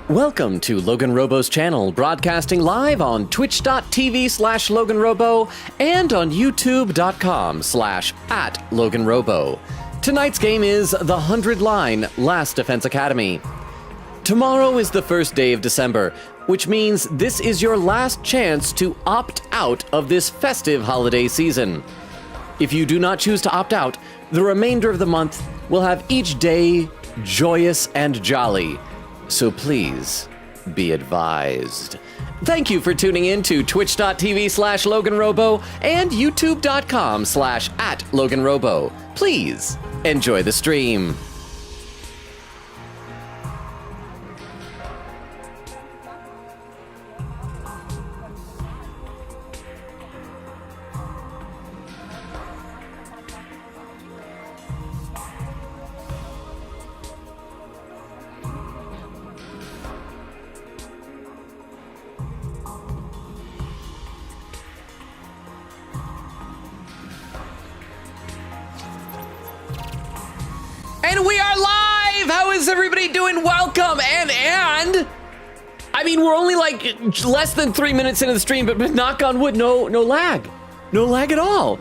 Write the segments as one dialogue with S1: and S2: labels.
S1: Welcome to LoganRobo's channel, broadcasting live on twitch.tv/LoganRobo and on youtube.com/@LoganRobo. Tonight's game is the 100-line Last Defense Academy. Tomorrow is the first day of December, which means this is your last chance to opt out of this festive holiday season. If you do not choose to opt out, the remainder of the month will have each day joyous and jolly. So please, be advised. Thank you for tuning in to twitch.tv/LoganRobo and youtube.com/@LoganRobo. Please, enjoy the stream. And we are live! How is everybody doing? Welcome! And I mean, we're only like less than 3 minutes into the stream, but knock on wood, no lag. No lag at all.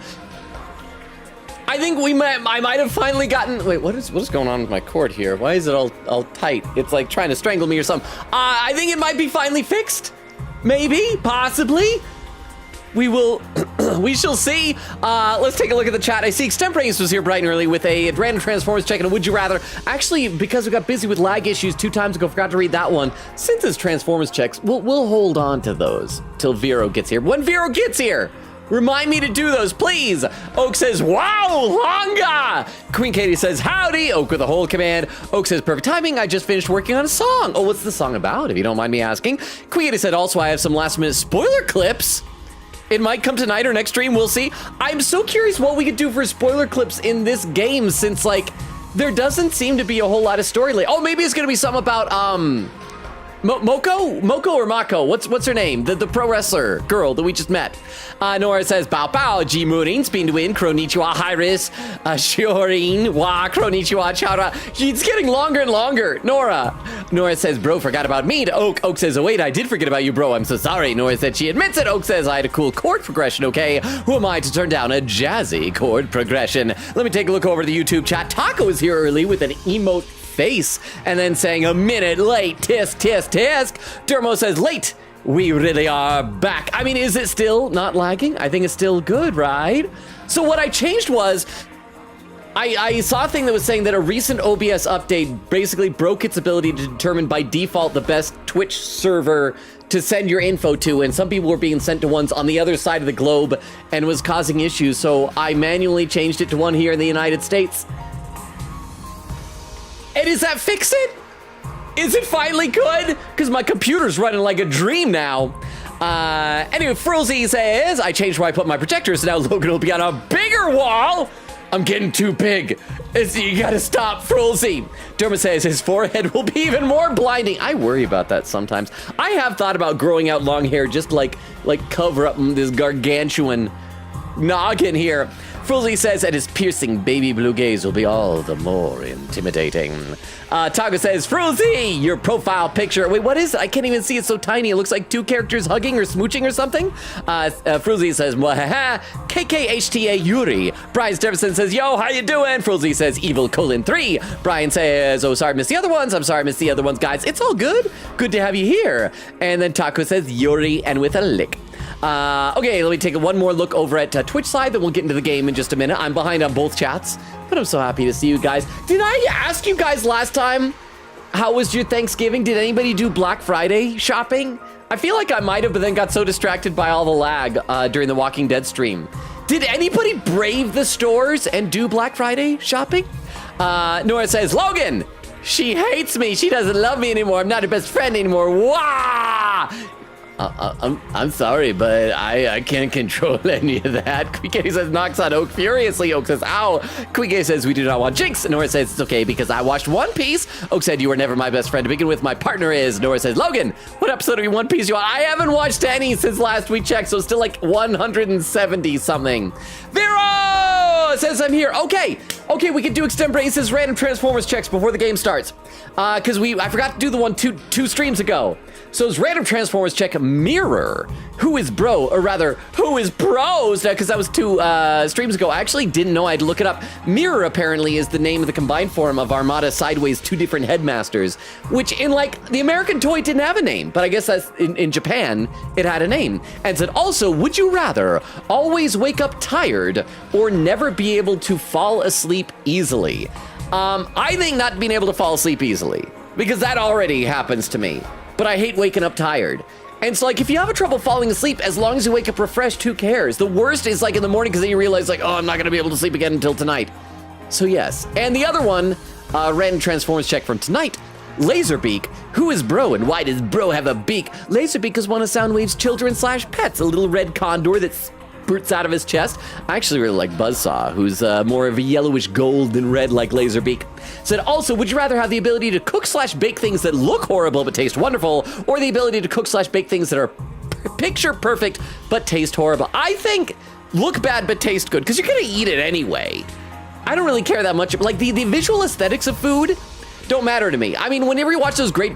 S1: I think I might have finally gotten, wait, what is going on with my cord here? Why is it all tight? It's like trying to strangle me or something. I think it might be finally fixed. Maybe, possibly. We shall see. Let's take a look at the chat. I see Extemporaneous was here bright and early with a random Transformers check and a Would You Rather. Actually, because we got busy with lag issues 2 times ago, forgot to read that one. Since it's Transformers checks, we'll hold on to those till Vero gets here. When Vero gets here, remind me to do those, please. Oak says, wow, longa. Queen Katie says, howdy. Oak with a whole command. Oak says, perfect timing. I just finished working on a song. Oh, what's the song about, if you don't mind me asking? Queen Katie said, also, I have some last minute spoiler clips. It might come tonight or next stream, we'll see. I'm so curious what we could do for spoiler clips in this game, since, like, there doesn't seem to be a whole lot of story. Oh, maybe it's gonna be something about, Moko or Mako? What's her name? The pro wrestler girl that we just met. Nora says, Bao Bao, G Mooning, Spin to Win, Kronichiwa, Hyris, Shiorin, Wa, Kronichiwa, Chara. It's getting longer and longer. Nora says, bro, forgot about me. To Oak. Oak says, oh wait, I did forget about you, bro. I'm so sorry. Nora said she admits it. Oak says, I had a cool chord progression, okay? Who am I to turn down a jazzy chord progression? Let me take a look over the YouTube chat. Taco is here early with an emote face and then saying a minute late, tisk tisk tisk. Dermo says late, we really are back. I mean, is it still not lagging? I think it's still good, right? So what I changed was I saw a thing that was saying that a recent OBS update basically broke its ability to determine by default the best Twitch server to send your info to, and some people were being sent to ones on the other side of the globe and was causing issues, so I manually changed it to one here in the United States. And does that fix it? Is it finally good? Because my computer's running like a dream now. Anyway, Frozy says, I changed where I put my projector, so now Logan will be on a bigger wall. I'm getting too big. You gotta stop, Frozy. Dermot says his forehead will be even more blinding. I worry about that sometimes. I have thought about growing out long hair just like cover up this gargantuan noggin here. Frozy says that his piercing baby blue gaze will be all the more intimidating. Taco says, Frozy, your profile picture. Wait, what is it? I can't even see, it's so tiny. It looks like 2 characters hugging or smooching or something. Frozy says, mwahaha, KKHTA Yuri. Brian Stephenson says, yo, how you doing? Frozy says, Evil:3. Brian says, oh, sorry, missed the other ones. I'm sorry, missed the other ones, guys. It's all good. Good to have you here. And then Taco says, Yuri, and with a lick. Okay, let me take one more look over at Twitch side, then we'll get into the game in just a minute. I'm behind on both chats, but I'm so happy to see you guys. Did I ask you guys last time, how was your Thanksgiving? Did anybody do Black Friday shopping? I feel like I might have, but then got so distracted by all the lag during the Walking Dead stream. Did anybody brave the stores and do Black Friday shopping? Nora says, Logan, she hates me. She doesn't love me anymore. I'm not her best friend anymore. Wah! I'm sorry, but I can't control any of that. Quike says, knocks on Oak furiously. Oak says, ow. Quike says, we do not want Jinx. Nora says, it's okay because I watched One Piece. Oak said, you were never my best friend to begin with. My partner is. Nora says, Logan, what episode of One Piece you on? I haven't watched any since last we checked, so it's still like 170 something. Vero says I'm here. Okay, Okay, we can do Extembrace's random Transformers checks before the game starts. Because I forgot to do the one two streams ago. So it's random Transformers check Mirror. Who is bro? Or rather, who is bros? Because that was 2 streams ago. I actually didn't know. I had to look it up. Mirror apparently is the name of the combined form of Armada Sideways 2 different headmasters, which in like the American toy didn't have a name, but I guess that's in Japan it had a name. And said also, would you rather always wake up tired or never be able to fall asleep easily? I think not being able to fall asleep easily, because that already happens to me. But I hate waking up tired. And so like, if you have trouble falling asleep, as long as you wake up refreshed, who cares? The worst is like in the morning, because then you realize like, oh, I'm not gonna be able to sleep again until tonight. So yes. And the other one, random Transformers check from tonight, Laserbeak. Who is bro and why does bro have a beak? Laserbeak is one of Soundwave's children/pets, a little red condor that spurts out of his chest. I actually really like Buzzsaw, who's more of a yellowish gold than red like Laserbeak. Said also, would you rather have the ability to cook/bake things that look horrible but taste wonderful, or the ability to cook/bake things that are picture perfect but taste horrible? I think look bad but taste good, because you're gonna eat it anyway. I don't really care that much. Like the visual aesthetics of food don't matter to me. I mean, whenever you watch those great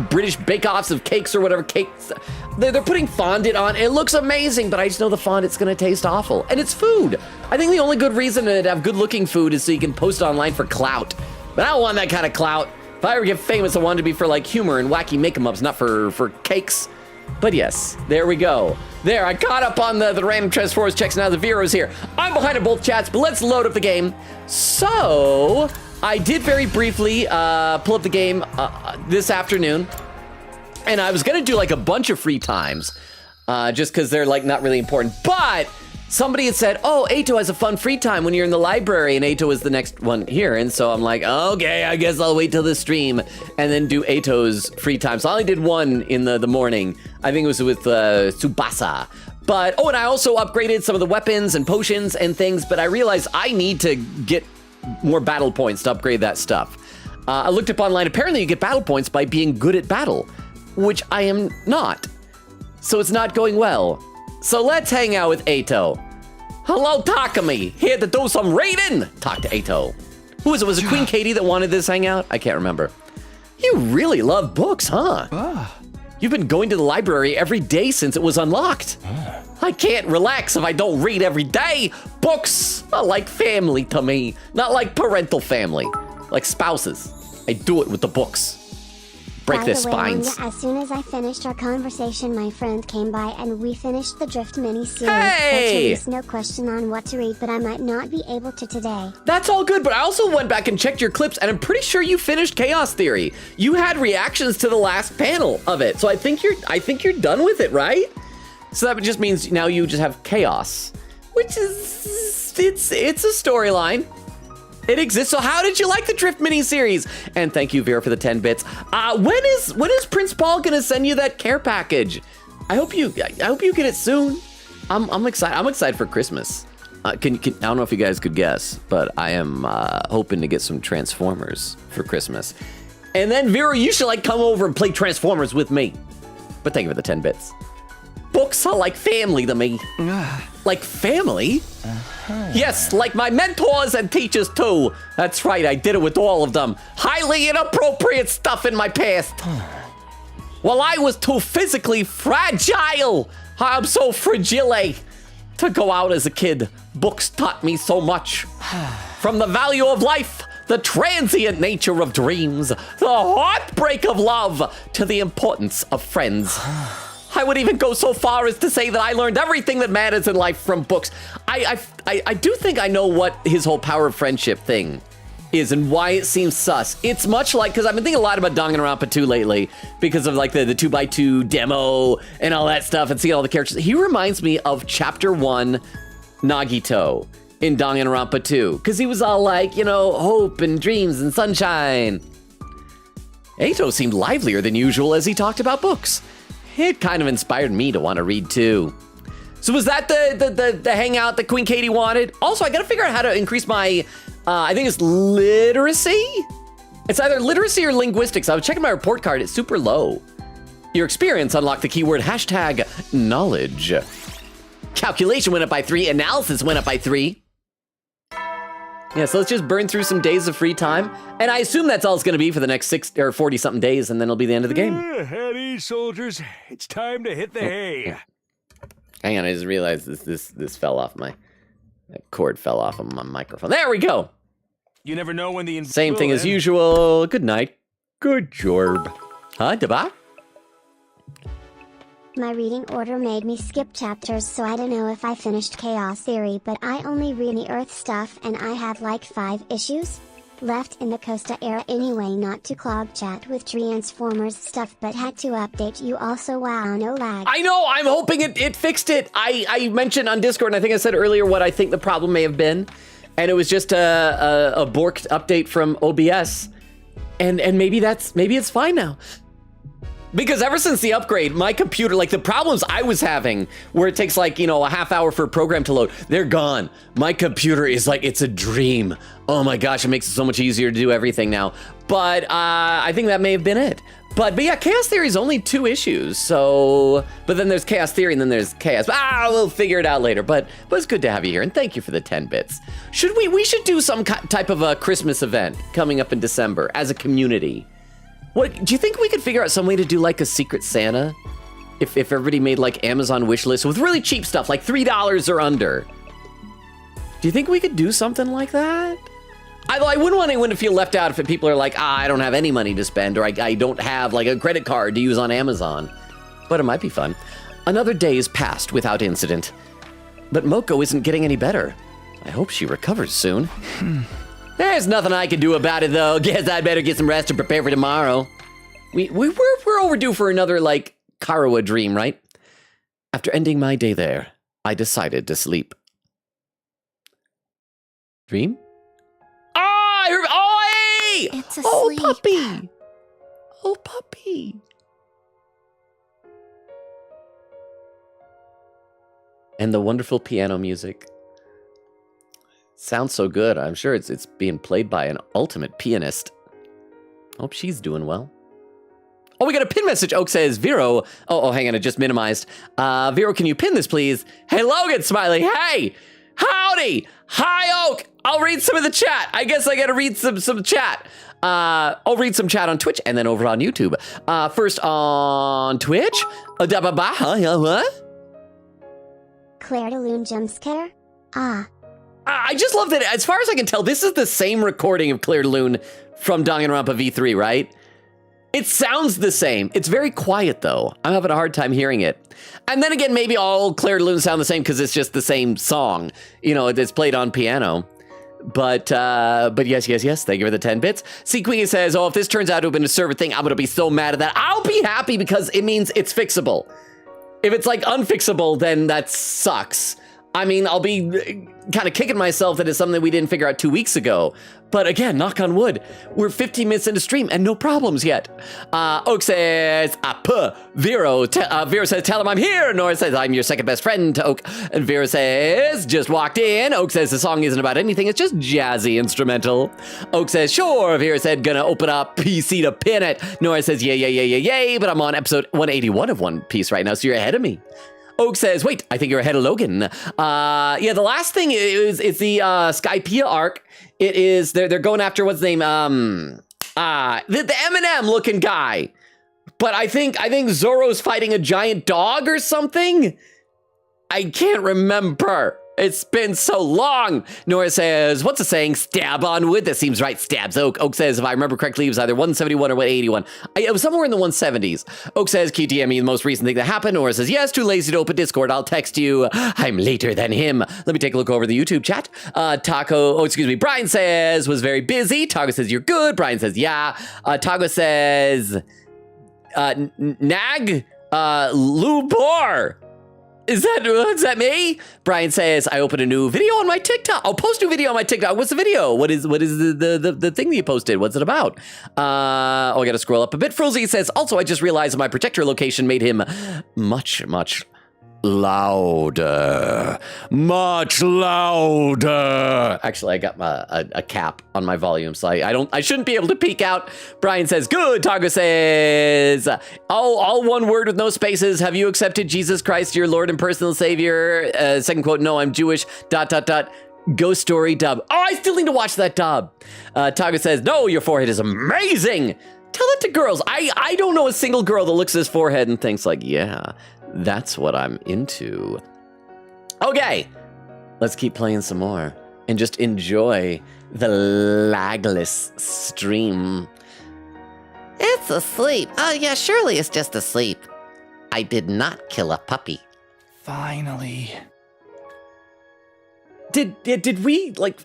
S1: British bake-offs of cakes or whatever cakes, they're putting fondant on. It looks amazing, but I just know the fondant's gonna taste awful. And it's food. I think the only good reason to have good-looking food is so you can post it online for clout. But I don't want that kind of clout. If I ever get famous, I want it to be for like humor and wacky make-em-ups, not for cakes. But yes, there we go. There, I caught up on the random Transformers checks. Now the Vero's here. I'm behind in both chats, but let's load up the game. So I did very briefly pull up the game this afternoon, and I was gonna do like a bunch of free times, just because they're like not really important. But somebody had said, oh, Ato has a fun free time when you're in the library, and Ato is the next one here. And so I'm like, okay, I guess I'll wait till the stream and then do Ato's free time. So I only did one in the morning. I think it was with Tsubasa. But, oh, and I also upgraded some of the weapons and potions and things, but I realized I need to get more battle points to upgrade that stuff. I looked up online. Apparently you get battle points by being good at battle, which I am not. So it's not going well. So let's hang out with Ato. Hello, Takumi. Here to do some raiding. Talk to Ato. Who is it? Was it Queen Katie that wanted this hangout? I can't remember. You really love books, huh? You've been going to the library every day since it was unlocked. I can't relax if I don't read every day. Books are like family to me. Not like parental family, like spouses. I do it with the books. Break their spines.
S2: As soon as I finished our conversation, my friend came by and we finished the Drift mini-series.
S1: Hey!
S2: There's no question on what to read, but I might not be able to today.
S1: That's all good, but I also went back and checked your clips, and I'm pretty sure you finished Chaos Theory. You had reactions to the last panel of it, so I think you're done with it, right? So that just means now you just have Chaos, which is it's a storyline. It exists. So how did you like the Drift mini-series? And thank you, Vera, for the 10 bits. When is Prince Paul gonna send you that care package? I hope you get it soon. I'm excited. I'm excited for Christmas. I don't know if you guys could guess, but I am hoping to get some Transformers for Christmas. And then Vera, you should like come over and play Transformers with me. But thank you for the 10 bits. Books are like family to me. Like family? Yes, like my mentors and teachers too. That's right, I did it with all of them. Highly inappropriate stuff in my past. Well, I was too physically fragile. I'm so fragile to go out as a kid. Books taught me so much. From the value of life, the transient nature of dreams, the heartbreak of love, to the importance of friends. I would even go so far as to say that I learned everything that matters in life from books. I do think I know what his whole power of friendship thing is and why it seems sus. It's much like, because I've been thinking a lot about Danganronpa 2 lately because of like the 2x2 demo and all that stuff and seeing all the characters. He reminds me of Chapter 1 Nagito in Danganronpa 2 because he was all like, you know, hope and dreams and sunshine. Ato seemed livelier than usual as he talked about books. It kind of inspired me to want to read too. So was that the hangout that Queen Katie wanted? Also, I gotta figure out how to increase my, I think it's literacy? It's either literacy or linguistics. I was checking my report card, it's super low. Your experience unlocked the keyword hashtag knowledge. Calculation went up by 3, analysis went up by 3. Yeah, so let's just burn through some days of free time. And I assume that's all it's going to be for the next 6 or 40-something days, and then it'll be the end of the game.
S3: At ease, soldiers. It's time to hit the hay.
S1: Hang on, I just realized this fell off that cord fell off of my microphone. There we go.
S3: You never know when the
S1: Same thing as usual. Good night. Good job. Huh, Deba?
S2: My reading order made me skip chapters, so I don't know if I finished Chaos Theory, but I only read the Earth stuff and I have like 5 issues left in the Costa era anyway. Not to clog chat with Transformers stuff, but had to update you also. Wow, no lag.
S1: I know, I'm hoping it fixed it. I mentioned on Discord, and I think I said earlier what I think the problem may have been. And it was just a borked update from OBS. And maybe it's fine now. Because ever since the upgrade, my computer, like the problems I was having, where it takes like, a half hour for a program to load, they're gone. My computer is like, it's a dream. Oh my gosh, it makes it so much easier to do everything now. But I think that may have been it. But yeah, Chaos Theory is only 2 issues, so... But then there's Chaos Theory and then there's Chaos. We'll figure it out later, but it's good to have you here, and thank you for the 10 bits. We should do some type of a Christmas event coming up in December as a community. What, do you think we could figure out some way to do like a Secret Santa? If everybody made like Amazon wish lists with really cheap stuff, like $3 or under. Do you think we could do something like that? I wouldn't want anyone to feel left out if people are like, I don't have any money to spend, or I don't have like a credit card to use on Amazon. But it might be fun. Another day is passed without incident. But Moko isn't getting any better. I hope she recovers soon. There's nothing I can do about it, though. Guess I'd better get some rest to prepare for tomorrow. We're overdue for another, like, Karawa dream, right? After ending my day there, I decided to sleep. Dream? Hey!
S2: It's asleep.
S1: Oh, puppy! Oh, puppy! And the wonderful piano music. Sounds so good. I'm sure it's being played by an ultimate pianist. Hope she's doing well. Oh, we got a pin message. Oak says, Vero. Oh, hang on. I just minimized. Vero, can you pin this, please? Hey, Logan, Smiley. Hey, howdy. Hi, Oak. I'll read some of the chat. I guess I got to read some chat. I'll read some chat on Twitch and then over on YouTube. First on Twitch.
S2: Claire de Lune jumpscare?
S1: I just love that, as far as I can tell, this is the same recording of Claire de Lune from Danganronpa V3, right? It sounds the same. It's very quiet, though. I'm having a hard time hearing it. And then again, maybe all Claire de Lune sound the same because it's just the same song. It's played on piano. But yes. Thank you for the 10 bits. See, Queenie says, if this turns out to have been a server thing, I'm going to be so mad at that. I'll be happy because it means it's fixable. If it's like unfixable, then that sucks. I mean, I'll be kind of kicking myself that it's something that we didn't figure out 2 weeks ago. But again, knock on wood, we're 15 minutes into stream and no problems yet. Oak says, Vero. Vero says, tell him I'm here. Nora says, I'm your second best friend to Oak. And Vero says, just walked in. Oak says, the song isn't about anything. It's just jazzy instrumental. Oak says, sure. Vero said, gonna open up PC to pin it. Nora says, yay. But I'm on episode 181 of One Piece right now, so you're ahead of me. Oak says, wait, I think you're ahead of Logan. The last thing is the Skypiea arc. It is, they're going after, what's his name? The Eminem looking guy. But I think Zoro's fighting a giant dog or something. I can't remember. It's been so long. Nora says, what's the saying? Stab on wood. That seems right. Stabs Oak. Oak says, if I remember correctly, it was either 171 or 181. It was somewhere in the 170s. Oak says, QTM me the most recent thing that happened. Nora says, yes, too lazy to open Discord. I'll text you. I'm later than him. Let me take a look over the YouTube chat. Brian says, was very busy. Tago says, you're good. Brian says, yeah. Tago says, Nag, Lou Boar. Is that me? Brian says, I opened a new video on my TikTok. I'll post a new video on my TikTok. What's the video? What is the thing that you posted? What's it about? I gotta scroll up a bit. Frozy says, also, I just realized my projector location made him much louder. Much louder. Actually, I got a cap on my volume, so I shouldn't be able to peek out. Brian says, good. Tago says, all one word with no spaces. Have you accepted Jesus Christ, your Lord and personal Savior? Second quote, no, I'm Jewish. ... Ghost Story dub. Oh, I still need to watch that dub. Taga says, no, your forehead is amazing. Tell it to girls. I don't know a single girl that looks at his forehead and thinks like, yeah, that's what I'm into. Okay, let's keep playing some more and just enjoy the lagless stream.
S4: It's asleep. Oh, yeah, surely it's just asleep. I did not kill a puppy.
S5: Finally.
S1: Did we, like,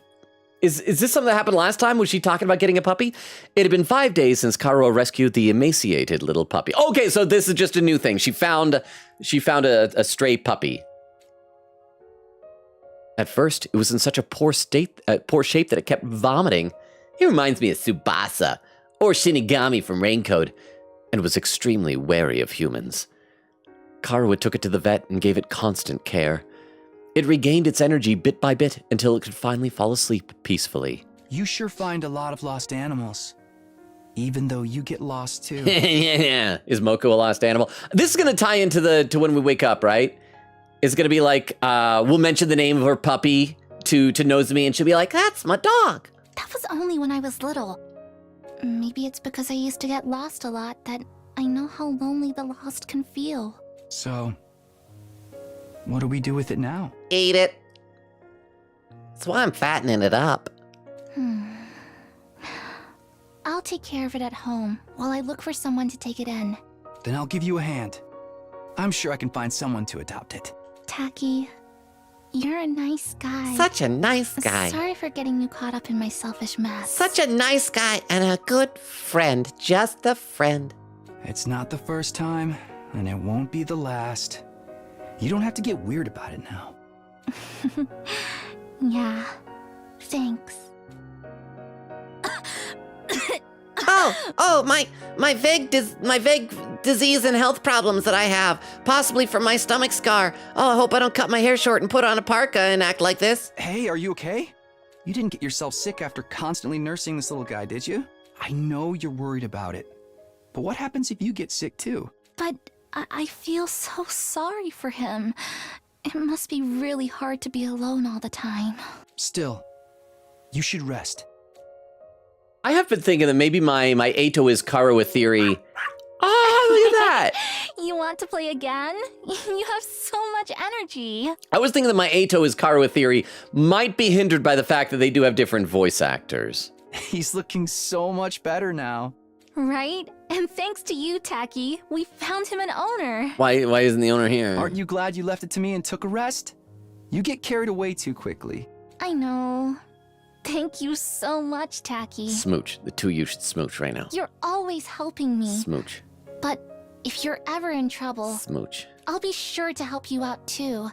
S1: is this something that happened last time? Was she talking about getting a puppy? It had been 5 days since Karo rescued the emaciated little puppy. Okay, so this is just a new thing. She found a stray puppy. At first, it was in such a poor shape that it kept vomiting. It reminds me of Tsubasa or Shinigami from Raincoat, and was extremely wary of humans. Karo took it to the vet and gave it constant care. It regained its energy bit by bit until it could finally fall asleep peacefully.
S5: You sure find a lot of lost animals. Even though you get lost too.
S1: Yeah. Is Moko a lost animal? This is going to tie into when we wake up, right? It's going to be like, we'll mention the name of her puppy to Nozomi, and she'll be like, that's my dog.
S6: That was only when I was little. Maybe it's because I used to get lost a lot that I know how lonely the lost can feel.
S5: So, what do we do with it now?
S4: Eat it. That's why I'm fattening it up.
S6: I'll take care of it at home while I look for someone to take it in.
S5: Then I'll give you a hand. I'm sure I can find someone to adopt it.
S6: Taki, you're a nice guy.
S4: Such a nice guy.
S6: Sorry for getting you caught up in my selfish mess.
S4: Such a nice guy and a good friend. Just a friend.
S5: It's not the first time, and it won't be the last. You don't have to get weird about it now.
S6: Yeah, thanks.
S4: My vague disease and health problems that I have, possibly from my stomach scar. Oh, I hope I don't cut my hair short and put on a parka and act like this.
S5: Hey, are you okay? You didn't get yourself sick after constantly nursing this little guy, did you? I know you're worried about it. But what happens if you get sick too?
S6: But I feel so sorry for him. It must be really hard to be alone all the time.
S5: Still, you should rest.
S1: I have been thinking that maybe my Eito is Karawa theory. Oh, look at that.
S6: You want to play again? You have so much energy.
S1: I was thinking that my Eito is Karawa theory might be hindered by the fact that they do have different voice actors.
S5: He's looking so much better now.
S6: Right? And thanks to you, Taki, we found him an owner.
S1: Why isn't the owner here?
S5: Aren't you glad you left it to me and took a rest? You get carried away too quickly.
S6: I know. Thank you so much, Taki.
S1: Smooch. The two of you should smooch right now.
S6: You're always helping me.
S1: Smooch.
S6: But if you're ever in trouble,
S1: Smooch.
S6: I'll be sure to help you out too,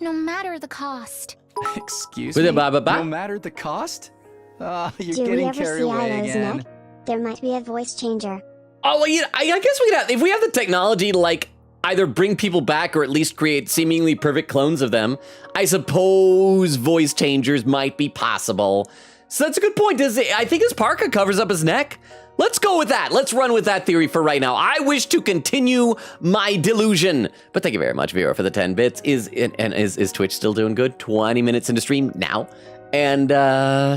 S6: no matter the cost.
S5: Excuse
S1: With
S5: me?
S1: a ba-ba-ba?
S5: No matter the cost? You're
S2: Do we
S5: getting
S2: ever
S5: carried
S2: see
S5: away
S2: Ido's
S5: again.
S2: neck? There might be a voice changer.
S1: Oh, well, I guess we could have, if we have the technology to like either bring people back or at least create seemingly perfect clones of them, I suppose voice changers might be possible. So that's a good point. I think his parka covers up his neck. Let's go with that. Let's run with that theory for right now. I wish to continue my delusion. But thank you very much, Vera, for the 10 bits. Is Twitch still doing good? 20 minutes into stream now. And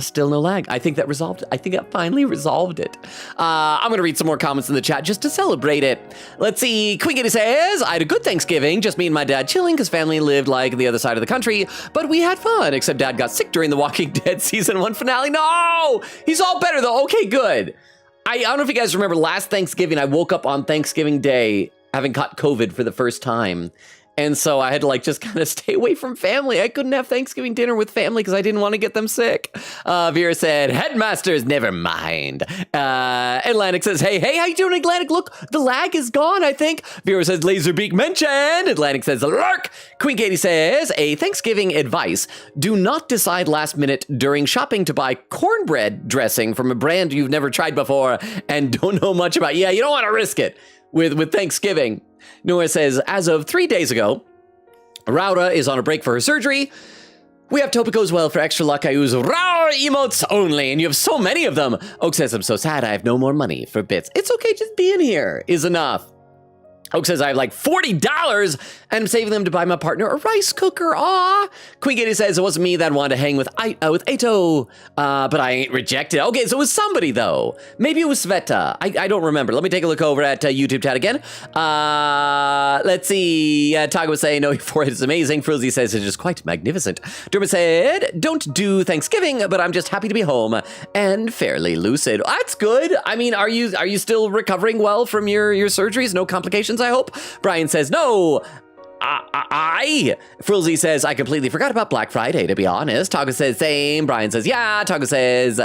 S1: still no lag. I think that resolved it. I think that finally resolved it. I'm going to read some more comments in the chat just to celebrate it. Let's see. Queen Kitty says, I had a good Thanksgiving. Just me and my dad chilling because family lived like the other side of the country. But we had fun, except dad got sick during the Walking Dead season 1 finale. No! He's all better though. Okay, good. I don't know if you guys remember last Thanksgiving, I woke up on Thanksgiving Day having caught COVID for the first time. And so I had to like just kind of stay away from family. I couldn't have Thanksgiving dinner with family because I didn't want to get them sick. Vera said, headmasters, never mind. Atlantic says, hey, how you doing, Atlantic? Look, the lag is gone, I think. Vera says, Laserbeak mentioned. Atlantic says, lurk. Queen Katie says, a Thanksgiving advice. Do not decide last minute during shopping to buy cornbread dressing from a brand you've never tried before and don't know much about. Yeah, you don't want to risk it with Thanksgiving. Noah says, as of 3 days ago, Rauda is on a break for her surgery. We have Topic Goes Well for extra luck. I use Rauda emotes only, and you have so many of them. Oak says, I'm so sad I have no more money for bits. It's okay, just being here is enough. Hoke says, I have like $40 and I'm saving them to buy my partner a rice cooker. Aw. Queen Katie says, it wasn't me that wanted to hang with Ato, but I ain't rejected. Okay, so it was somebody, though. Maybe it was Sveta. I don't remember. Let me take a look over at YouTube chat again. Let's see. Taga was saying, no, your forehead is amazing. Frozy says, it is quite magnificent. Dermot said, don't do Thanksgiving, but I'm just happy to be home and fairly lucid. That's good. I mean, are you still recovering well from your surgeries? No complications, I hope? Brian says, no. Frilzy says, I completely forgot about Black Friday, to be honest. Taga says, same. Brian says, yeah. Taga says,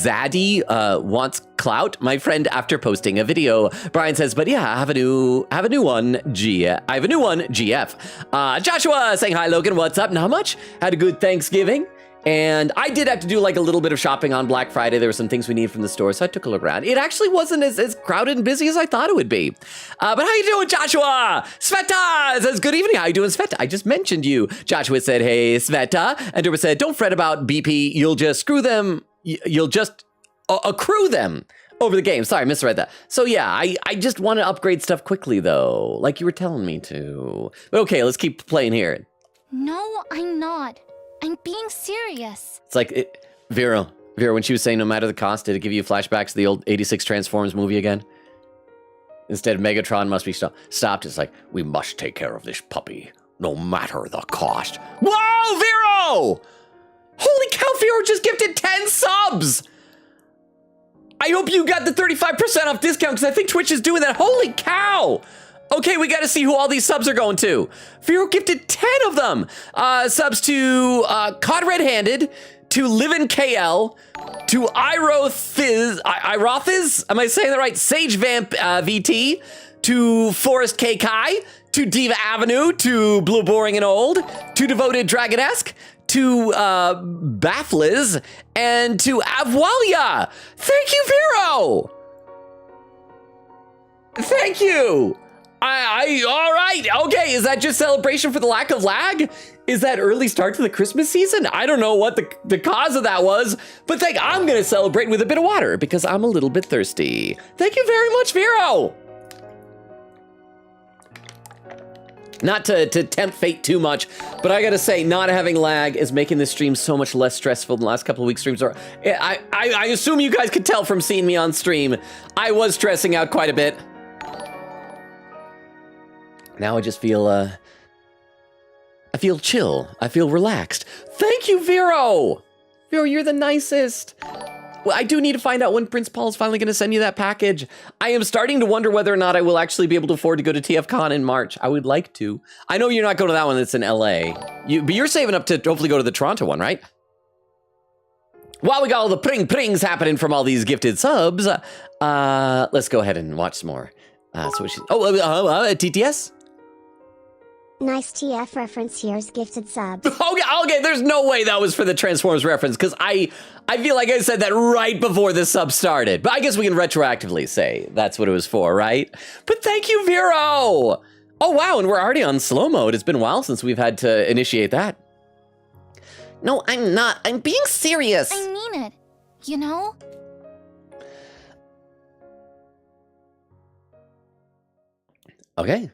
S1: Zaddy wants clout, my friend, after posting a video. Brian says, but yeah, I have a new one, GF. Joshua saying, hi, Logan, what's up? Not much. Had a good Thanksgiving. And I did have to do like a little bit of shopping on Black Friday. There were some things we need from the store, so I took a look around. It actually wasn't as crowded and busy as I thought it would be. But how you doing, Joshua? Sveta says, good evening. How you doing, Sveta? I just mentioned you. Joshua said, hey, Sveta. And Derba said, don't fret about BP. You'll just screw them. You'll just accrue them over the game. Sorry, I misread that. So yeah, I just want to upgrade stuff quickly, though, like you were telling me to. But okay, let's keep playing here.
S6: No, I'm not. I'm being serious.
S1: It's like, Vera, when she was saying no matter the cost, did it give you flashbacks to the old 86 Transformers movie again? Instead of Megatron must be stopped, it's like, we must take care of this puppy, no matter the cost. Whoa, Vero! Holy cow, Vero just gifted 10 subs! I hope you got the 35% off discount, because I think Twitch is doing that. Holy cow! Okay, we got to see who all these subs are going to. Vero gifted 10 of them. Subs to Cod Red-Handed, to Live in KL, to Irothiz, am I saying that right? Sage Vamp VT, to Forest K Kai, to Diva Avenue, to Blue Boring and Old, to Devoted Dragonesque, to Baffliz, and to Avwalia. Thank you, Vero. Thank you. All right. Okay, is that just celebration for the lack of lag? Is that early start to the Christmas season? I don't know what the cause of that was, but I'm gonna celebrate with a bit of water because I'm a little bit thirsty. Thank you very much, Vero. Not to tempt fate too much, but I gotta say, not having lag is making this stream so much less stressful than the last couple of weeks' streams are. I assume you guys could tell from seeing me on stream, I was stressing out quite a bit. Now I just feel, I feel chill. I feel relaxed. Thank you, Vero! Vero, you're the nicest. Well, I do need to find out when Prince Paul's finally going to send you that package. I am starting to wonder whether or not I will actually be able to afford to go to TFCon in March. I would like to. I know you're not going to that one that's in LA. But you're saving up to hopefully go to the Toronto one, right? While we got all the prings happening from all these gifted subs, let's go ahead and watch some more. TTS?
S2: Nice TF reference here's gifted sub.
S1: Okay, there's no way that was for the Transformers reference, because I feel like I said that right before the sub started. But I guess we can retroactively say that's what it was for, right? But thank you, Vero! Oh, wow, and we're already on slow mode. It's been a while since we've had to initiate that.
S4: No, I'm not. I'm being serious.
S6: I mean it, you know?
S1: Okay.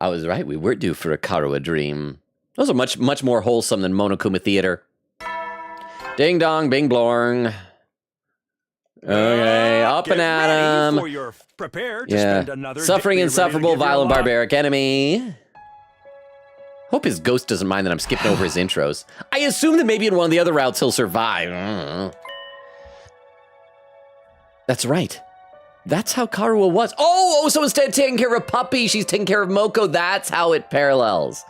S1: I was right. We were due for a Karua dream. Those are much more wholesome than Monokuma Theater. Ding dong, bing blorng. Okay, up and at him.
S3: You're prepared to
S1: Yeah.
S3: spend another
S1: Suffering
S3: day
S1: insufferable,
S3: ready to give your
S1: violent,
S3: life.
S1: barbaric enemy. Hope his ghost doesn't mind that I'm skipping over his intros. I assume that maybe in one of the other routes he'll survive. That's right. That's how Karua was. Oh, so instead of taking care of Puppy, she's taking care of Moko. That's how it parallels.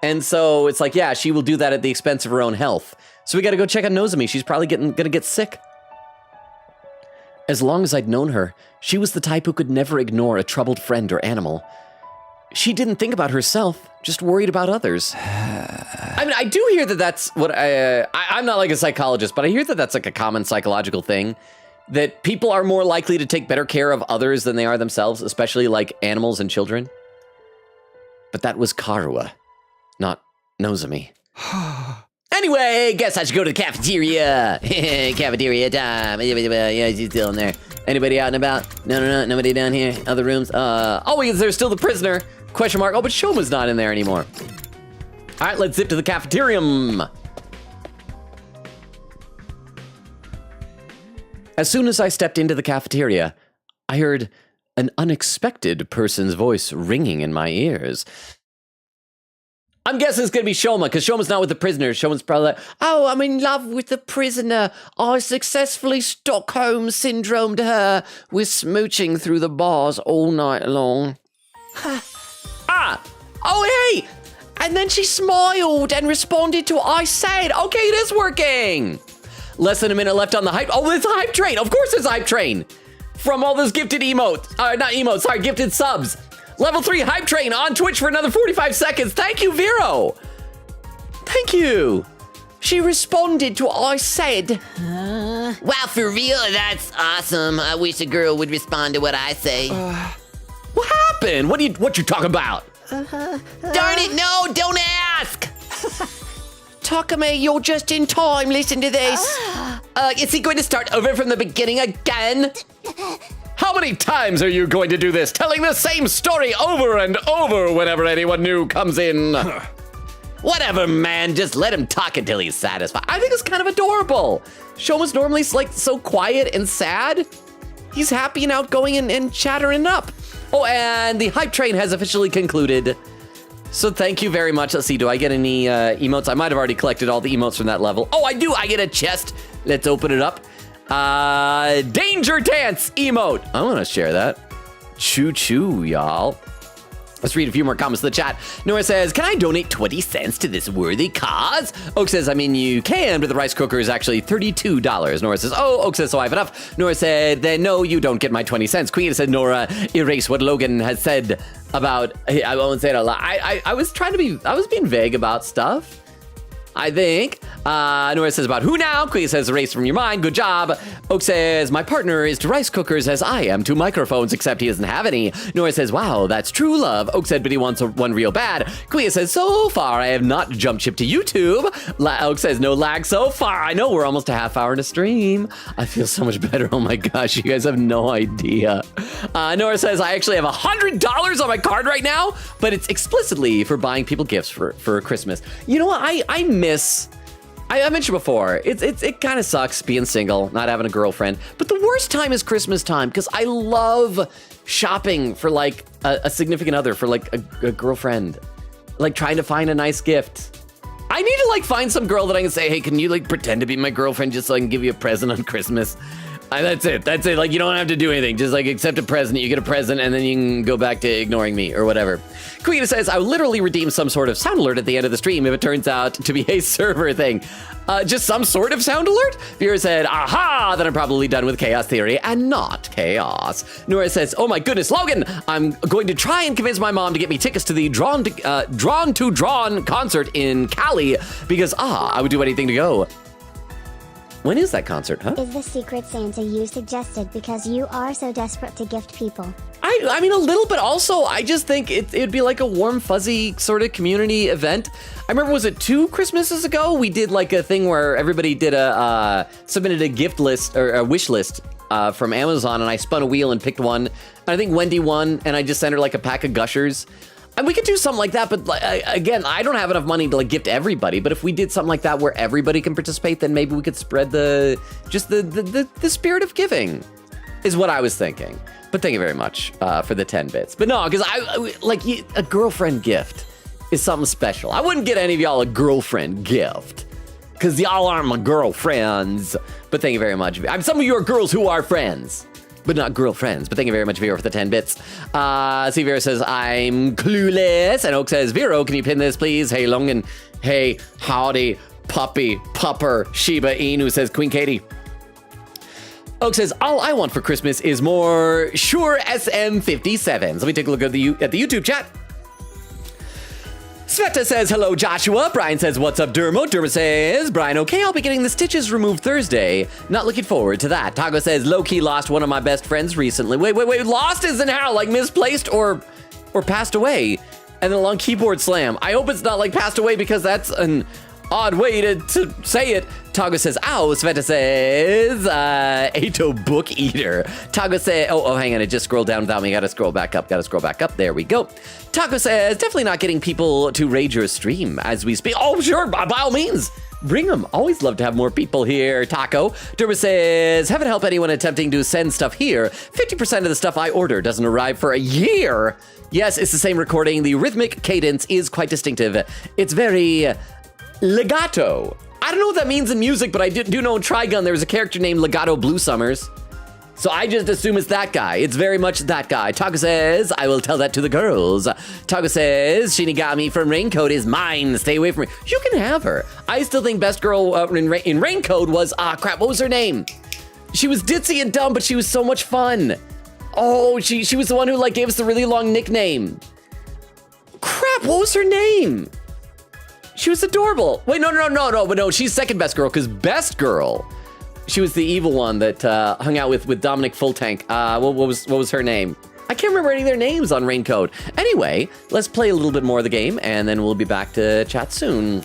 S1: And so it's like, yeah, she will do that at the expense of her own health. So we got to go check on Nozomi. She's probably gonna get sick. As long as I'd known her, she was the type who could never ignore a troubled friend or animal. She didn't think about herself, just worried about others. I mean, I do hear that that's what I'm not like a psychologist, but I hear that that's like a common psychological thing. That people are more likely to take better care of others than they are themselves, especially like animals and children. But that was Karua, not Nozomi. Anyway, guess I should go to the cafeteria. Cafeteria time. Yeah, she's still in there. Anybody out and about? No, nobody down here. Other rooms? There's still the prisoner. Question mark. Oh, but Shoma's not in there anymore. All right, let's zip to the cafeterium. As soon as I stepped into the cafeteria, I heard an unexpected person's voice ringing in my ears. I'm guessing it's going to be Shoma, because Shoma's not with the prisoner. Shoma's probably like, oh, I'm in love with the prisoner. I successfully Stockholm syndromed her. We're smooching through the bars all night long. Hey! And then she smiled and responded to what I said. Okay, it is working. Less than a minute left on the hype. Oh, it's a hype train. Of course it's a hype train. From all those gifted gifted subs. Level 3 hype train on Twitch for another 45 seconds. Thank you, Vero. Thank you. She responded to what I said.
S4: Wow, for real? That's awesome. I wish a girl would respond to what I say.
S1: What happened? What you talking about?
S4: Darn it, no, don't ask. Takame, you're just in time. Listen to this.
S1: Is he going to start over from the beginning again? How many times are you going to do this? Telling the same story over and over whenever anyone new comes in. Whatever, man. Just let him talk until he's satisfied. I think it's kind of adorable. Shoma's normally like so quiet and sad. He's happy and outgoing and chattering up. Oh, and the hype train has officially concluded. So thank you very much. Let's see, do I get any emotes? I might have already collected all the emotes from that level. Oh, I do. I get a chest. Let's open it up. Danger dance emote. I want to share that. Choo choo, y'all. Let's read a few more comments in the chat. Nora says, can I donate 20 cents to this worthy cause? Oak says, I mean, you can, but the rice cooker is actually $32. Nora says, oh, Oak says, so I have enough. Nora said, then no, you don't get my 20 cents. Queen said, Nora, erase what Logan has said about, I won't say it a lot. I was being vague about stuff. I think. Nora says about who now? Queen says erase from your mind. Good job. Oak says my partner is to rice cookers as I am to microphones, except he doesn't have any. Nora says, wow, that's true love. Oak said, but he wants one real bad. Queen says, so far I have not jumped ship to YouTube. Oak says, no lag so far. I know we're almost a half hour to stream. I feel so much better. Oh my gosh, you guys have no idea. Nora says, I actually have $100 on my card right now, but it's explicitly for buying people gifts for Christmas. You know what? I mentioned before, it kind of sucks being single, not having a girlfriend, but the worst time is Christmas time because I love shopping for like a significant other, for like a girlfriend, like trying to find a nice gift. I need to like find some girl that I can say, hey, can you like pretend to be my girlfriend just so I can give you a present on Christmas? That's it. Like, you don't have to do anything. Just like accept a present. You get a present and then you can go back to ignoring me or whatever. Queen says, I will literally redeem some sort of sound alert at the end of the stream if it turns out to be a server thing. Just some sort of sound alert? Viewer said, aha, then I'm probably done with chaos theory and not chaos. Nora says, oh my goodness, Logan, I'm going to try and convince my mom to get me tickets to the Drawn to Drawn concert in Cali because, I would do anything to go. When is that concert, huh?
S2: Is the Secret Santa you suggested because you are so desperate to gift people?
S1: I mean, a little, but also I just think it'd be like a warm, fuzzy sort of community event. I remember, was it 2 Christmases ago? We did like a thing where everybody did submitted a gift list or a wish list from Amazon, and I spun a wheel and picked one. And I think Wendy won, and I just sent her like a pack of Gushers. And we could do something like that, but again, I don't have enough money to like gift everybody. But if we did something like that where everybody can participate, then maybe we could spread the spirit of giving, is what I was thinking. But thank you very much for the 10 bits. But no, because a girlfriend gift is something special. I wouldn't get any of y'all a girlfriend gift because y'all aren't my girlfriends. But thank you very much. Some of you are girls who are friends, but not girlfriends. But thank you very much, Vero, for the 10 bits. See, Vero says, I'm clueless. And Oak says, Vero, can you pin this, please? Hey, Longan. Hey, howdy, puppy, pupper, Shiba Inu, says Queen Katie. Oak says, all I want for Christmas is more Shure SM57s. Let me take a look at the YouTube chat. Sveta says, hello, Joshua. Brian says, what's up, Dermo? Dermo says, Brian, okay, I'll be getting the stitches removed Thursday. Not looking forward to that. Tago says, low-key lost one of my best friends recently. Wait, lost isn't how? Like misplaced or passed away? And then a long keyboard slam. I hope it's not like passed away because that's an odd way to say it. Tago says, ow. Sveta says, Ato book eater. Tago says, oh, hang on. It just scrolled down without me. Gotta scroll back up. There we go. Tago says, definitely not getting people to raid your stream as we speak. Oh, sure. By all means. Bring them. Always love to have more people here, Taco. Durba says, haven't helped anyone attempting to send stuff here. 50% of the stuff I order doesn't arrive for a year. Yes, it's the same recording. The rhythmic cadence is quite distinctive. It's very legato. I don't know what that means in music, but I do know in Trigun there's a character named Legato Blue Summers. So I just assume it's that guy. It's very much that guy. Taco says, I will tell that to the girls. Taco says, Shinigami from Raincoat is mine. Stay away from me. You can have her. I still think best girl in Raincoat was, what was her name? She was ditzy and dumb, but she was so much fun. Oh, she was the one who like gave us the really long nickname. Crap, what was her name? She was adorable. Wait, no, she's second best girl, because best girl, she was the evil one that hung out with Dominic Fulltank. What was her name? I can't remember any of their names on Raincoat. Anyway, let's play a little bit more of the game, and then we'll be back to chat soon.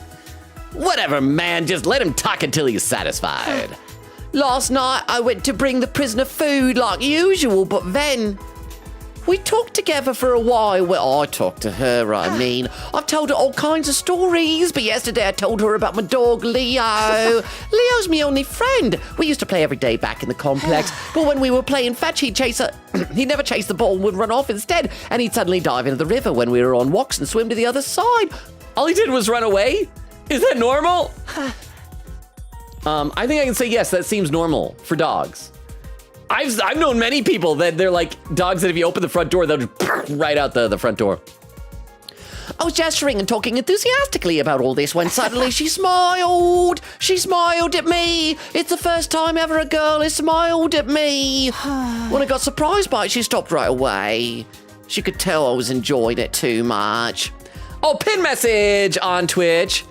S1: Whatever, man, just let him talk until he's satisfied.
S4: Last night, I went to bring the prisoner food like usual, but then we talked together for a while. Well, I talked to her, I mean. I've told her all kinds of stories, but yesterday I told her about my dog, Leo. Leo's my only friend. We used to play every day back in the complex, but when we were playing fetch, he'd chase her. He'd never chase the ball and would run off instead, and he'd suddenly dive into the river when we were on walks and swim to the other side.
S1: All he did was run away? Is that normal? I think I can say yes, that seems normal for dogs. I've known many people that they're like dogs that if you open the front door, they'll just right out the front door.
S4: I was gesturing and talking enthusiastically about all this when suddenly she smiled. She smiled at me. It's the first time ever a girl has smiled at me. When I got surprised by it, she stopped right away. She could tell I was enjoying it too much.
S1: Oh, pin message on Twitch.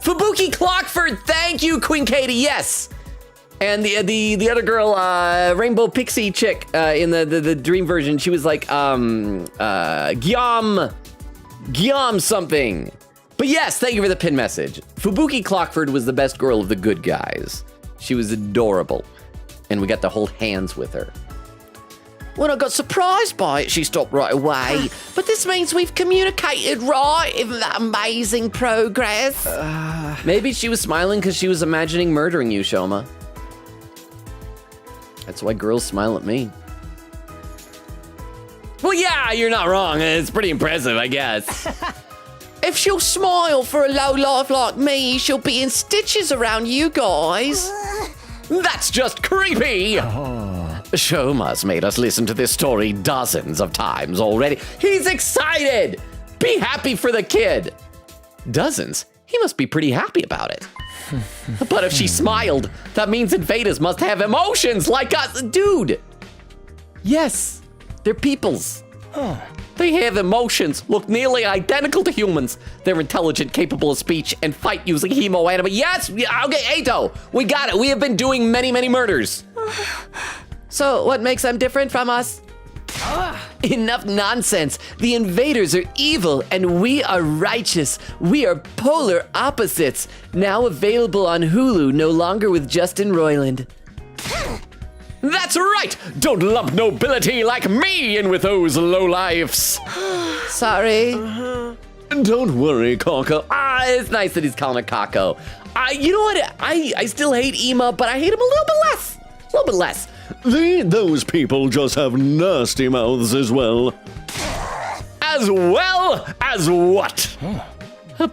S1: Fubuki Clockford, thank you, Queen Katie, yes. And the other girl, Rainbow Pixie chick in the dream version, she was like, Guillaume something. But yes, thank you for the pin message. Fubuki Clockford was the best girl of the good guys. She was adorable. And we got to hold hands with her.
S4: When I got surprised by it, she stopped right away. But this means we've communicated, right? Isn't that amazing progress?
S1: Maybe she was smiling because she was imagining murdering you, Shoma. That's why girls smile at me. Well, yeah, you're not wrong. It's pretty impressive, I guess.
S4: If she'll smile for a low life like me, she'll be in stitches around you guys.
S1: That's just creepy. Shoma's made us listen to this story dozens of times already. He's excited. Be happy for the kid. Dozens? He must be pretty happy about it. But if she smiled, that means invaders must have emotions like us. Dude. Yes, they're peoples. They have emotions, look nearly identical to humans. They're intelligent, capable of speech, and fight using hemo-anima. Yes, okay, Ato, we got it. We have been doing many, many murders.
S4: So what makes them different from us?
S1: Enough nonsense. The invaders are evil and we are righteous. We are polar opposites. Now available on Hulu, no longer with Justin Roiland. That's right! Don't lump nobility like me in with those lowlifes.
S4: Sorry.
S1: Don't worry, Kako. It's nice that he's calling it Kako. You know what? I still hate Ema, but I hate him a little bit less. A little bit less.
S7: Those people just have nasty mouths as well.
S1: As well as what?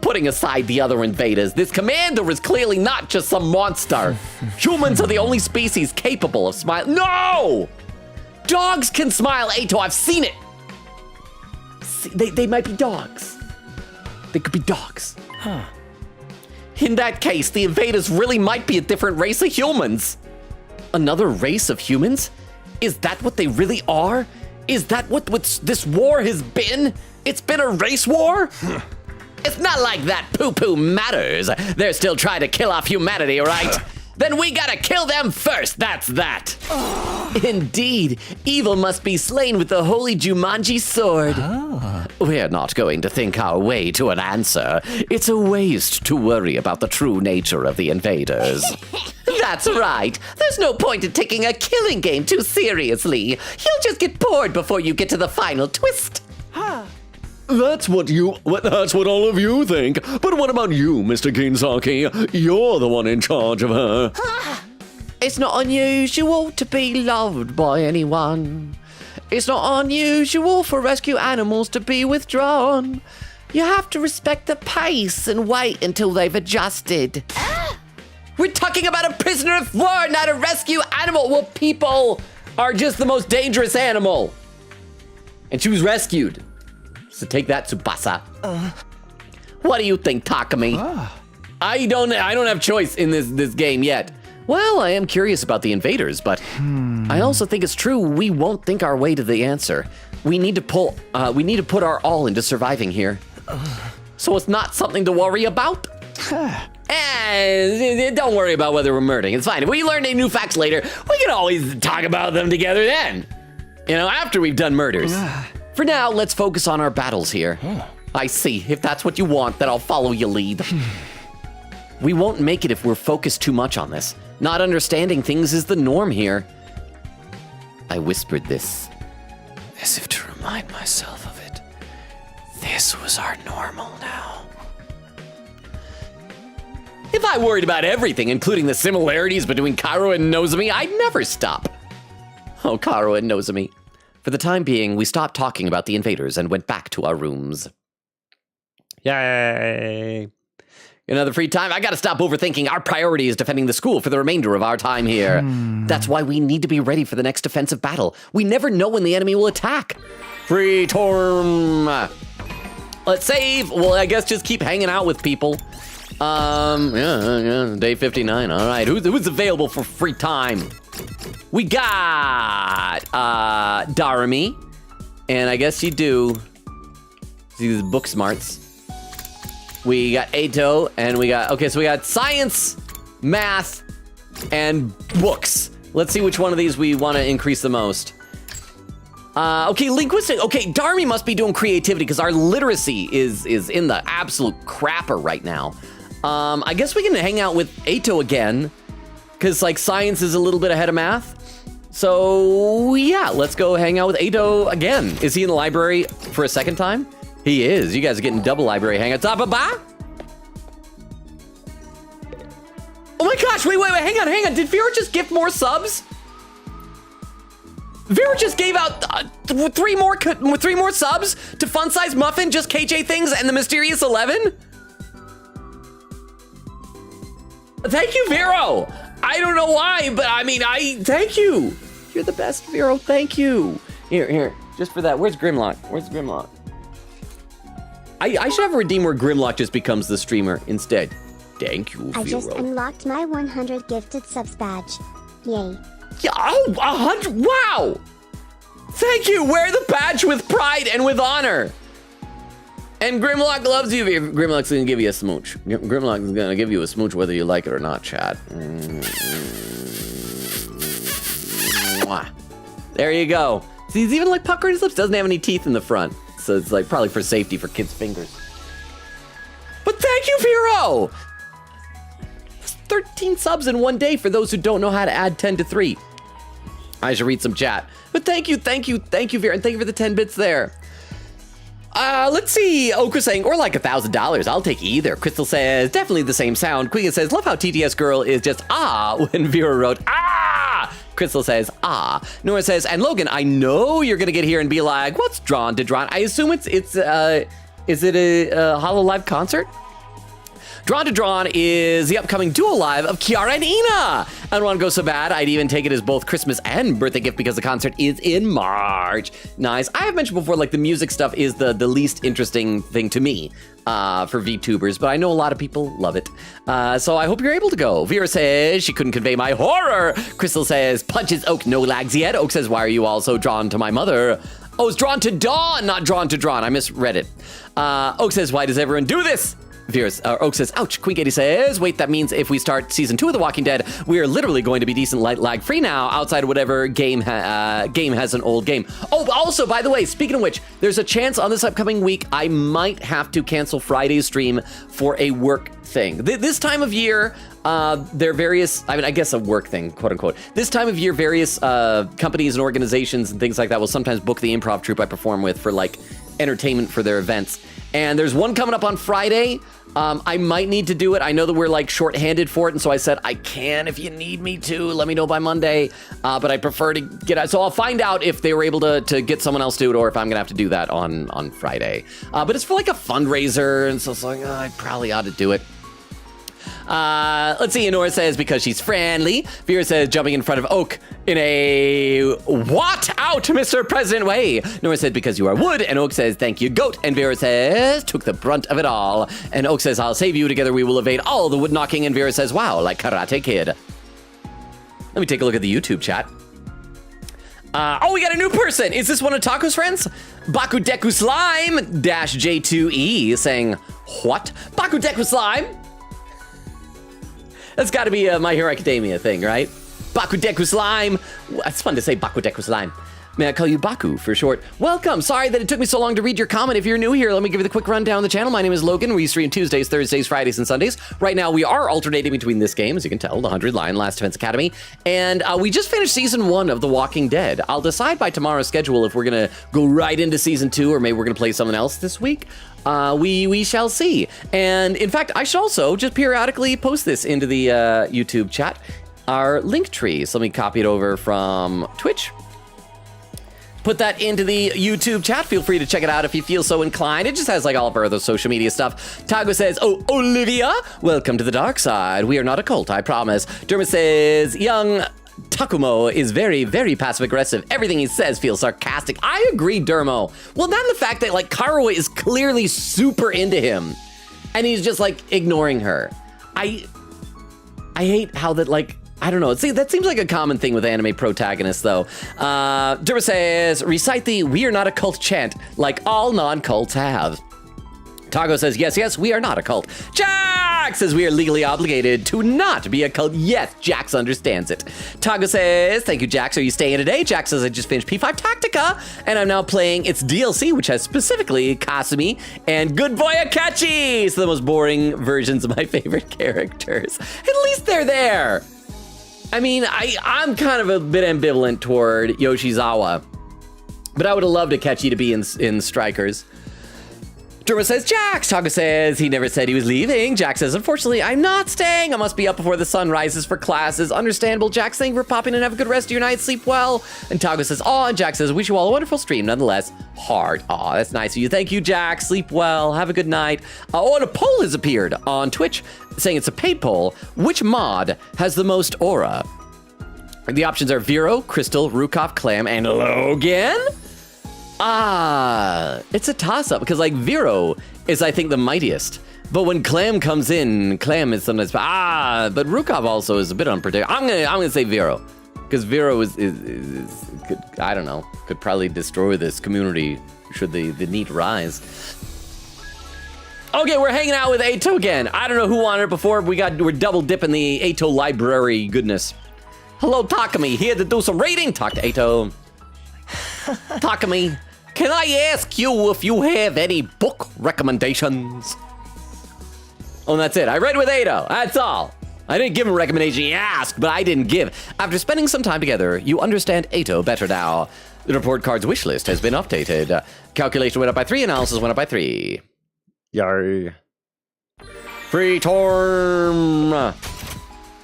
S1: Putting aside the other invaders, this commander is clearly not just some monster. Humans are the only species capable of smiling. No! Dogs can smile, Ato, I've seen it. They might be dogs. They could be dogs. In that case, the invaders really might be a different race of humans. Another race of humans? Is that what they really are? Is that what this war has been? It's been a race war? It's not like that poo-poo matters. They're still trying to kill off humanity, right? Then we gotta kill them first, that's that. Indeed, evil must be slain with the holy Jumanji sword. We're not going to think our way to an answer. It's a waste to worry about the true nature of the invaders. That's right. There's no point in taking a killing game too seriously. You'll just get bored before you get to the final twist.
S7: That's what all of you think. But what about you, Mr. Kinsaki? You're the one in charge of her.
S4: It's not unusual to be loved by anyone. It's not unusual for rescue animals to be withdrawn. You have to respect the pace and wait until they've adjusted.
S1: We're talking about a prisoner of war, not a rescue animal. Well, people are just the most dangerous animal. And she was rescued. So take that, Tsubasa. What do you think, Takumi? I don't have choice in this game yet. Well, I am curious about the invaders, but I also think it's true we won't think our way to the answer. We need to put our all into surviving here. So it's not something to worry about. And don't worry about whether we're murdering. It's fine. If we learn any new facts later, we can always talk about them together then. After we've done murders. For now, let's focus on our battles here. I see. If that's what you want, then I'll follow your lead. We won't make it if we're focused too much on this. Not understanding things is the norm here. I whispered this, as if to remind myself of it. This was our normal now. If I worried about everything, including the similarities between Kaoru and Nozomi, I'd never stop. Oh, Kaoru and Nozomi. For the time being, we stopped talking about the invaders and went back to our rooms. Yay. Another free time. I gotta stop overthinking. Our priority is defending the school for the remainder of our time here. That's why we need to be ready for the next defensive battle. We never know when the enemy will attack. Free term. Let's save. Well, I guess just keep hanging out with people. Day 59. All right, who's available for free time? We got Darami, and I guess you do these book smarts. We got Eito, and we got science, math, and books. Let's see which one of these we want to increase the most. Okay, linguistic. Okay, Darami must be doing creativity because our literacy is in the absolute crapper right now. I guess we can hang out with Eito again because like science is a little bit ahead of math. So yeah, let's go hang out with Eito again. Is he in the library for a second time? He is. You guys are getting double library hangouts. Oh my gosh, wait, hang on. Did Vera just gift more subs? Vera just gave out three more subs to Fun Size Muffin, Just KJ Things, and the Mysterious 11? Thank you, Vero. I don't know why, but I mean, thank you. You're the best, Vero. Thank you. Here, just for that. Where's Grimlock? I should have a redeem where Grimlock just becomes the streamer instead. Thank you, Vero.
S2: I just unlocked my 100 gifted subs badge. Yay.
S1: Yeah, 100. Wow. Thank you. Wear the badge with pride and with honor. And Grimlock loves you. Grimlock's gonna give you a smooch. Grimlock's gonna give you a smooch whether you like it or not, chat. Mwah. There you go. See, he's even like puckering his lips. Doesn't have any teeth in the front. So it's like probably for safety for kids' fingers. But thank you, Vero! 13 subs in one day for those who don't know how to add 10 to 3. I should read some chat. But thank you, Vero, and thank you for the 10 bits there. Let's see. Oka saying, or like $1,000. I'll take either. Crystal says, definitely the same sound. Queen says, love how TTS Girl is just when Vera wrote, ah! Crystal says, ah. Nora says, and Logan, I know you're gonna get here and be like, what's Drawn to Drawn? I assume is it a Hollow Live concert? Drawn to Drawn is the upcoming duo live of Kiara and Ina. I don't want to go so bad. I'd even take it as both Christmas and birthday gift because the concert is in March. Nice. I have mentioned before, like the music stuff is the least interesting thing to me for VTubers, but I know a lot of people love it. So I hope you're able to go. Vera says she couldn't convey my horror. Crystal says, punches Oak no lags yet. Oak says, why are you all so drawn to my mother? Oh, it's Drawn to Dawn, not Drawn to Drawn. I misread it. Oak says, why does everyone do this? Oak says, ouch. Queen Katie says, wait, that means if we start season 2 of The Walking Dead, we are literally going to be decent lag free now outside of whatever game has an old game. Oh, also, by the way, speaking of which, there's a chance on this upcoming week I might have to cancel Friday's stream for a work thing. This time of year, there are various, I guess a work thing, quote unquote. This time of year, various companies and organizations and things like that will sometimes book the improv troupe I perform with for like entertainment for their events. And there's one coming up on Friday. I might need to do it. I know that we're like shorthanded for it. And so I said, I can if you need me to. Let me know by Monday. But I prefer to get out. So I'll find out if they were able to get someone else to do it or if I'm going to have to do that on Friday. But it's for like a fundraiser. And so it's like, I probably ought to do it. Let's see. Nora says because she's friendly. Vera says jumping in front of Oak in a what out, Mr. President way. Nora said because you are wood. And Oak says thank you, goat. And Vera says took the brunt of it all. And Oak says I'll save you. Together we will evade all the wood knocking. And Vera says wow, like Karate Kid. Let me take a look at the YouTube chat. Oh, we got a new person. Is this one of Taco's friends? Bakudeku Slime -J2E saying what? Bakudeku Slime? That's got to be a My Hero Academia thing, right? Bakudeku Slime. It's fun to say Bakudeku Slime. May I call you Baku for short? Welcome. Sorry that it took me so long to read your comment. If you're new here, let me give you the quick rundown of the channel. My name is Logan. We stream Tuesdays, Thursdays, Fridays, and Sundays. Right now, we are alternating between this game, as you can tell, the 100 Lion Last Defense Academy. And we just finished season 1 of The Walking Dead. I'll decide by tomorrow's schedule if we're going to go right into season 2 or maybe we're going to play something else this week. We shall see. And in fact, I should also just periodically post this into the YouTube chat, our link tree. So let me copy it over from Twitch. Put that into the YouTube chat. Feel free to check it out if you feel so inclined. It just has like all of our other social media stuff. Tago says, oh, Olivia, welcome to the dark side. We are not a cult, I promise. Dermot says, young Takumo is very, very passive-aggressive. Everything he says feels sarcastic. I agree, Dermo. Well, then the fact that like Karawa is clearly super into him and he's just like ignoring her. I hate how that like, I don't know. See, that seems like a common thing with anime protagonists, though. Derma says, recite the "We are not a cult" chant, like all non-cults have. Tago says, yes, we are not a cult. Jack says we are legally obligated to not be a cult. Yes, Jax understands it. Tago says, thank you, Jax. Are you staying today? Jack says, I just finished P5 Tactica, and I'm now playing its DLC, which has specifically Kasumi and Good Boy Akachi. So the most boring versions of my favorite characters. At least they're there. I mean, I'm kind of a bit ambivalent toward Yoshizawa, but I would have loved Akechi to be in Strikers. Derma says, Jax. Taco says he never said he was leaving. Jack says, unfortunately, I'm not staying. I must be up before the sun rises for classes. Understandable. Jax, thank you for popping in. Have a good rest of your night. Sleep well. And Taco says, and Jack says, wish you all a wonderful stream. Nonetheless, hard. That's nice of you. Thank you, Jack. Sleep well. Have a good night. And a poll has appeared on Twitch saying it's a paid poll. Which mod has the most aura? The options are Vero, Crystal, Rukov, Clam, and Logan. It's a toss-up because like Vero is I think the mightiest, but when Clam comes in, Clam is sometimes but Rukov also is a bit unpredictable. I'm gonna say Vero because Vero is could, I don't know, could probably destroy this community should the need rise. Okay, we're hanging out with Ato again. I don't know who wanted it before. We're double dipping the Ato library goodness. Hello, Takumi, here to do some reading. Talk to Ato. Takumi, can I ask you if you have any book recommendations? Oh, and that's it. I read with Ato. That's all. I didn't give him a recommendation. He asked, but I didn't give. After spending some time together, you understand Ato better now. The report card's wish list has been updated. Calculation went up by 3, analysis went up by 3. Yar. Free Torm.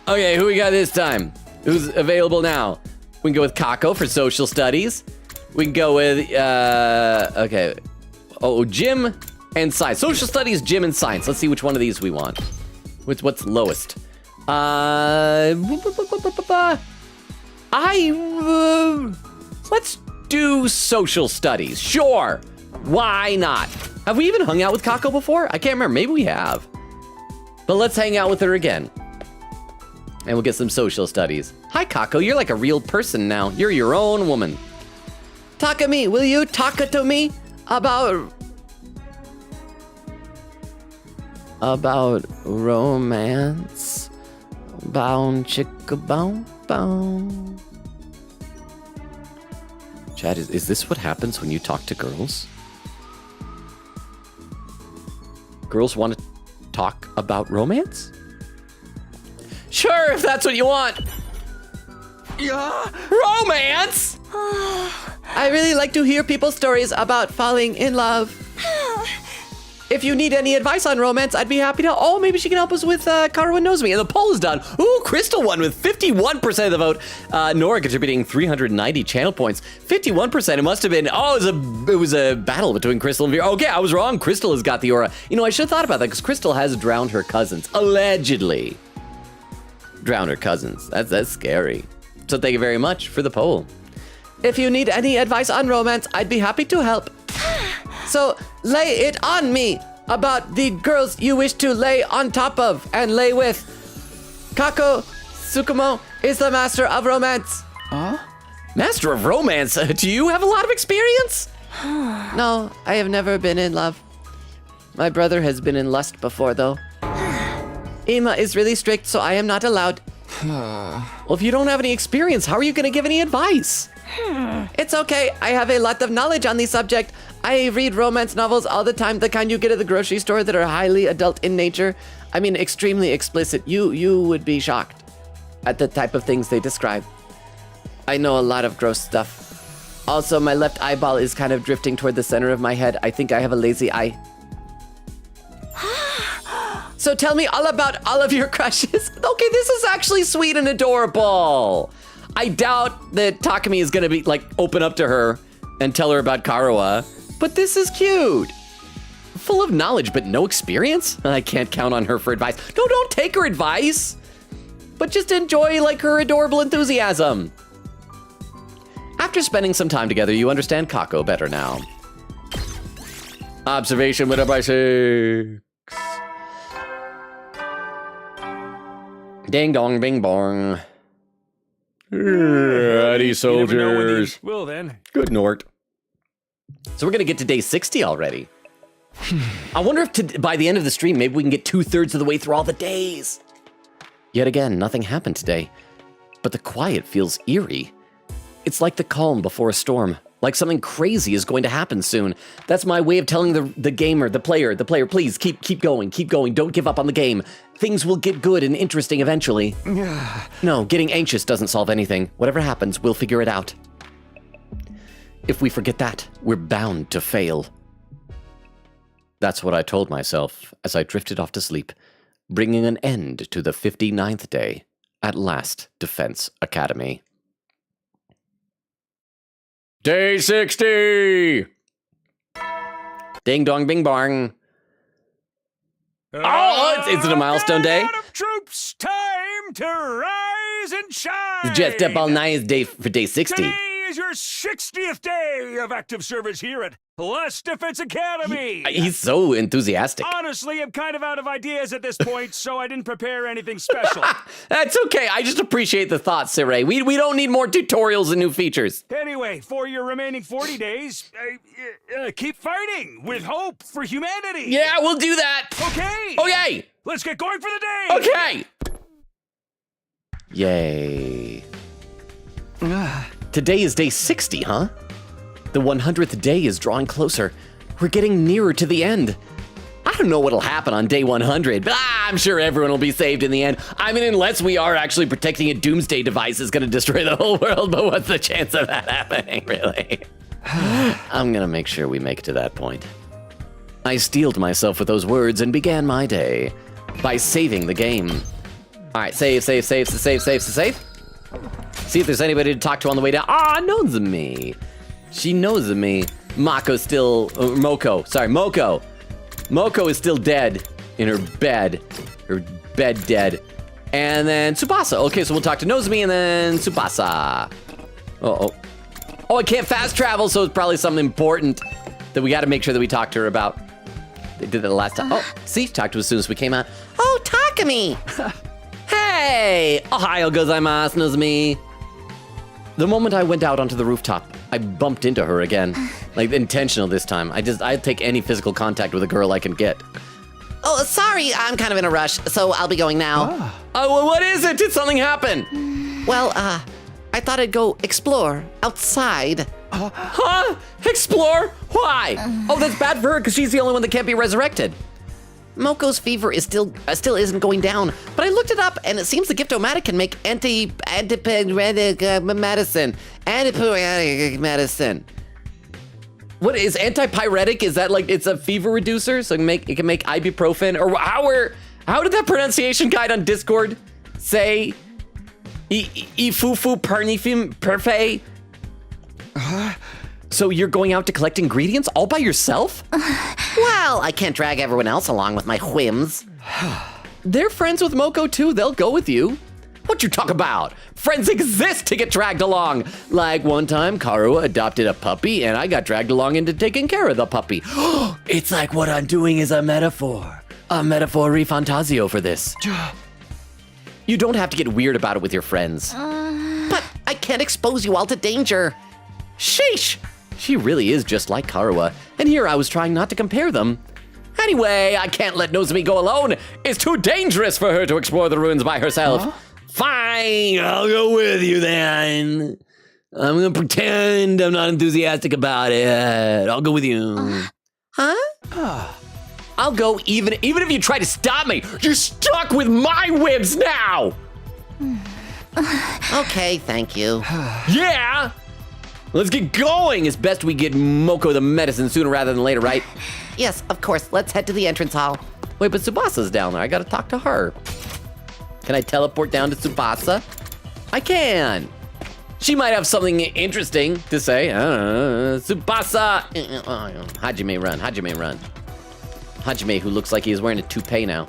S1: Okay, who we got this time? Who's available now? We can go with Kako for social studies. We can go with, okay. Gym and science. Social studies, gym, and science. Let's see which one of these we want. What's lowest? Let's do social studies. Sure. Why not? Have we even hung out with Kako before? I can't remember. Maybe we have. But let's hang out with her again. And we'll get some social studies. Hi, Kako. You're like a real person now. You're your own woman. Takumi, will you talk to me about...
S4: about romance. Bound chicka bound bound.
S1: Chad, is this what happens when you talk to girls? Girls want to talk about romance? Sure, if that's what you want.
S5: Yeah.
S1: Romance?
S4: I really like to hear people's stories about falling in love. If you need any advice on romance, I'd be happy to. Oh, maybe she can help us with Carwin Knows Me. And the poll is done. Ooh, Crystal won with 51% of the vote. Nora contributing 390 channel points. 51%. It must have been. Oh, it was a battle between Crystal and Vera. Okay, I was wrong. Crystal has got the aura. You know, I should have thought about that because Crystal has drowned her cousins. Allegedly. Drowned her cousins. That's scary. So thank you very much for the poll. If you need any advice on romance, I'd be happy to help. So lay it on me about the girls you wish to lay on top of and lay with. Kako Tsukumo is the master of romance.
S1: Master of romance? Do you have a lot of experience?
S4: No, I have never been in love. My brother has been in lust before, though. Ima is really strict, so I am not allowed.
S1: Well, if you don't have any experience, how are you going to give any advice?
S4: It's okay. I have a lot of knowledge on the subject. I read romance novels all the time, the kind you get at the grocery store that are highly adult in nature. I mean, extremely explicit. You would be shocked at the type of things they describe. I know a lot of gross stuff. Also, my left eyeball is kind of drifting toward the center of my head. I think I have a lazy eye. So tell me all about all of your crushes.
S1: Okay, this is actually sweet and adorable. I doubt that Takumi is gonna be like open up to her and tell her about Karuha, but this is cute. Full of knowledge, but no experience? I can't count on her for advice. No, don't take her advice, but just enjoy like her adorable enthusiasm. After spending some time together, you understand Kako better now. Observation with a by 6. Ding dong, bing bong. Ready, soldiers.
S3: Well then.
S1: Good, Nort. So we're gonna get to day 60 already. I wonder if by the end of the stream, maybe we can get 2/3 of the way through all the days. Yet again, nothing happened today, but the quiet feels eerie. It's like the calm before a storm, like something crazy is going to happen soon. That's my way of telling the gamer, the player, please keep going, don't give up on the game. Things will get good and interesting eventually. No, getting anxious doesn't solve anything. Whatever happens, we'll figure it out. If we forget that, we're bound to fail. That's what I told myself as I drifted off to sleep, bringing an end to the 59th day at Last Defense Academy. Day 60! Ding dong bing bong. Oh, is it a milestone day?
S3: Out of troops, time to rise and shine.
S1: Just up all night day for day 60.
S3: Today is your 60th day of active service here at Last Defense Academy.
S1: He's so enthusiastic.
S3: Honestly, I'm kind of out of ideas at this point, so I didn't prepare anything special.
S1: That's okay. I just appreciate the thought, Siray. We don't need more tutorials and new features.
S3: Anyway, for your remaining 40 days, keep fighting with hope for humanity.
S1: Yeah, we'll do that.
S3: Okay.
S1: Okay.
S3: Let's get going for the day.
S1: Okay. Yay. Today is day 60, huh? The 100th day is drawing closer. We're getting nearer to the end. I don't know what'll happen on day 100, but I'm sure everyone will be saved in the end. I mean, unless we are actually protecting a doomsday device that's gonna destroy the whole world, but what's the chance of that happening, really? I'm gonna make sure we make it to that point. I steeled myself with those words and began my day by saving the game. All right, save. See if there's anybody to talk to on the way down. Ah, knows me. She knows me. Moko. Moko is still dead in her bed. Her bed dead. And then Tsubasa. Okay, so we'll talk to Nozomi and then Tsubasa. Oh, I can't fast travel, so it's probably something important that we got to make sure that we talk to her about. They did that the last time. Oh, see, talked to us as soon as we came out. Oh, Takumi. Hey, Ohio gozaimasu, Nozomi. The moment I went out onto the rooftop, I bumped into her again. Like, intentional this time. I take any physical contact with a girl I can get.
S4: Oh, sorry, I'm kind of in a rush, so I'll be going now.
S1: Oh, well, what is it? Did something happen?
S4: Well, I thought I'd go explore outside.
S1: Huh? Explore? Why? Oh, that's bad for her because she's the only one that can't be resurrected.
S4: Moko's fever is still isn't going down, but I looked it up and it seems the Giftomatic can make antipyretic medicine. Antipyretic medicine.
S1: What is antipyretic? Is that like it's a fever reducer? So it can make ibuprofen? Or how did that pronunciation guide on Discord say? Ifufu pernifim perfe? So you're going out to collect ingredients all by yourself?
S4: Well, I can't drag everyone else along with my whims.
S1: They're friends with Moko too. They'll go with you. What you talk about? Friends exist to get dragged along. Like one time, Karua adopted a puppy and I got dragged along into taking care of the puppy. It's like what I'm doing is a metaphor fantasio for this. You don't have to get weird about it with your friends.
S4: But I can't expose you all to danger.
S1: Sheesh! She really is just like Karua, and here I was trying not to compare them. Anyway, I can't let Nozomi go alone. It's too dangerous for her to explore the ruins by herself. Fine, I'll go with you then. I'm gonna pretend I'm not enthusiastic about it. I'll go with you.
S4: Huh?
S1: I'll go even if you try to stop me. You're stuck with my whims now!
S4: Okay, thank you.
S1: Yeah! Let's get going! It's best we get Moko the medicine sooner rather than later, right?
S4: Yes, of course. Let's head to the entrance hall.
S1: Wait, but Tsubasa's down there. I gotta talk to her. Can I teleport down to Tsubasa? I can. She might have something interesting to say. Tsubasa! Hajime run, Hajime run. Hajime, who looks like he is wearing a toupee now.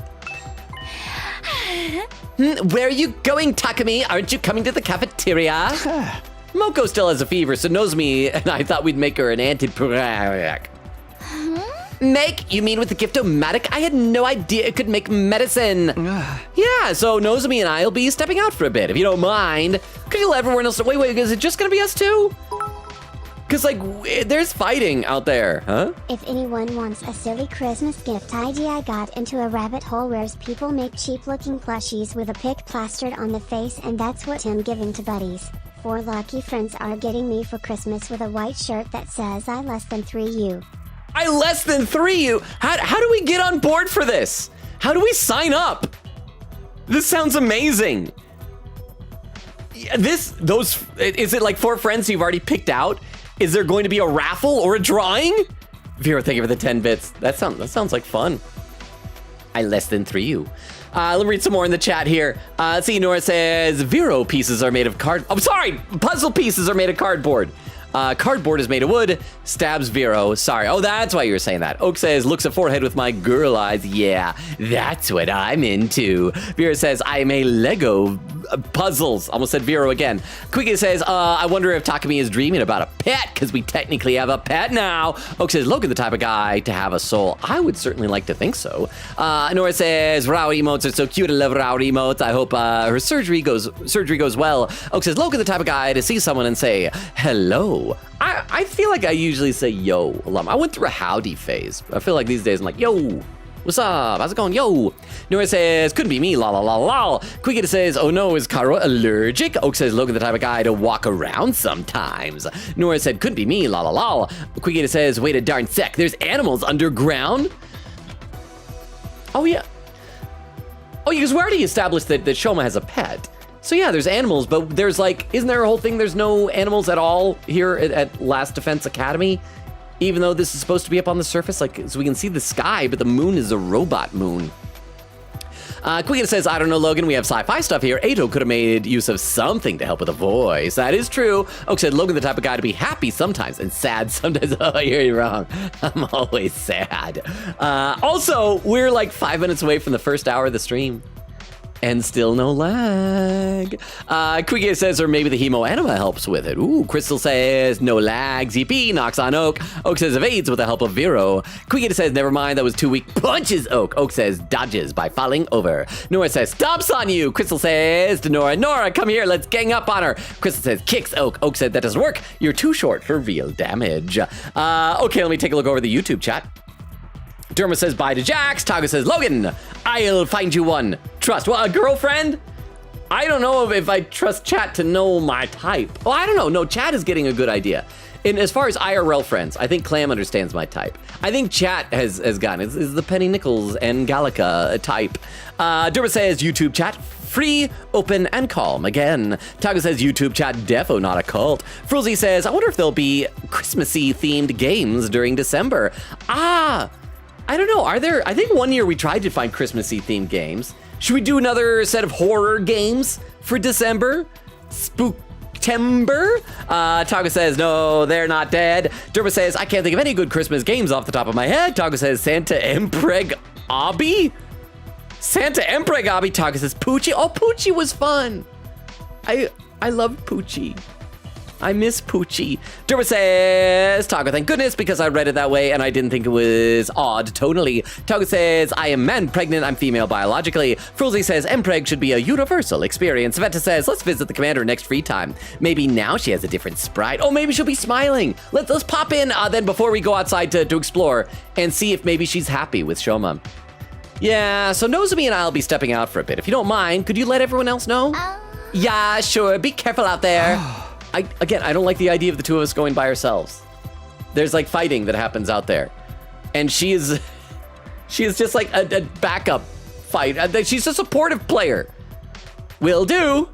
S1: Where are you going, Takumi? Aren't you coming to the cafeteria? Moko still has a fever, so Nozomi and I thought we'd make her an antipyretic. Make? You mean with the Giftomatic? I had no idea it could make medicine. Yeah, so Nozomi and I will be stepping out for a bit, if you don't mind. Could you let everyone else... Wait, is it just gonna be us two? Because, like, there's fighting out there, huh?
S2: If anyone wants a silly Christmas gift idea, I got into a rabbit hole where people make cheap-looking plushies with a pic plastered on the face, and that's what I'm giving to buddies. 4 lucky friends are getting me for Christmas with a white shirt that says I less than 3 you.
S1: I less than 3 you? How do we get on board for this? How do we sign up? This sounds amazing. Is it like 4 friends you've already picked out? Is there going to be a raffle or a drawing? Vera, thank you for the 10 bits. That sounds like fun. I less than 3 you. Let me read some more in the chat here. See, Nora says, Vero pieces are made of puzzle pieces are made of cardboard. Cardboard is made of wood, stabs Vero. Sorry. Oh, that's why you were saying that. Oak says, looks at forehead with my girl eyes. Yeah, that's what I'm into. Vera says, I'm a Lego puzzles. Almost said Vero again. Quickie says, I wonder if Takumi is dreaming about a pet, because we technically have a pet now. Oak says, Logan the type of guy to have a soul. I would certainly like to think so. Nora says, Rowdy emotes are so cute. I love Rowdy emotes. I hope her surgery goes well. Oak says, Logan the type of guy to see someone and say, hello. I feel like I usually say yo a lot. I went through a howdy phase. I feel like these days I'm like, yo, what's up? How's it going? Yo. Nora says, couldn't be me, la la la la. Quickita says, oh no, is Kara allergic? Oak says, Logan the type of guy to walk around sometimes. Nora said, couldn't be me, la la la. Quickita says, wait a darn sec, there's animals underground? Oh yeah. Oh, because we already established that Shoma has a pet. So yeah, there's animals, but there's like, isn't there a whole thing? There's no animals at all here at Last Defense Academy, even though this is supposed to be up on the surface, like, so we can see the sky, but the moon is a robot moon. Quickita says, I don't know, Logan, we have sci-fi stuff here. Ato could have made use of something to help with a voice. That is true. Oak said, Logan the type of guy to be happy sometimes and sad sometimes. Oh, I hear you wrong. I'm always sad. Also, we're like 5 minutes away from the first hour of the stream. And still no lag. Quickie says, or maybe the hemo anima helps with it. Ooh, Crystal says, no lag. ZP knocks on Oak. Oak says, evades with the help of Vero. Quickie says, never mind, that was 2 weak. Punches Oak. Oak says, dodges by falling over. Nora says, stomps on you. Crystal says to Nora, Nora, come here, let's gang up on her. Crystal says, kicks Oak. Oak said, that doesn't work. You're too short for real damage. Okay, let me take a look over the YouTube chat. Derma says bye to Jax. Taga says, Logan, I'll find you one. Trust. Well, a girlfriend? I don't know if I trust chat to know my type. Oh, I don't know. No, chat is getting a good idea. And as far as IRL friends, I think Clam understands my type. I think chat has gotten it. It's the Penny Nichols and Gallica type. Derma says YouTube chat, free, open, and calm again. Taga says YouTube chat, defo not a cult. Frulzy says, I wonder if there'll be Christmassy themed games during December. I don't know. Are there? I think one year we tried to find Christmassy themed games. Should we do another set of horror games for December? Spooktember? Taga says, no, they're not dead. Derma says, I can't think of any good Christmas games off the top of my head. Taga says, Santa Empreg Obby? Santa Empreg Obby. Taga says, Poochie. Oh, Poochie was fun. I love Poochie. I miss Poochie. Derma says, Taga, thank goodness, because I read it that way and I didn't think it was odd tonally. Taga says, I am man pregnant, I'm female biologically. Frulzy says, Empreg should be a universal experience. Veta says, let's visit the commander next free time. Maybe now she has a different sprite. Oh, maybe she'll be smiling. Let's pop in then before we go outside to explore and see if maybe she's happy with Shoma. Yeah, so Nozomi and I'll be stepping out for a bit. If you don't mind, could you let everyone else know? Yeah, sure. Be careful out there. I don't like the idea of the two of us going by ourselves. There's like fighting that happens out there. And she is just like a backup fight. She's a supportive player. Will do.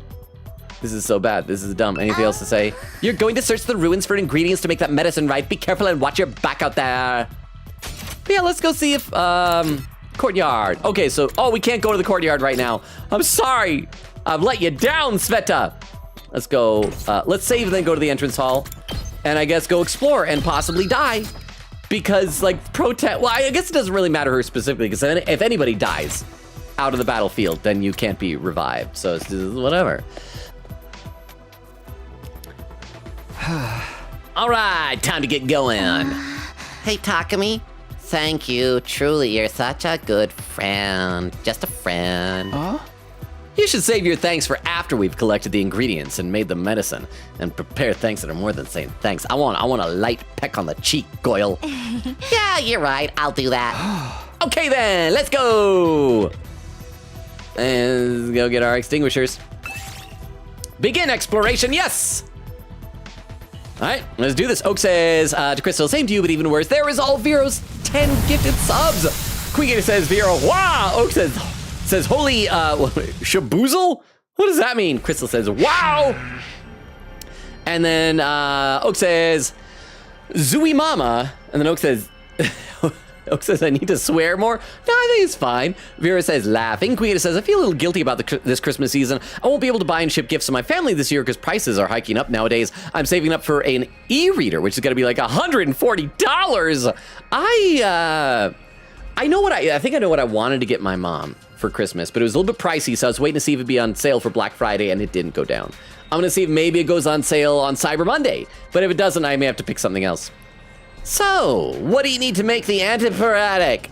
S1: This is so bad. This is dumb. Anything else to say? You're going to search the ruins for ingredients to make that medicine, right? Be careful and watch your back out there. But yeah, let's go see if, courtyard. Okay, so, we can't go to the courtyard right now. I'm sorry. I've let you down, Sveta. Let's go, let's save and then go to the entrance hall. And I guess go explore and possibly die. Because, like, well, I guess it doesn't really matter her specifically, because if anybody dies out of the battlefield, then you can't be revived. So it's whatever. All right, time to get going.
S4: Hey, Takumi. Thank you. Truly, you're such a good friend. Just a friend.
S5: Huh?
S1: You should save your thanks for after we've collected the ingredients and made the medicine, and prepare thanks that are more than saying thanks. I want a light peck on the cheek, Goyle.
S4: Yeah, you're right. I'll do that.
S1: Okay then, let's go. And let's go get our extinguishers. Begin exploration, yes. All right, let's do this. Oak says to Crystal, same to you, but even worse. There is all Vero's 10 gifted subs. Queen Gator says, Vero, wow. Oak says, holy shaboozle? What does that mean? Crystal says, wow. And then Oak says, Zooey Mama. And then Oak says, I need to swear more. No, I think it's fine. Vera says, laughing. Queen says, I feel a little guilty about this Christmas season. I won't be able to buy and ship gifts to my family this year because prices are hiking up nowadays. I'm saving up for an e-reader, which is going to be like $140. I think I know what I wanted to get my mom for Christmas, but it was a little bit pricey, so I was waiting to see if it'd be on sale for Black Friday, and it didn't go down. I'm gonna see if maybe it goes on sale on Cyber Monday, but if it doesn't, I may have to pick something else. So, what do you need to make the antipyretic?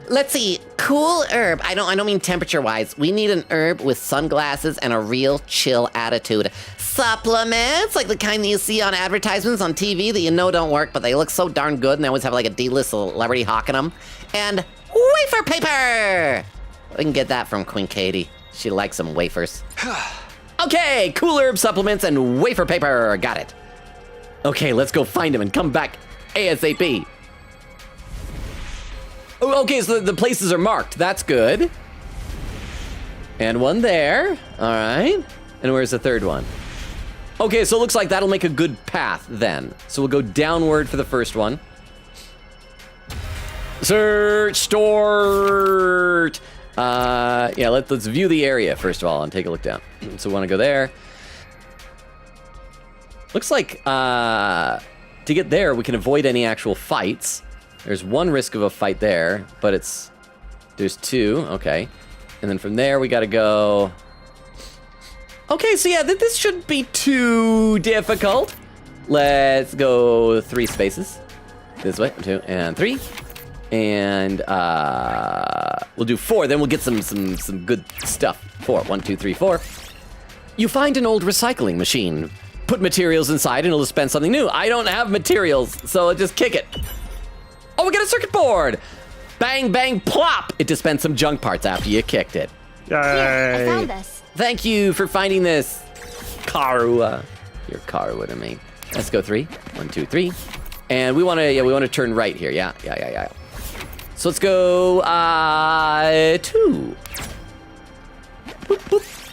S4: Let's see. Cool herb. I don't mean temperature-wise. We need an herb with sunglasses and a real chill attitude. Supplements, like the kind that you see on advertisements on TV that you know don't work, but they look so darn good and they always have like a D-list celebrity hawking them. And wafer paper! We can get that from Queen Katie. She likes some wafers. Okay, cool herb supplements and wafer paper. Got it.
S1: Okay, let's go find him and come back ASAP. Oh, okay, so the places are marked. That's good. And one there. All right. And where's the third one? Okay, so it looks like that'll make a good path then. So we'll go downward for the first one. Search, start. Yeah, let's view the area first of all and take a look down. So we want to go there. Looks like to get there, we can avoid any actual fights. There's one risk of a fight there, but there's two, okay. And then from there, we gotta go. Okay, so yeah, this shouldn't be too difficult. Let's go 3 spaces. This way, 2 and 3. And we'll do 4, then we'll get some good stuff. 4, 1, 2, 3, 4. You find an old recycling machine. Put materials inside and it'll dispense something new. I don't have materials, so just kick it. Oh we got a circuit board. Bang, bang, plop. It dispensed some junk parts after you kicked it.
S6: Here, I found this.
S1: Thank you for finding this, Karua. You're Karua to me. Let's go 3. 1, 2, 3. And we want to turn right here. Yeah. So let's go 2. Boop, boop.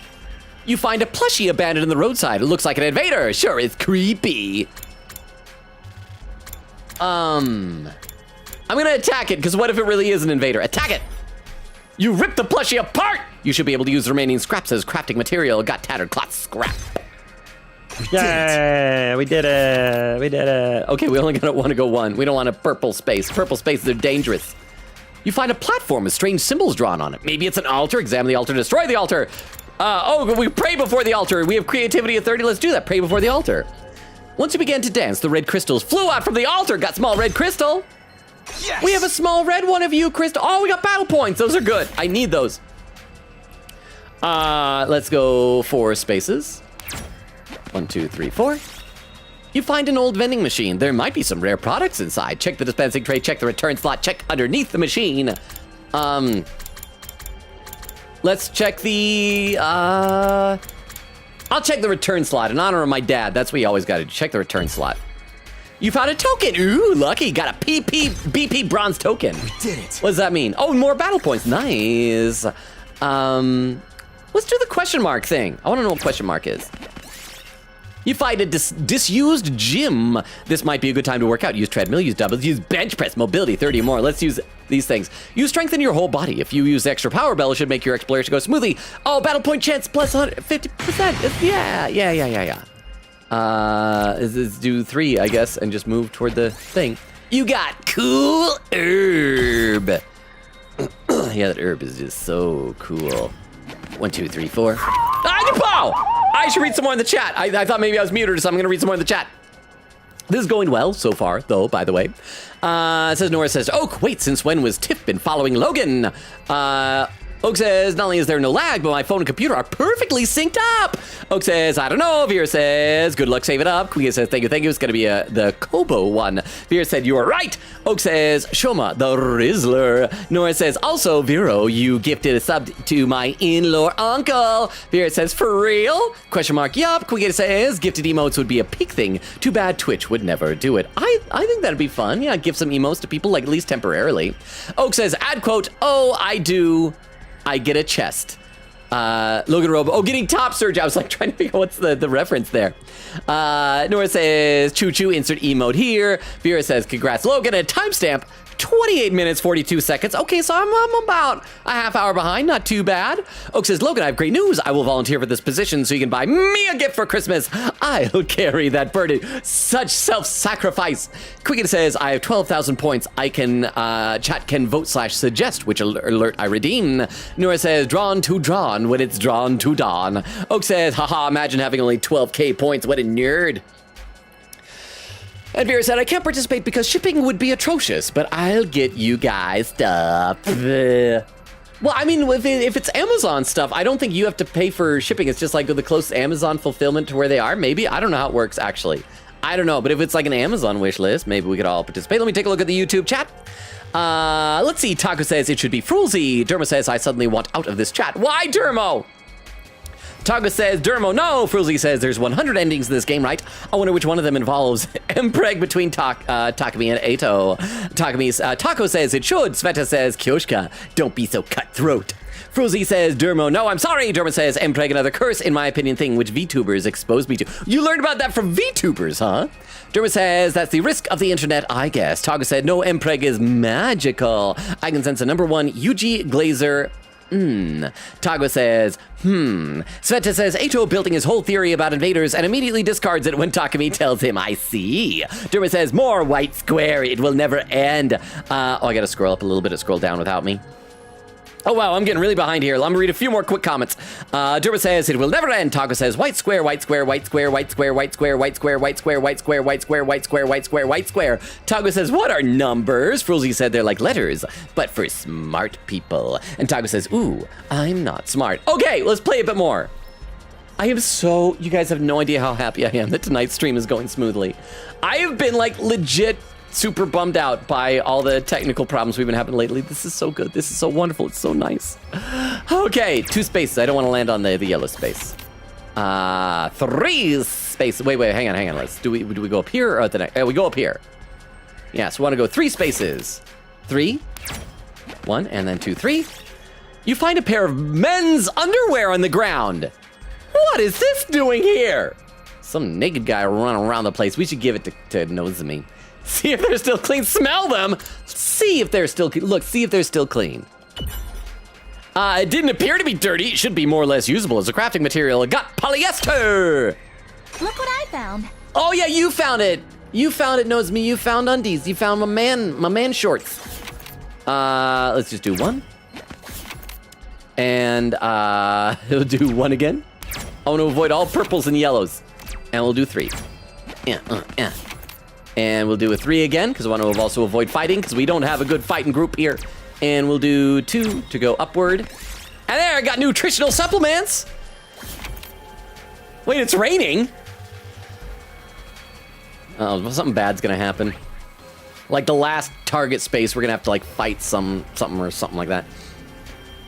S1: You find a plushie abandoned on the roadside. It looks like an invader. Sure, it's creepy. I'm gonna attack it, because what if it really is an invader? Attack it! You ripped the plushie apart! You should be able to use the remaining scraps as crafting material. Got tattered cloth scrap. Yeah, we did it. Okay, we only want to go 1. We don't want a purple space. Purple spaces are dangerous. You find a platform with strange symbols drawn on it. Maybe it's an altar. Examine the altar, destroy the altar. We pray before the altar. We have creativity at 30. Let's do that. Pray before the altar. Once you began to dance, the red crystals flew out from the altar. Got small red crystal.
S3: Yes!
S1: We have a small red one of you, crystal. Oh, we got battle points. Those are good. I need those. Let's go 4 spaces. 1, 2, 3, 4. You find an old vending machine. There might be some rare products inside. Check the dispensing tray, check the return slot, check underneath the machine. Let's check the, I'll check the return slot in honor of my dad. That's what you always gotta do. Check the return slot. You found a token. Ooh, lucky. Got a BP bronze token.
S5: We did it.
S1: What does that mean? Oh, more battle points. Nice. Let's do the question mark thing. I wanna know what question mark is. You find a disused gym. This might be a good time to work out. Use treadmill, use doubles, use bench press, mobility, 30 or more. Let's use these things. You strengthen your whole body. If you use extra power bell, it should make your exploration go smoothly. Oh, battle point chance plus 150%. Yeah. Let's do 3, I guess, and just move toward the thing. You got cool herb. Yeah, that herb is just so cool. 1, 2, 3, 4. I should read some more in the chat. I thought maybe I was muted, so I'm going to read some more in the chat. This is going well so far, though, by the way. It says, Nora says, Oak, wait, since when was Tiff been following Logan? Oak says, not only is there no lag, but my phone and computer are perfectly synced up. Oak says, I don't know. Vera says, good luck, save it up. Queen says, thank you. It's going to be the Kobo one. Vera said, you are right. Oak says, Shoma, the Rizzler. Nora says, also, Vero, you gifted a sub to my in-law uncle. Vera says, for real? Question mark, yup. Queen says, gifted emotes would be a peak thing. Too bad Twitch would never do it. I think that'd be fun. Yeah, give some emotes to people, like at least temporarily. Oak says, add quote, oh, I do. I get a chest. LoganRobo. Oh, getting top surge. I was like trying to figure out what's the reference there. Nora says, choo choo, insert emote here. Vera says, congrats, Logan. A timestamp, 28 minutes, 42 seconds. Okay, so I'm about a half hour behind. Not too bad. Oak says, Logan, I have great news. I will volunteer for this position so you can buy me a gift for Christmas. I'll carry that burden. Such self-sacrifice. Quicken says, I have 12,000 points. I can, chat can vote /suggest, which alert I redeem. Nora says, drawn to drawn when it's drawn to dawn. Oak says, haha, imagine having only 12k points. What a nerd. And Vera said, I can't participate because shipping would be atrocious, but I'll get you guys stuff. Well, I mean, if it's Amazon stuff, I don't think you have to pay for shipping. It's just like the closest Amazon fulfillment to where they are. Maybe. I don't know how it works, actually. I don't know. But if it's like an Amazon wish list, maybe we could all participate. Let me take a look at the YouTube chat. Let's see. Taco says it should be Frulzy. Dermo says, I suddenly want out of this chat. Why, Dermo? Taga says, Dermo, no. Frulzy says, there's 100 endings in this game, right? I wonder which one of them involves Mpreg between Takumi and Eito. Taco says, it should. Sveta says, Kyoshka, don't be so cutthroat. Frulzy says, Dermo, no, I'm sorry. Dermo says, Mpreg, another curse, in my opinion, thing which VTubers exposed me to. You learned about that from VTubers, huh? Dermo says, that's the risk of the internet, I guess. Taga said, no, Mpreg is magical. I can sense a number 1 Yuji Glazer. Tago says, Sveta says, Eito building his whole theory about invaders and immediately discards it when Takumi tells him, I see. Derma says, more white square, it will never end. I gotta scroll up a little bit to scroll down without me. Oh, wow, I'm getting really behind here. I'm gonna read a few more quick comments. Derma says, it will never end. Taco says, white square, white square, white square, white square, white square, white square, white square, white square, white square, white square, white square, white square. Taco says, what are numbers? Frulzy said they're like letters, but for smart people. And Taco says, ooh, I'm not smart. Okay, let's play a bit more. I am you guys have no idea how happy I am that tonight's stream is going smoothly. I have been like legit super bummed out by all the technical problems we've been having lately. This is so good. This is so wonderful. It's so nice. Okay, 2 spaces. I don't want to land on the yellow space. 3 spaces. Wait, hang on. Do we go up here or at the next? We go up here. Yeah, so we want to go 3 spaces. 3, 1, and then 2, 3. You find a pair of men's underwear on the ground. What is this doing here? Some naked guy running around the place. We should give it to Nozomi. See if they're still clean. Smell them. See if they're still clean. Look, see if they're still clean. It didn't appear to be dirty. It should be more or less usable as a crafting material. It got polyester.
S6: Look what I found.
S1: Oh yeah, you found it. You found it, Nozomi. You found undies. You found my man shorts. Let's just do 1. And we'll do 1 again. I want to avoid all purples and yellows. And we'll do 3. Yeah. And we'll do a 3 again, because I want to also avoid fighting, because we don't have a good fighting group here. And we'll do 2 to go upward. And there, I got nutritional supplements. Wait, it's raining? Oh, something bad's gonna happen. Like the last target space, we're gonna have to like fight something like that.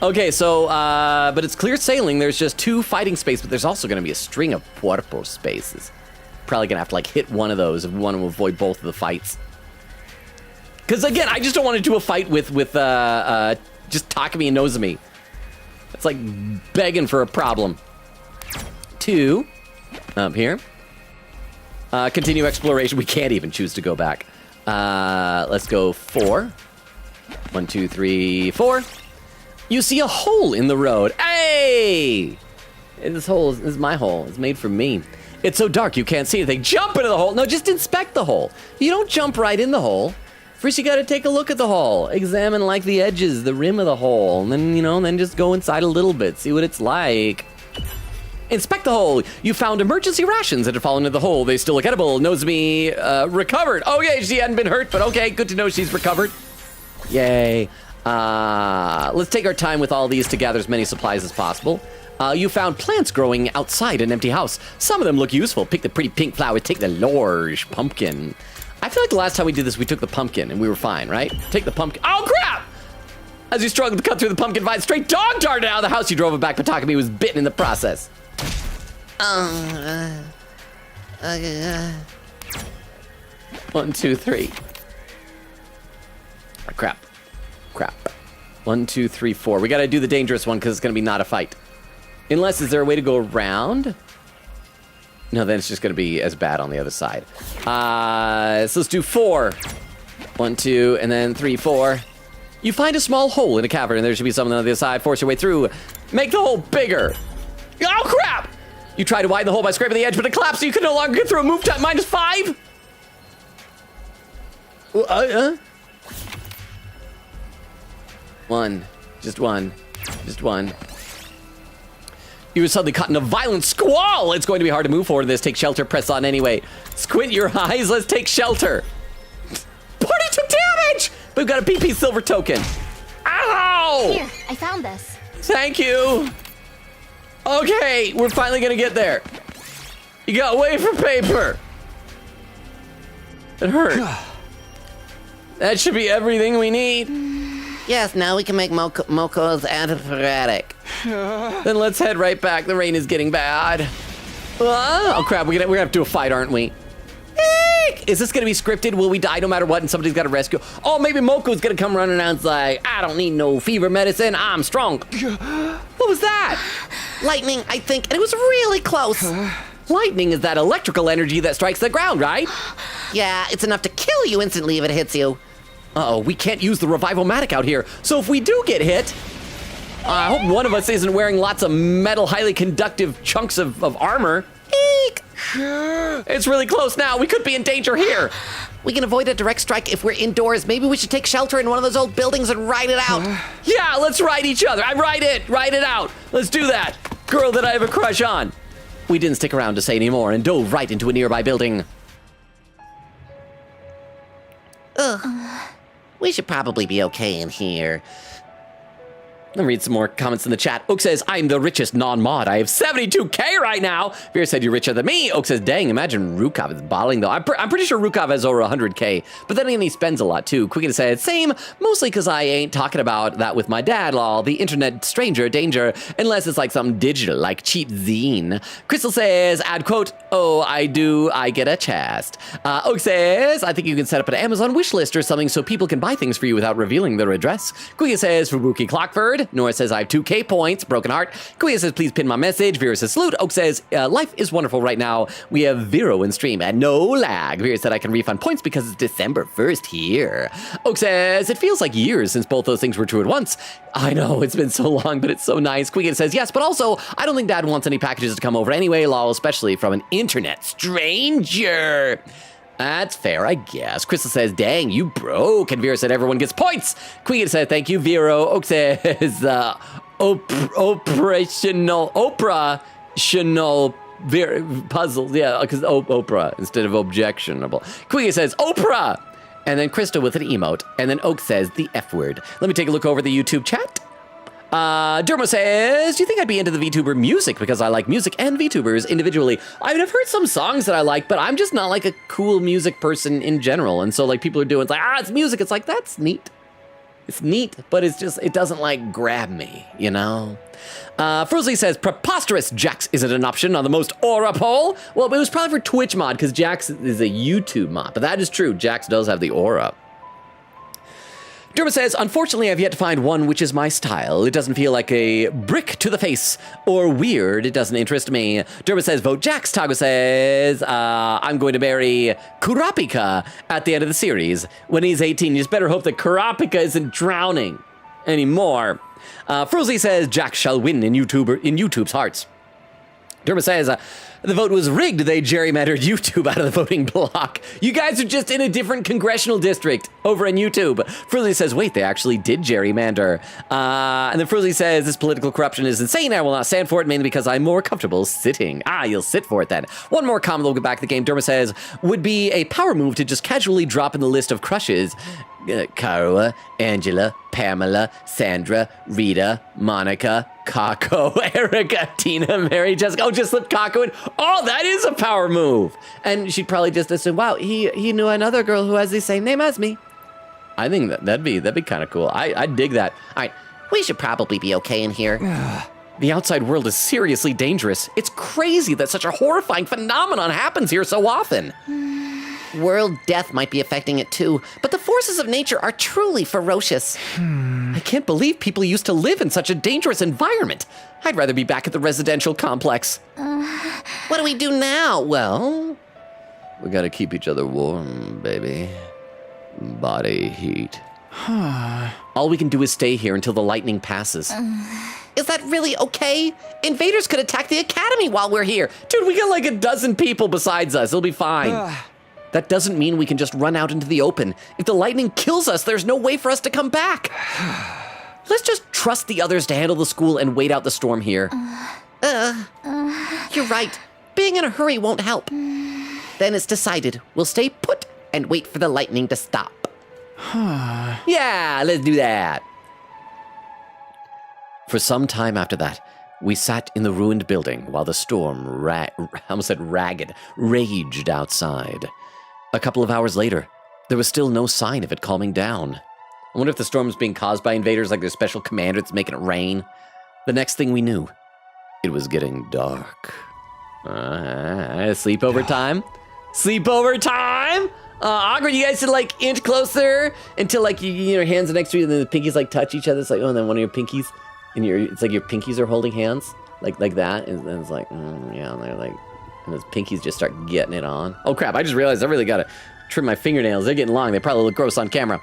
S1: Okay, so, but it's clear sailing. There's just 2 fighting spaces, but there's also gonna be a string of puerpo spaces. Probably gonna have to like hit one of those if we want to avoid both of the fights. Because again, I just don't want to do a fight with just Takumi and Nozomi. It's like begging for a problem. 2 up here. Continue exploration. We can't even choose to go back. Let's go 4. 1, 2, 3, 4. You see a hole in the road. Hey! This hole is my hole. It's made for me. It's so dark you can't see anything. Jump into the hole. No, just inspect the hole. You don't jump right in the hole. First, you gotta take a look at the hole. Examine like the edges, the rim of the hole. And then, then just go inside a little bit. See what it's like. Inspect the hole. You found emergency rations that had fallen into the hole. They still look edible. Nozomi recovered. Oh, yeah, she hadn't been hurt, but okay, good to know she's recovered. Yay. Let's take our time with all these to gather as many supplies as possible. You found plants growing outside an empty house. Some of them look useful. Pick the pretty pink flower. Take the large pumpkin. I feel like the last time we did this, we took the pumpkin and we were fine, right? Take the pumpkin. Oh, crap! As you struggled to cut through the pumpkin vine, straight dog darted out of the house. You drove it back, but Takumi was bitten in the process. 1, 2, 3. Crap. 1, 2, 3, 4. We gotta do the dangerous one because it's gonna be not a fight. Unless, is there a way to go around? No, then it's just gonna be as bad on the other side. So let's do 4. 1, 2, and then 3, 4. You find a small hole in a cavern, and there should be something on the other side. Force your way through. Make the hole bigger. Oh, crap! You try to widen the hole by scraping the edge, but it collapsed, so you can no longer get through. Move time -5. 1. Just one. You were suddenly caught in a violent squall. It's going to be hard to move forward in this. Take shelter. Press on anyway. Squint your eyes. Let's take shelter. Party took damage! But we've got a PP silver token. Ow!
S6: Here, I found this.
S1: Thank you. Okay, we're finally gonna get there. You got wafer paper. It hurt. That should be everything we need.
S4: Yes, now we can make Moko's antipyretic.
S1: Then let's head right back. The rain is getting bad. Oh crap, we're gonna have to do a fight, aren't we? Eek! Is this gonna be scripted? Will we die no matter what and somebody's gotta rescue? Oh, maybe Moko's gonna come running out and say, I don't need no fever medicine, I'm strong. What was that?
S4: Lightning, I think, and it was really close.
S1: Lightning is that electrical energy that strikes the ground, right?
S4: Yeah, it's enough to kill you instantly if it hits you.
S1: Uh-oh, we can't use the revival-matic out here. So if we do get hit, I hope one of us isn't wearing lots of metal, highly conductive chunks of armor. Eek! It's really close now. We could be in danger here.
S4: We can avoid a direct strike if we're indoors. Maybe we should take shelter in one of those old buildings and ride it out.
S1: Yeah, let's ride each other. I ride it out. Let's do that. Girl that I have a crush on. We didn't stick around to say any more and dove right into a nearby building.
S4: Ugh. We should probably be okay in here.
S1: Let me read some more comments in the chat. Oak says, I'm the richest non-mod. I have 72K right now. Veer said, you're richer than me. Oak says, dang, imagine Rukov is bottling though. I'm pretty sure Rukov has over 100K, but then again, he spends a lot too. Quicken said, same, mostly because I ain't talking about that with my dad, lol. The internet stranger danger, unless it's like something digital, like cheap zine. Crystal says, add quote, oh, I get a chest. Oak says, I think you can set up an Amazon wish list or something so people can buy things for you without revealing their address. Quicken says, Fubuki Clockford. Nora says, I have 2K points. Broken heart. Kuya says, please pin my message. Vera says, salute. Oak says, life is wonderful right now. We have Vero in stream and no lag. Vera said, I can refund points because it's December 1st here. Oak says, it feels like years since both those things were true at once. I know, it's been so long, but it's so nice. Quigan says, yes, but also, I don't think Dad wants any packages to come over anyway, lol, especially from an internet stranger. That's fair, I guess. Crystal says, dang, you broke. And Vera said, everyone gets points. Queen said, thank you, Vero. Oak says, operational puzzles. Yeah, because Oprah instead of objectionable. Queen says, Oprah. And then Krista with an emote. And then Oak says the F word. Let me take a look over the YouTube chat. Dermo says, do you think I'd be into the VTuber music because I like music and VTubers individually? I mean, I've heard some songs that I like, but I'm just not like a cool music person in general. And so like people are doing, it's like, it's music. It's like, that's neat. It's neat, but it's just, it doesn't like grab me, you know? Frosley says, preposterous, Jax isn't an option on the most aura poll. Well, it was probably for Twitch mod because Jax is a YouTube mod, but that is true. Jax does have the aura. Derma says, unfortunately, I've yet to find one which is my style. It doesn't feel like a brick to the face or weird. It doesn't interest me. Derma says, vote Jax. Tago says, I'm going to marry Kurapika at the end of the series. When he's 18, you just better hope that Kurapika isn't drowning anymore. Frozy says, Jax shall win in YouTube's hearts. Derma says, the vote was rigged. They gerrymandered YouTube out of the voting block. You guys are just in a different congressional district over on YouTube. Frozy says, wait, they actually did gerrymander. And then Frozy says, this political corruption is insane. I will not stand for it, mainly because I'm more comfortable sitting. You'll sit for it then. One more comment, we'll get back to the game. Derma says, would be a power move to just casually drop in the list of crushes. Karua, Angela, Pamela, Sandra, Rita, Monica, Kako, Erica, Tina, Mary, Jessica. Oh, just slip Kako in. Oh, that is a power move. And she'd probably just assume, wow, he knew another girl who has the same name as me. I think that'd be kind of cool. I'd dig that. All right, we should probably be okay in here. The outside world is seriously dangerous. It's crazy that such a horrifying phenomenon happens here so often. World death might be affecting it too, but the forces of nature are truly ferocious. I can't believe people used to live in such a dangerous environment. I'd rather be back at the residential complex. What do we do now? Well, we gotta keep each other warm, baby. Body heat. All we can do is stay here until the lightning passes. Is that really okay? Invaders could attack the academy while we're here. Dude, we got like a dozen people besides us. It'll be fine. That doesn't mean we can just run out into the open. If the lightning kills us, there's no way for us to come back. Let's just trust the others to handle the school and wait out the storm here. You're right. Being in a hurry won't help. Then it's decided. We'll stay put and wait for the lightning to stop. Yeah, let's do that. For some time after that, we sat in the ruined building while the storm, I almost said ragged, raged outside. A couple of hours later, there was still no sign of it calming down. I wonder if the storm was being caused by invaders, like their special commander that's making it rain. The next thing we knew, it was getting dark. Sleepover time? Sleepover time? Awkward, you guys should like inch closer until like your hands are next to you and then the pinkies like touch each other. It's like, oh, and then one of your pinkies and it's like your pinkies are holding hands like that. And then it's like, yeah, and they're like, and those pinkies just start getting it on. Oh crap, I just realized I really gotta trim my fingernails. They're getting long. They probably look gross on camera.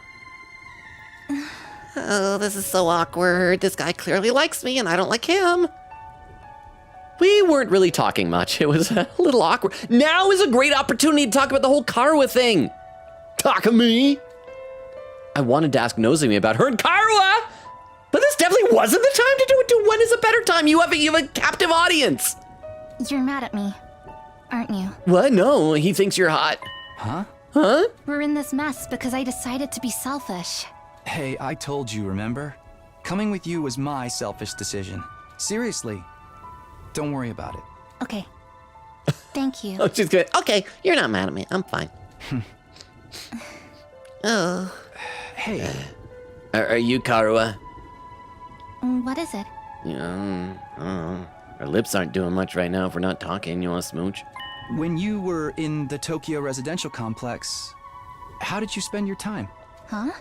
S1: Oh, this is so awkward. This guy clearly likes me and I don't like him. We weren't really talking much. It was a little awkward. Now is a great opportunity to talk about the whole Karua thing. Talk of me. I wanted to ask Nozumi about her and Karua, but this definitely wasn't the time to do it. Dude, when is a better time? You have a captive audience.
S6: You're mad at me, aren't you?
S1: What? No, he thinks you're hot.
S5: Huh?
S6: We're in this mess because I decided to be selfish.
S5: Hey, I told you, remember? Coming with you was my selfish decision. Seriously, don't worry about it.
S6: Okay. Thank you.
S4: Oh, she's good. Okay, you're not mad at me. I'm fine. Oh.
S5: Hey,
S1: Are you Karuha?
S6: What is it?
S1: I don't know. Our lips aren't doing much right now if we're not talking. You want to smooch?
S5: when you were in the Tokyo residential complex, how did you spend your time?
S6: Huh?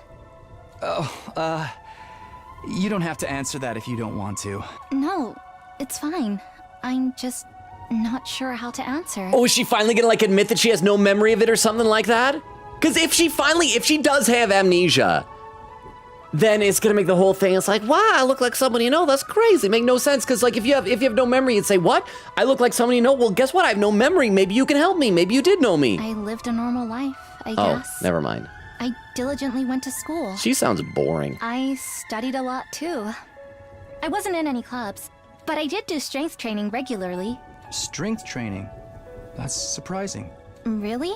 S5: You don't have to answer that if you don't want to.
S6: No, it's fine. I'm just not sure how to answer.
S1: Oh, is she finally gonna like admit that she has no memory of it or something like that? Because if she does have amnesia, then it's gonna make the whole thing. It's like, wow, I look like someone you know. That's crazy. Make no sense. Because like if you have no memory, you'd say, what? I look like someone you know. Well, guess what? I have no memory. Maybe you can help me. Maybe you did know me.
S6: I lived a normal life, I
S1: Oh,
S6: guess.
S1: never mind.
S6: I diligently went to school.
S1: She sounds boring.
S6: I studied a lot too. I wasn't in any clubs, but I did do strength training regularly.
S5: Strength training? That's surprising.
S6: Really?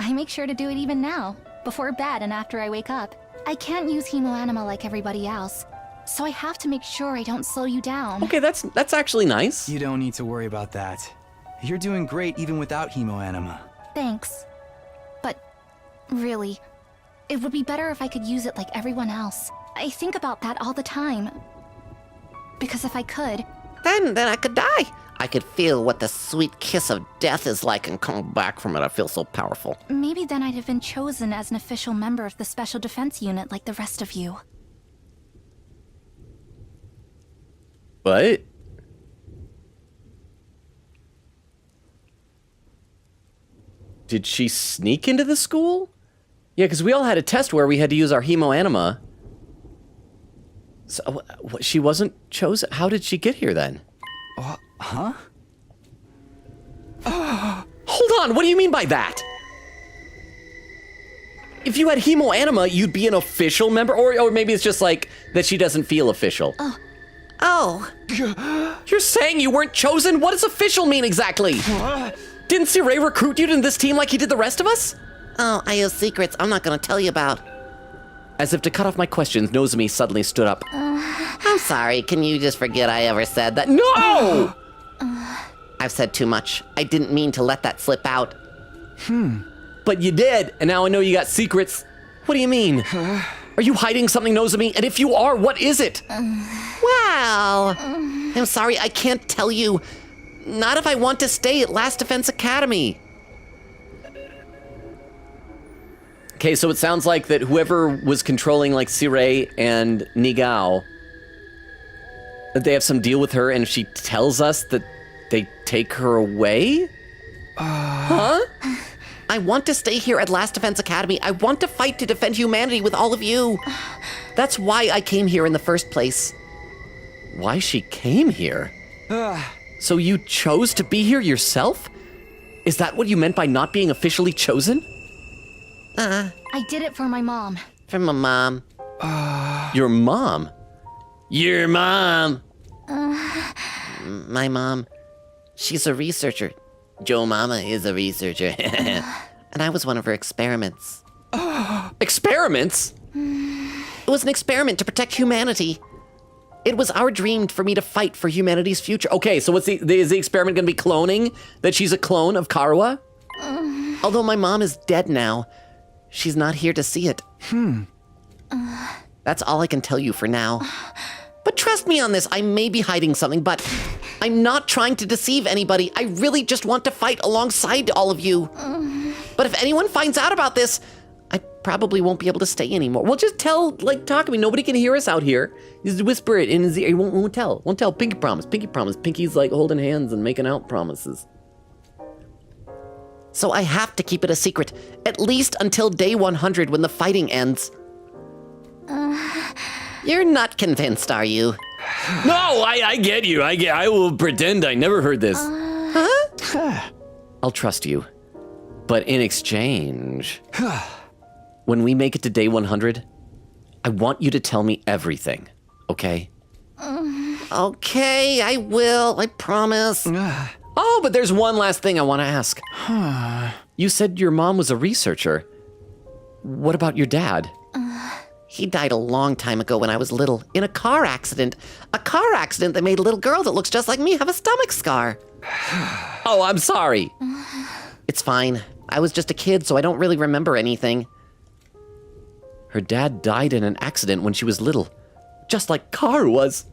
S6: I make sure to do it even now, before bed and after I wake up. I can't use hemoanima like everybody else, so I have to make sure I don't slow you down.
S1: Okay, that's actually nice.
S5: You don't need to worry about that. You're doing great even without hemoanima.
S6: Thanks. But really, it would be better if I could use it like everyone else. I think about that all the time. Because if I could,
S4: Then I could die. I could feel what the sweet kiss of death is like and come back from it. I feel so powerful.
S6: maybe then I'd have been chosen as an official member of the Special Defense Unit like the rest of you.
S1: What? Did she sneak into the school? Yeah, because we all had a test where we had to use our hemoanima. So she wasn't chosen. How did she get here then?
S5: Huh?
S1: Hold on, what do you mean by that? If you had hemoanima, you'd be an official member, or maybe it's just like that she doesn't feel official.
S4: Oh,
S1: You're saying you weren't chosen? What does official mean exactly? Didn't Siray recruit you to this team like he did the rest of us?
S4: I have secrets I'm not gonna tell you about.
S1: As if to cut off my questions, Nozomi suddenly stood up.
S4: I'm sorry, can you just forget I ever said that?
S1: No!
S4: I've said too much. I didn't mean to let that slip out.
S1: But you did, and now I know you got secrets. What do you mean? Are you hiding something, Nozomi? And if you are, what is it?
S4: Well, I'm sorry, I can't tell you. Not if I want to stay at Last Defense Academy.
S1: Okay, so it sounds like that whoever was controlling like Siray and Nigao, that they have some deal with her, and if she tells us that they take her away? Huh?
S4: I want to stay here at Last Defense Academy. I want to fight to defend humanity with all of you. That's why I came here in the first place.
S1: Why she came here? So you chose to be here yourself? Is that what you meant by not being officially chosen?
S6: I did it for my mom.
S4: From my mom.
S1: Your mom? Your mom?
S4: My mom. She's a researcher. Joe Mama is a researcher. And I was one of her experiments.
S1: Experiments?
S4: It was an experiment to protect humanity. It was our dream for me to fight for humanity's future.
S1: Okay, so is the experiment gonna be cloning? That she's a clone of Karuha?
S4: Although my mom is dead now, she's not here to see it. That's all I can tell you for now. But trust me on this, I may be hiding something, but I'm not trying to deceive anybody. I really just want to fight alongside all of you. But if anyone finds out about this, I probably won't be able to stay anymore.
S1: Well, just tell, like, talk to me. Nobody can hear us out here. Just whisper it in his ear. He won't tell. Won't tell. Pinky promise. Pinky promise. Pinky's like holding hands and making out promises.
S4: So I have to keep it a secret, at least until day 100 when the fighting ends. You're not convinced, are you?
S1: No, I get you. I will pretend I never heard this. I'll trust you. But in exchange, when we make it to day 100, I want you to tell me everything, okay?
S4: Okay, I will, I promise.
S1: Oh, but there's one last thing I want to ask. You said your mom was a researcher. What about your dad?
S4: He died a long time ago when I was little, in a car accident. A car accident that made a little girl that looks just like me have a stomach scar.
S1: Oh, I'm sorry.
S4: It's fine. I was just a kid, so I don't really remember anything. Her dad died in an accident when she was little, just like Car was.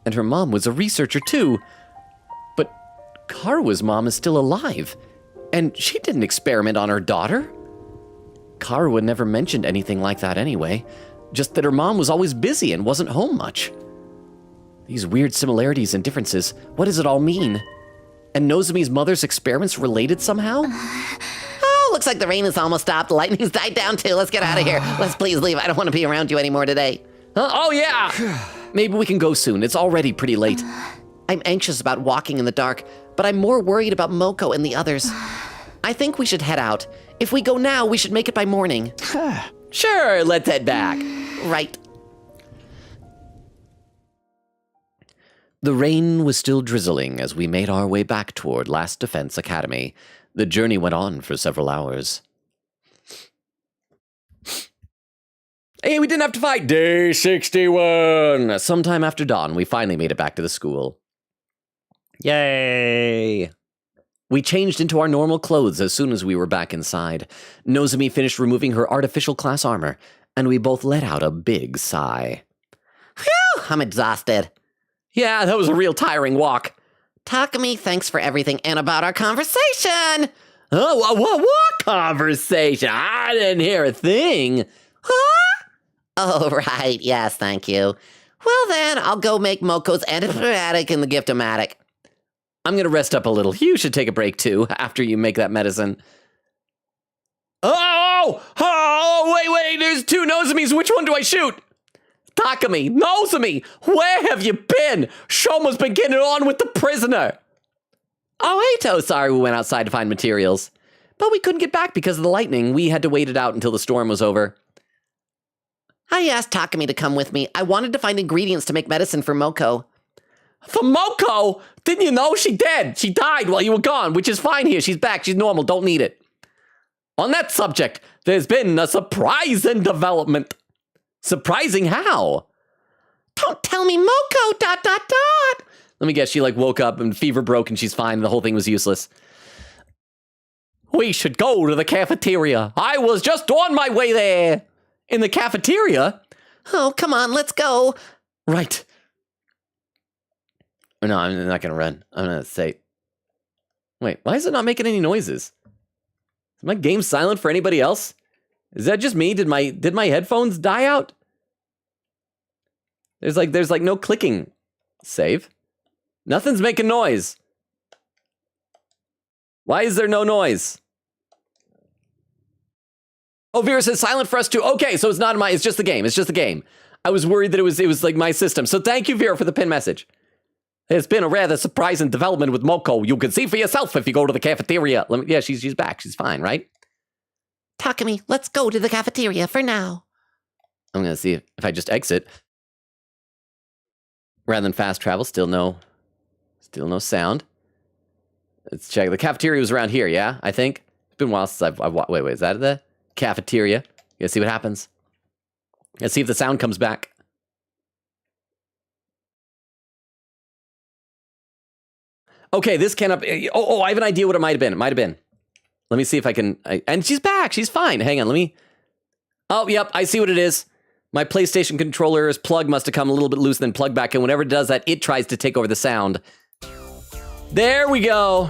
S4: And her mom was a researcher too. But Karwa's mom is still alive, and she didn't experiment on her daughter. Karwa never mentioned anything like that anyway, just that her mom was always busy and wasn't home much. These weird similarities and differences, what does it all mean? And Nozomi's mother's experiments related somehow? Oh, looks like the rain has almost stopped. The lightning's died down too. Let's get out of here. Let's please leave. I don't want to be around you anymore today.
S1: Oh, yeah.
S4: Maybe we can go soon. It's already pretty late. I'm anxious about walking in the dark, but I'm more worried about Moko and the others. I think we should head out. If we go now, we should make it by morning.
S1: Sure, let's head back.
S4: Right.
S7: The rain was still drizzling as we made our way back toward Last Defense Academy. The journey went on for several hours.
S1: Hey, we didn't have to fight. Day 61.
S7: Sometime after dawn, we finally made it back to the school. Yay! We changed into our normal clothes as soon as we were back inside. Nozomi finished removing her artificial class armor, and we both let out a big sigh.
S4: Phew, I'm exhausted.
S1: Yeah, that was a real tiring walk.
S4: Takumi, thanks for everything and about our conversation.
S1: Oh, what conversation? I didn't hear a thing.
S4: Huh? Oh, right. Yes, thank you. Well, then, I'll go make Moko's antibiotic in the gift-o-matic.
S1: I'm going to rest up a little. You should take a break, too, after you make that medicine. Oh, wait, there's two Nozomis. Which one do I shoot? Takumi, Nozomi, where have you been? Shoma's been getting it on with the prisoner. Oh, hey, sorry we went outside to find materials. But we couldn't get back because of the lightning. We had to wait it out until the storm was over.
S4: I asked Takumi to come with me. I wanted to find ingredients to make medicine for Moko.
S1: For Moko? Didn't you know she dead? She died while you were gone, which is fine here. She's back. She's normal. Don't need it. On that subject, there's been a surprising development. Surprising how?
S4: Don't tell me Moko, ...
S1: Let me guess, she woke up and fever broke and she's fine. The whole thing was useless. We should go to the cafeteria. I was just on my way there. In the cafeteria?
S4: Oh, come on, let's go.
S1: Right. Or no, I'm not going to run. I'm going to say... Wait, why is it not making any noises? Is my game silent for anybody else? Is that just me? Did my headphones die out? There's no clicking. Save. Nothing's making noise. Why is there no noise? Oh, Vera says silent for us too. Okay, so it's not it's just the game. It's just the game. I was worried that it was like my system. So thank you, Vera, for the pin message. It's been a rather surprising development with Moko. You can see for yourself if you go to the cafeteria. Yeah, she's back. She's fine, right?
S4: Takumi, let's go to the cafeteria for now.
S1: I'm going to see if I just exit. Rather than fast travel, still no sound. Let's check. The cafeteria was around here, yeah, I think. It's been a while since I've wait, is that the cafeteria? Let's see what happens. Let's see if the sound comes back. Okay, this cannot... Oh, I have an idea what it might have been. It might have been. Let me see if I can... and she's back. She's fine. Hang on, let me... Oh, yep, I see what it is. My PlayStation controller's plug must have come a little bit loose and then plugged back in. Whenever it does that, it tries to take over the sound. There we go.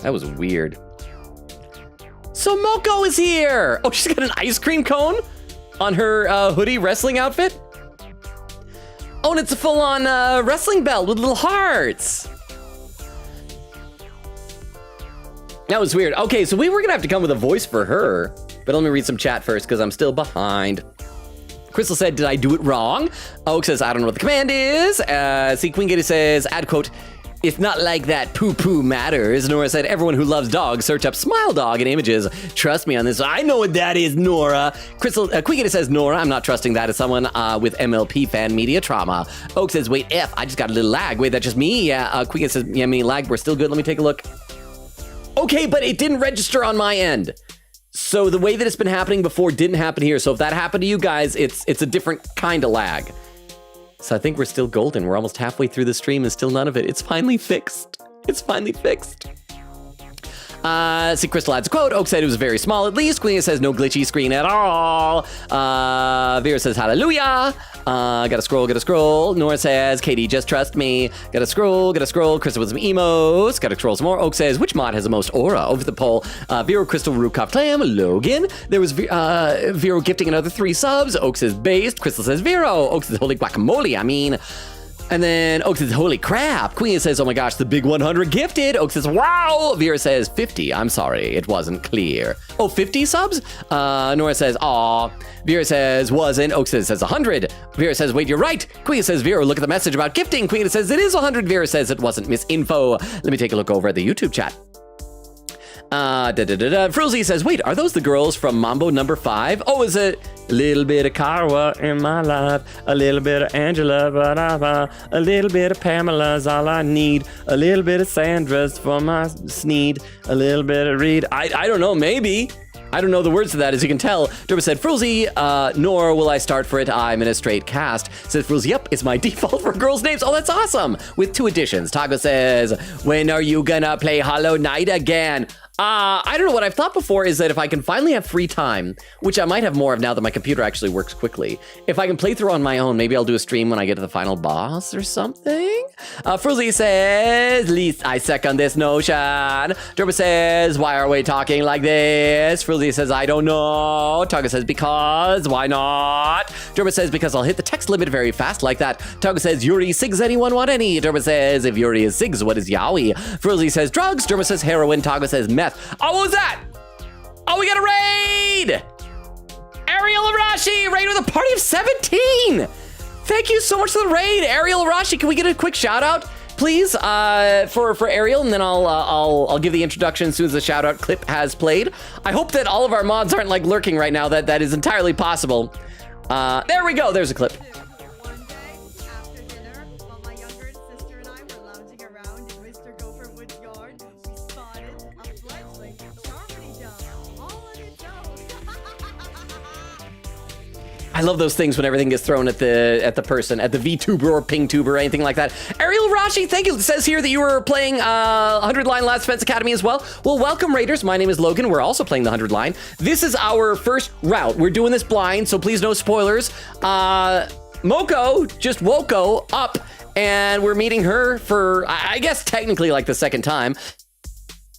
S1: That was weird. So Moko is here. Oh, she's got an ice cream cone on her hoodie wrestling outfit. Oh, and it's a full-on wrestling belt with little hearts. That was weird. Okay, so we were gonna have to come with a voice for her. But let me read some chat first, because I'm still behind. Crystal said, did I do it wrong? Oak says, I don't know what the command is. See, Queen Kitty says, add quote, if not like that, poo-poo matters. Nora said, everyone who loves dogs, search up Smile Dog in images. Trust me on this. I know what that is, Nora. Queen Kitty says, Nora, I'm not trusting that as someone with MLP fan media trauma. Oak says, wait, F, I just got a little lag. Wait, that's just me? Yeah, Queen Kitty says, yeah, me lag. We're still good. Let me take a look. Okay, but it didn't register on my end. So the way that it's been happening before didn't happen here. So if that happened to you guys, it's a different kind of lag. So I think we're still golden. We're almost halfway through the stream and still none of it. It's finally fixed. It's finally fixed. See, Crystal adds a quote. Oak said it was very small at least. Queen says no glitchy screen at all. Vera says hallelujah. Gotta scroll. Nora says, Katie, just trust me. Gotta scroll. Crystal with some emos. Gotta scroll some more. Oak says, which mod has the most aura? Over the poll. Vera, Crystal, Rooftop Clam, Logan. There was Vero gifting another 3 subs. Oak says based. Crystal says Vero. Oak says holy guacamole. And then Oak says, holy crap. Queen says, oh my gosh, the big 100 gifted. Oak says, wow. Vera says, 50. I'm sorry, it wasn't clear. Oh, 50 subs? Nora says, aw. Vera says, wasn't. Oak says 100. Vera says, wait, you're right. Queen says, Vera, look at the message about gifting. Queen says, it is 100. Vera says, it wasn't misinfo. Let me take a look over at the YouTube chat. Fruzy says, wait, are those the girls from Mambo number 5? Oh, is it a little bit of Carwa in my life, a little bit of Angela, a little bit of Pamela's all I need, a little bit of Sandra's for my sneed, a little bit of Reed. I don't know, maybe. I don't know the words to that, as you can tell. Derba said, Fruzy, nor will I start for it. I'm in a straight cast. Says Fruzy, yep, it's my default for girls' names. Oh, that's awesome. With 2 additions. Taco says, when are you gonna play Hollow Knight again? I don't know. What I've thought before is that if I can finally have free time, which I might have more of now that my computer actually works quickly, if I can play through on my own, maybe I'll do a stream when I get to the final boss or something. Fruzy says, least I second this notion. Derba says, why are we talking like this? Fruzy says, I don't know. Taga says, because, why not? Derba says, because I'll hit the text limit very fast like that. Taga says, Yuri, Sigs, anyone want any? Derba says, if Yuri is Sigs, what is Yaoi? Fruzy says, drugs. Derba says, heroin. Taga says, meth. Oh, what was that? Oh, we got a raid! Ariel Arashi, raid with a party of 17! Thank you so much for the raid, Ariel Arashi. Can we get a quick shout out, please, for Ariel, and then I'll give the introduction as soon as the shout out clip has played. I hope that all of our mods aren't like lurking right now. That is entirely possible. There we go. There's a clip.
S8: One day, after dinner, while my younger sister and I were lounging around in Mr. Gopherwood's yard, we spotted a fledgling Charmony dove all on its own.
S1: I love those things when everything gets thrown at the person, at the VTuber or PingTuber or anything like that. Ariel Rashi, thank you. It says here that you were playing 100 Line Last Defense Academy as well. Well, welcome, Raiders. My name is Logan. We're also playing the 100 Line. This is our first route. We're doing this blind, so please no spoilers. Moko just Woko up, and we're meeting her for, I guess, technically like the second time.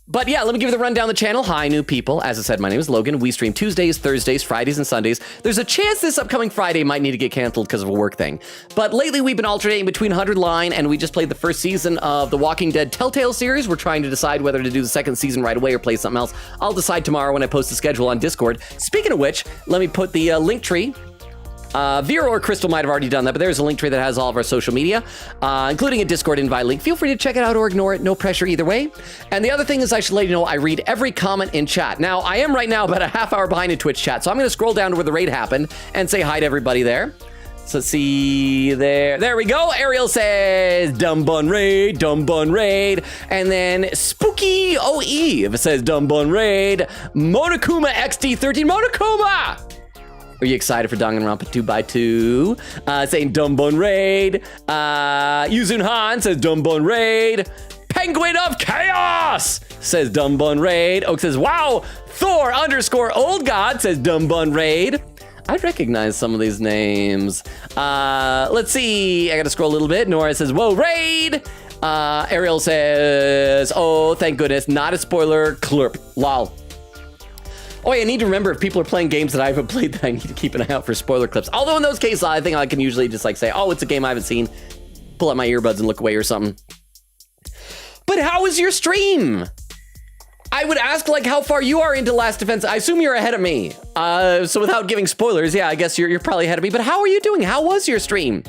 S1: But yeah, let me give you the rundown of the channel. Hi, new people. As I said, my name is Logan. We stream Tuesdays, Thursdays, Fridays, and Sundays. There's a chance this upcoming Friday might need to get canceled because of a work thing. But lately, we've been alternating between 100 Line, and we just played the first season of the Walking Dead Telltale series. We're trying to decide whether to do the second season right away or play something else. I'll decide tomorrow when I post the schedule on Discord. Speaking of which, let me put the link tree. Vera or Crystal might have already done that, but there's a link tree that has all of our social media, including a Discord invite link. Feel free to check it out or ignore it. No pressure either way. And the other thing is I should let you know I read every comment in chat. Now, I am right now about a half hour behind in Twitch chat, so I'm going to scroll down to where the raid happened and say hi to everybody there. So let's see there. There we go. Ariel says, dumb bun raid. And then Spooky OE says, dumb bun raid. Monokuma XD13. Monokuma! Are you excited for Danganronpa 2x2? Saying Dumbone Raid. Yuzun Han says Dumbone Raid. Penguin of Chaos says Dumbone Raid. Oak says, wow. Thor _old god says Dumbone Raid. I recognize some of these names. Let's see. I gotta scroll a little bit. Nora says, whoa, Raid. Ariel says, oh, thank goodness. Not a spoiler. Clerp. Lol. Oh, I need to remember if people are playing games that I haven't played that I need to keep an eye out for spoiler clips. Although in those cases, I think I can usually just like say, oh, it's a game I haven't seen. Pull out my earbuds and look away or something. But how was your stream? I would ask like how far you are into Last Defense. I assume you're ahead of me. So without giving spoilers, yeah, I guess you're probably ahead of me. But how are you doing? How was your stream?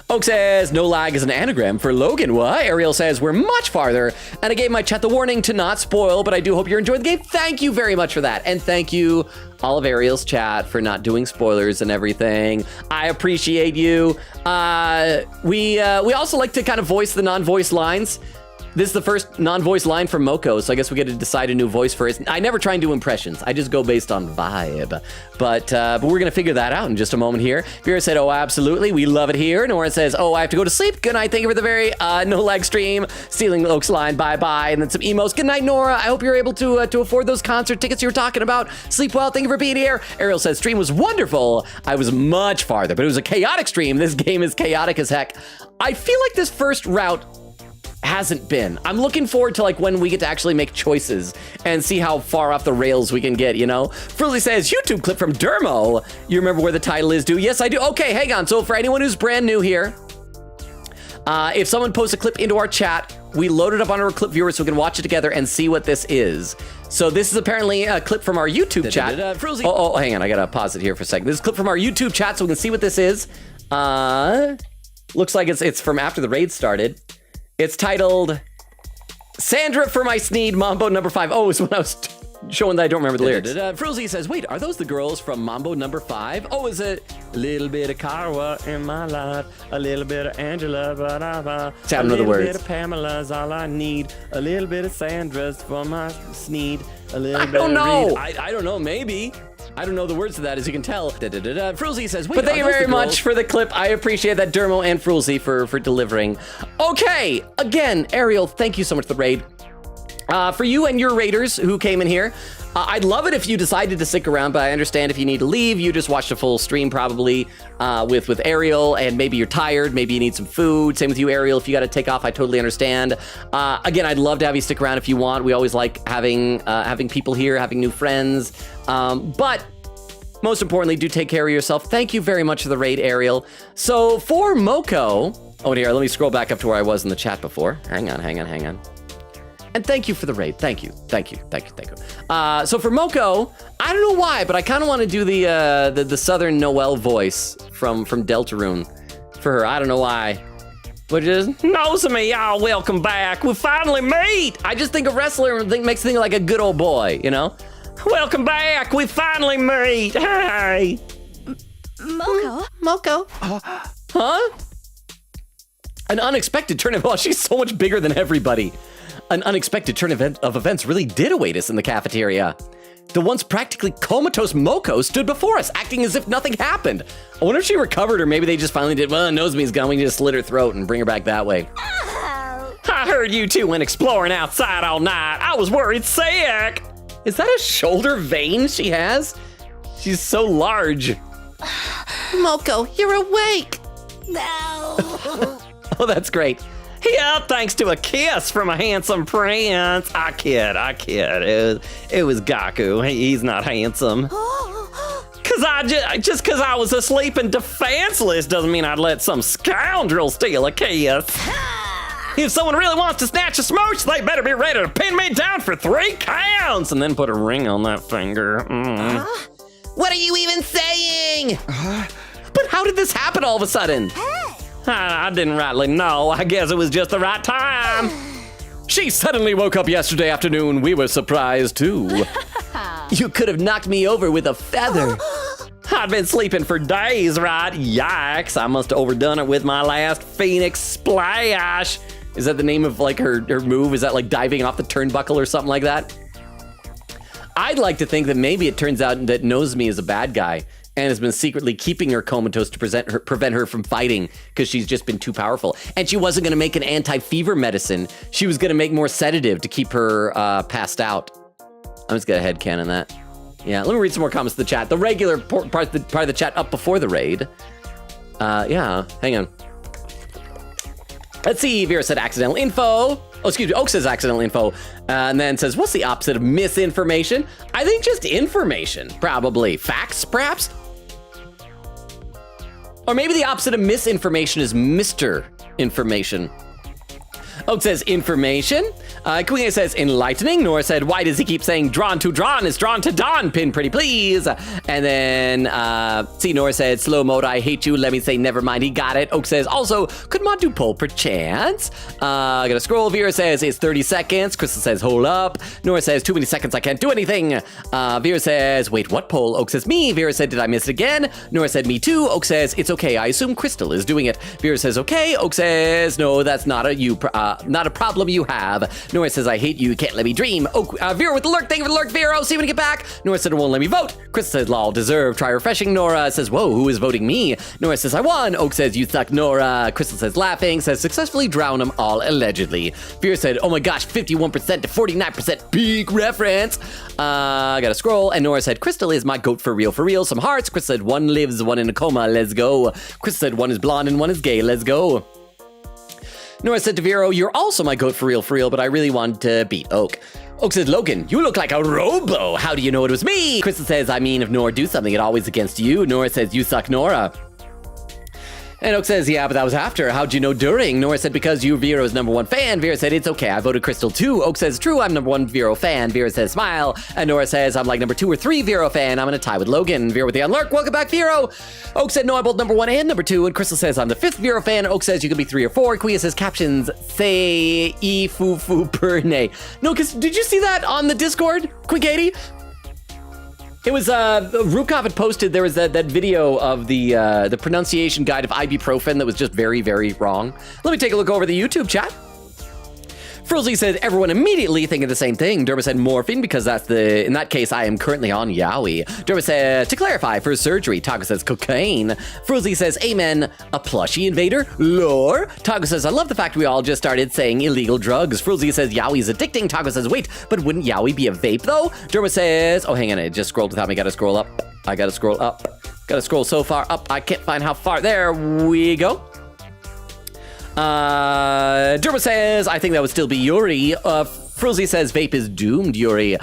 S1: Oak says, no lag is an anagram for Logan. What? Ariel says, we're much farther. And I gave my chat the warning to not spoil, but I do hope you're enjoying the game. Thank you very much for that. And thank you, all of Ariel's chat, for not doing spoilers and everything. I appreciate you. We also like to kind of voice the non-voice lines. This is the first non-voice line from Moko, so I guess we get to decide a new voice for it. I never try and do impressions. I just go based on vibe. But we're going to figure that out in just a moment here. Vera said, oh, absolutely. We love it here. Nora says, oh, I have to go to sleep. Good night. Thank you for the very no-lag stream. Stealing Oak's line. Bye-bye. And then some emos. Good night, Nora. I hope you're able to afford those concert tickets you were talking about. Sleep well. Thank you for being here. Ariel says, stream was wonderful. I was much farther, but it was a chaotic stream. This game is chaotic as heck. I feel like this first route hasn't been. I'm looking forward to like when we get to actually make choices and see how far off the rails we can get, you know? Fruity says, YouTube clip from Dermo. You remember where the title is, dude? Yes, I do. Okay, hang on. So for anyone who's brand new here, if someone posts a clip into our chat, we load it up on our clip viewer so we can watch it together and see what this is. So this is apparently a clip from our YouTube chat. Oh, hang on. I gotta pause it here for a second. This is a clip from our YouTube chat so we can see what this is. Looks like it's from after the raid started. It's titled, Sandra for my Sneed, Mambo number 5. Oh, it's when I was showing that I don't remember the lyrics. Fruzy says, wait, are those the girls from Mambo number 5? Oh, is it a little bit of Carwa in my life, a little bit of Angela,
S7: See, I don't know the words.
S1: A little bit of Pamela's all I need, a little bit of Sandra's for my Sneed, a little bit of Reed. I don't know, maybe. I don't know the words to that, as you can tell. Frulzy says, wait, but thank you very much for the clip. I appreciate that, Dermo and Frulzy, for delivering. Okay, again, Ariel, thank you so much for the raid. For you and your raiders who came in here, I'd love it if you decided to stick around, but I understand if you need to leave, you just watched a full stream probably with Ariel, and maybe you're tired, maybe you need some food. Same with you, Ariel, if you got to take off, I totally understand. Again, I'd love to have you stick around if you want. We always like having people here, having new friends. But most importantly, do take care of yourself. Thank you very much for the raid, Ariel. So for Moko, oh dear, let me scroll back up to where I was in the chat before. Hang on. And thank you for the raid. Thank you. So for Moko, I don't know why, but I kind of want to do the Southern Noel voice from Deltarune for her. I don't know why. But just, Nozomi, y'all, welcome back. We finally meet. I just think a wrestler makes me think like a good old boy, you know? Welcome back. We finally meet. Hey.
S6: Moko?
S1: Huh? An unexpected turn of, well, she's so much bigger than everybody. An unexpected turn of events really did await us in the cafeteria. The once practically comatose Moko stood before us, acting as if nothing happened. I wonder if she recovered, or maybe they just finally did, well, Nozomi's gone, we can just slit her throat and bring her back that way. Oh. I heard you two went exploring outside all night. I was worried sick. Is that a shoulder vein she has? She's so large.
S4: Moko, you're awake.
S6: No.
S1: Oh, that's great. Yeah, thanks to a kiss from a handsome prince. I kid. It was Gaku. He's not handsome. Cause because I was asleep and defenseless doesn't mean I'd let some scoundrel steal a kiss. If someone really wants to snatch a smooch, they better be ready to pin me down for 3 counts and then put a ring on that finger.
S4: What are you even saying?
S1: But how did this happen all of a sudden? I didn't rightly know. I guess it was just the right time. She suddenly woke up yesterday afternoon. We were surprised too. You could have knocked me over with a feather. I'd been sleeping for days, right? Yikes, I must have overdone it with my last Phoenix Splash. Is that the name of like her move? Is that like diving off the turnbuckle or something like that? I'd like to think that maybe it turns out that Nozomi is a bad guy and has been secretly keeping her comatose to prevent her from fighting because she's just been too powerful. And she wasn't going to make an anti-fever medicine. She was going to make more sedative to keep her passed out. I'm just going to headcanon that. Yeah, let me read some more comments to the chat. The regular part of the chat up before the raid. Yeah, hang on. Let's see, Vera said accidental info. Oh, excuse me, Oak says accidental info. And then says, what's the opposite of misinformation? I think just information, probably. Facts, perhaps? Or maybe the opposite of misinformation is Mr. Information. Oak says information. Queen says, enlightening. Nora said, why does he keep saying drawn to drawn is drawn to dawn? Pin pretty please. And then, Nora said, slow mode, I hate you. Let me say, never mind, he got it. Oak says, also, could mod do poll per chance? I gotta scroll. Vera says, it's 30 seconds. Crystal says, hold up. Nora says, too many seconds, I can't do anything. Vera says, wait, what poll? Oak says, me. Vera said, did I miss it again? Nora said, me too. Oak says, it's okay, I assume Crystal is doing it. Vera says, okay. Oak says, no, that's not a problem you have. Nora says, I hate you, can't let me dream. Oak, Vera with the lurk, thank you for the lurk, Vera. See you when you get back. Nora said, it won't let me vote. Crystal says, lol, deserve, try refreshing. Nora says, whoa, who is voting me? Nora says, I won. Oak says, you suck, Nora. Crystal says, laughing, says, successfully drown them all, allegedly. Vera said, oh my gosh, 51% to 49%, peak reference. I gotta scroll, and Nora said, Crystal is my goat for real, some hearts. Crystal said, one lives, one in a coma, let's go. Crystal said, one is blonde and one is gay, let's go. Nora said to Vero, you're also my goat for real, but I really want to beat Oak. Oak said, Logan, you look like a robo. How do you know it was me? Crystal says, I mean, if Nora do something, it always against you. Nora says, you suck, Nora. And Oak says, yeah, but that was after. How'd you know during? Nora said, because you Vero's #1 fan. Vera said, it's okay, I voted Crystal too. Oak says, true, I'm #1 Vero fan. Vera says, smile. And Nora says, I'm like #2 or 3 Vero fan. I'm gonna tie with Logan. Vera with the unlurk, welcome back, Vero. Oak said, no, I'm both #1 and #2. And Crystal says, I'm the 5th Vero fan. Oak says, you can be 3 or 4. Quia says, captions say e foo foo perne. No, because did you see that on the Discord, Quigaty? It was, Rukov had posted, there was that video of the pronunciation guide of ibuprofen that was just very, very wrong. Let me take a look over the YouTube chat. Frozy said, everyone immediately thinking the same thing. Derma said, morphine, because in that case, I am currently on Yowie. Derma said, to clarify, for surgery. Taco says, cocaine. Frozy says, amen, a plushie invader? Lore? Taco says, I love the fact we all just started saying illegal drugs. Frozy says, Yowie's addicting. Taco says, wait, but wouldn't Yowie be a vape, though? Derma says, oh, hang on, it just scrolled without me. Gotta scroll up. I gotta scroll up. Gotta scroll so far up, I can't find how far. There we go. Derma says, I think that would still be Yuri. Frozy says, vape is doomed, Yuri.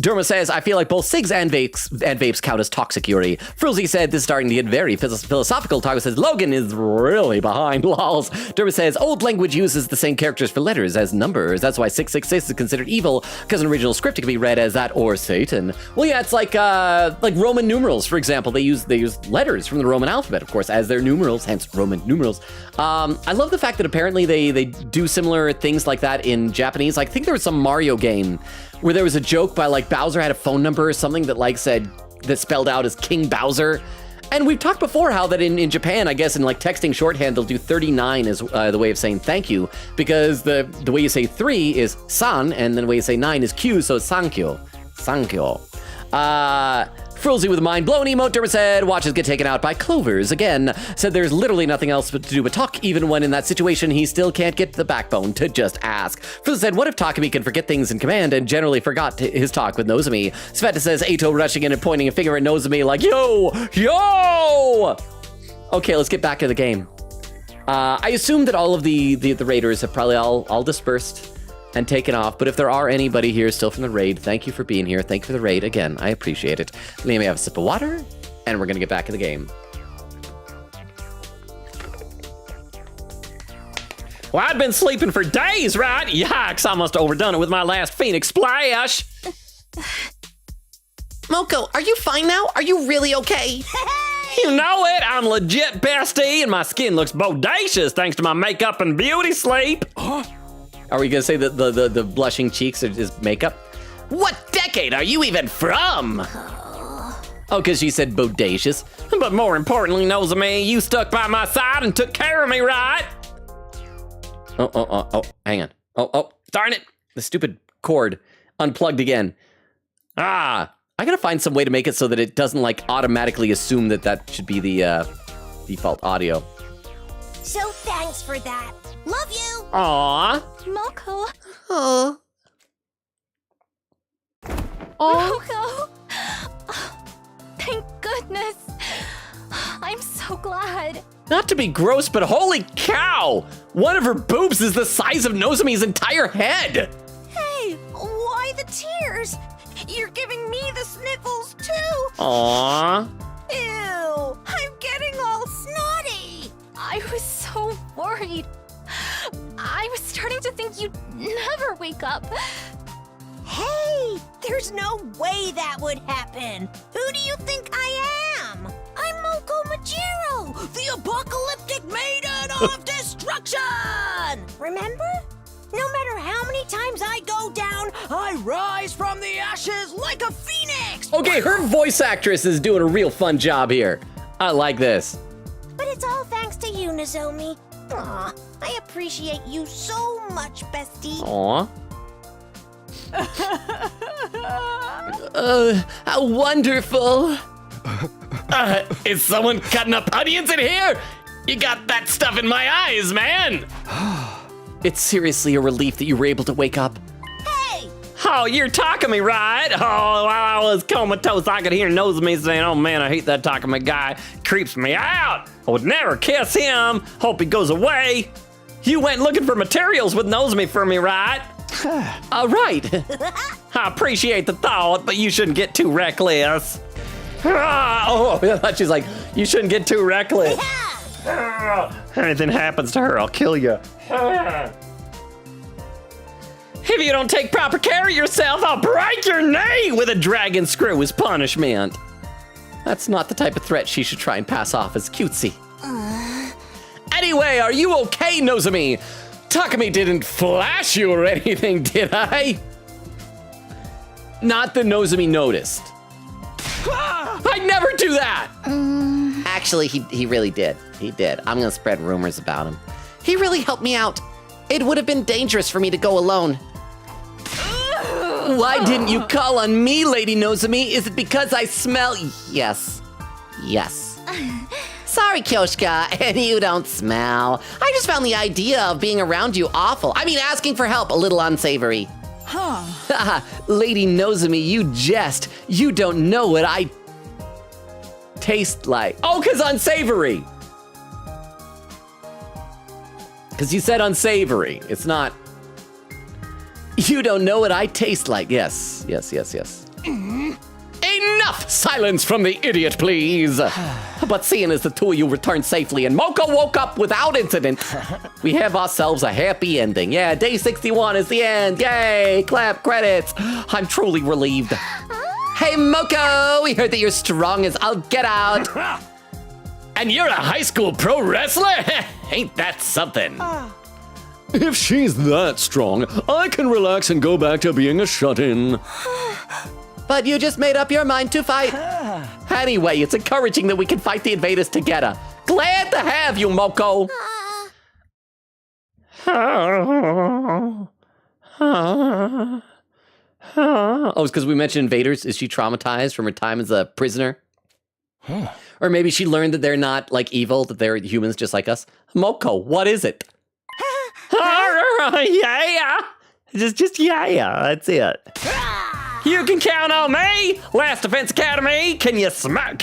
S1: Derma says, I feel like both cigs and vapes count as toxic, Yuri. Frozy said, this is starting to get very philosophical. Taco says, Logan is really behind, lols. Derma says, old language uses the same characters for letters as numbers. That's why 666 is considered evil, because in original script it can be read as that or Satan. Well, yeah, it's like Roman numerals, for example. They use letters from the Roman alphabet, of course, as their numerals, hence Roman numerals. I love the fact that apparently they do similar things like that in Japanese. I think there was some Mario game where there was a joke by like Bowser had a phone number or something that like said, that spelled out as King Bowser. And we've talked before how that in Japan, I guess in like texting shorthand, they'll do 39 as the way of saying thank you, because the way you say 3 is san, and then the way you say 9 is Q, so it's sankyo. Sankyo. Frozy with a mind-blown emote. Derma said, watches get taken out by clovers again. Said there's literally nothing else to do but talk, even when in that situation he still can't get the backbone to just ask. Frozy said, what if Takumi can forget things in command and generally forgot his talk with Nozomi? Sveta says, Ato rushing in and pointing a finger at Nozomi like, yo! Okay, let's get back to the game. I assume that all of the raiders have probably all dispersed and taken off, but if there are anybody here still from the raid, thank you for being here. Thank you for the raid. Again, I appreciate it. Let me have a sip of water, and we're gonna get back in the game. Well, I'd been sleeping for days, right? Yikes, I must have overdone it with my last Phoenix Splash.
S4: Moko, are you fine now? Are you really okay?
S1: You know it, I'm legit bestie, and my skin looks bodacious thanks to my makeup and beauty sleep. Are we gonna say that the blushing cheeks is makeup? What decade are you even from? Oh, because she said bodacious. But more importantly, Nozomi, you stuck by my side and took care of me, right? Oh, hang on. Oh, darn it. The stupid cord unplugged again. I gotta find some way to make it so that it doesn't like automatically assume that should be the default audio.
S9: So thanks for that. Love you.
S1: Aww.
S6: Moko.
S4: Oh.
S6: Moko. Thank goodness. I'm so glad.
S1: Not to be gross, but holy cow! One of her boobs is the size of Nozomi's entire head!
S9: Hey, why the tears? You're giving me the sniffles too.
S1: Aww.
S9: Ew, I'm getting all snotty.
S6: I was so worried. I I was starting to think you'd never wake up.
S9: Hey, there's no way that would happen. Who do you think I am? I'm Moko Majiro, the apocalyptic maiden of destruction! Remember? No matter how many times I go down, I rise from the ashes like a phoenix!
S1: Okay, her voice actress is doing a real fun job here. I like this.
S9: But it's all thanks to you, Nozomi. Aw, I appreciate you so much, bestie.
S1: Aw.
S7: How wonderful.
S1: Is someone cutting up onions in here? You got that stuff in my eyes, man.
S7: It's seriously a relief that you were able to wake up.
S9: Hey!
S1: Oh, you're Takumi, right? Oh, while I was comatose, I could hear Nozomi saying, oh man, I hate that Takumi guy. Creeps me out. I would never kiss him. Hope he goes away. You went looking for materials with Nozomi for me, right?
S7: All right.
S1: I appreciate the thought, but you shouldn't get too reckless. Oh, I thought she's like, you shouldn't get too reckless. Anything happens to her, I'll kill you. If you don't take proper care of yourself, I'll break your knee with a dragon screw as punishment.
S7: That's not the type of threat she should try and pass off as cutesy.
S1: Anyway, are you okay, Nozomi? Takumi didn't flash you or anything, did I? Not that Nozomi noticed. I'd never do that!
S7: Actually, he really did. He did. I'm gonna spread rumors about him. He really helped me out. It would have been dangerous for me to go alone. Why didn't you call on me, Lady Nozomi? Is it because I smell? Yes. Yes. Sorry, Kyoshka, and you don't smell. I just found the idea of being around you awful. I mean, asking for help a little unsavory. Huh. Lady Nozomi, you jest. You don't know what I taste like.
S1: Oh, because unsavory. Because you said unsavory. It's not.
S7: You don't know what I taste like. Yes.
S1: Enough silence from the idiot, please. But seeing as the two of you returned safely and Moko woke up without incident, we have ourselves a happy ending. Yeah, day 61 is the end. Yay, clap, credits. I'm truly relieved.
S7: Hey, Moko, we heard that you're strong as all get out.
S1: And you're a high school pro wrestler? Ain't that something?
S10: If she's that strong, I can relax and go back to being a shut-in.
S7: But you just made up your mind to fight.
S1: Anyway, it's encouraging that we can fight the invaders together. Glad to have you, Moko.
S7: Oh, it's because we mentioned invaders. Is she traumatized from her time as a prisoner? Or maybe she learned that they're not like evil, that they're humans just like us. Moko, what is it?
S1: Yeah. Just yeah, that's it. You can count on me, Last Defense Academy. Can you smell what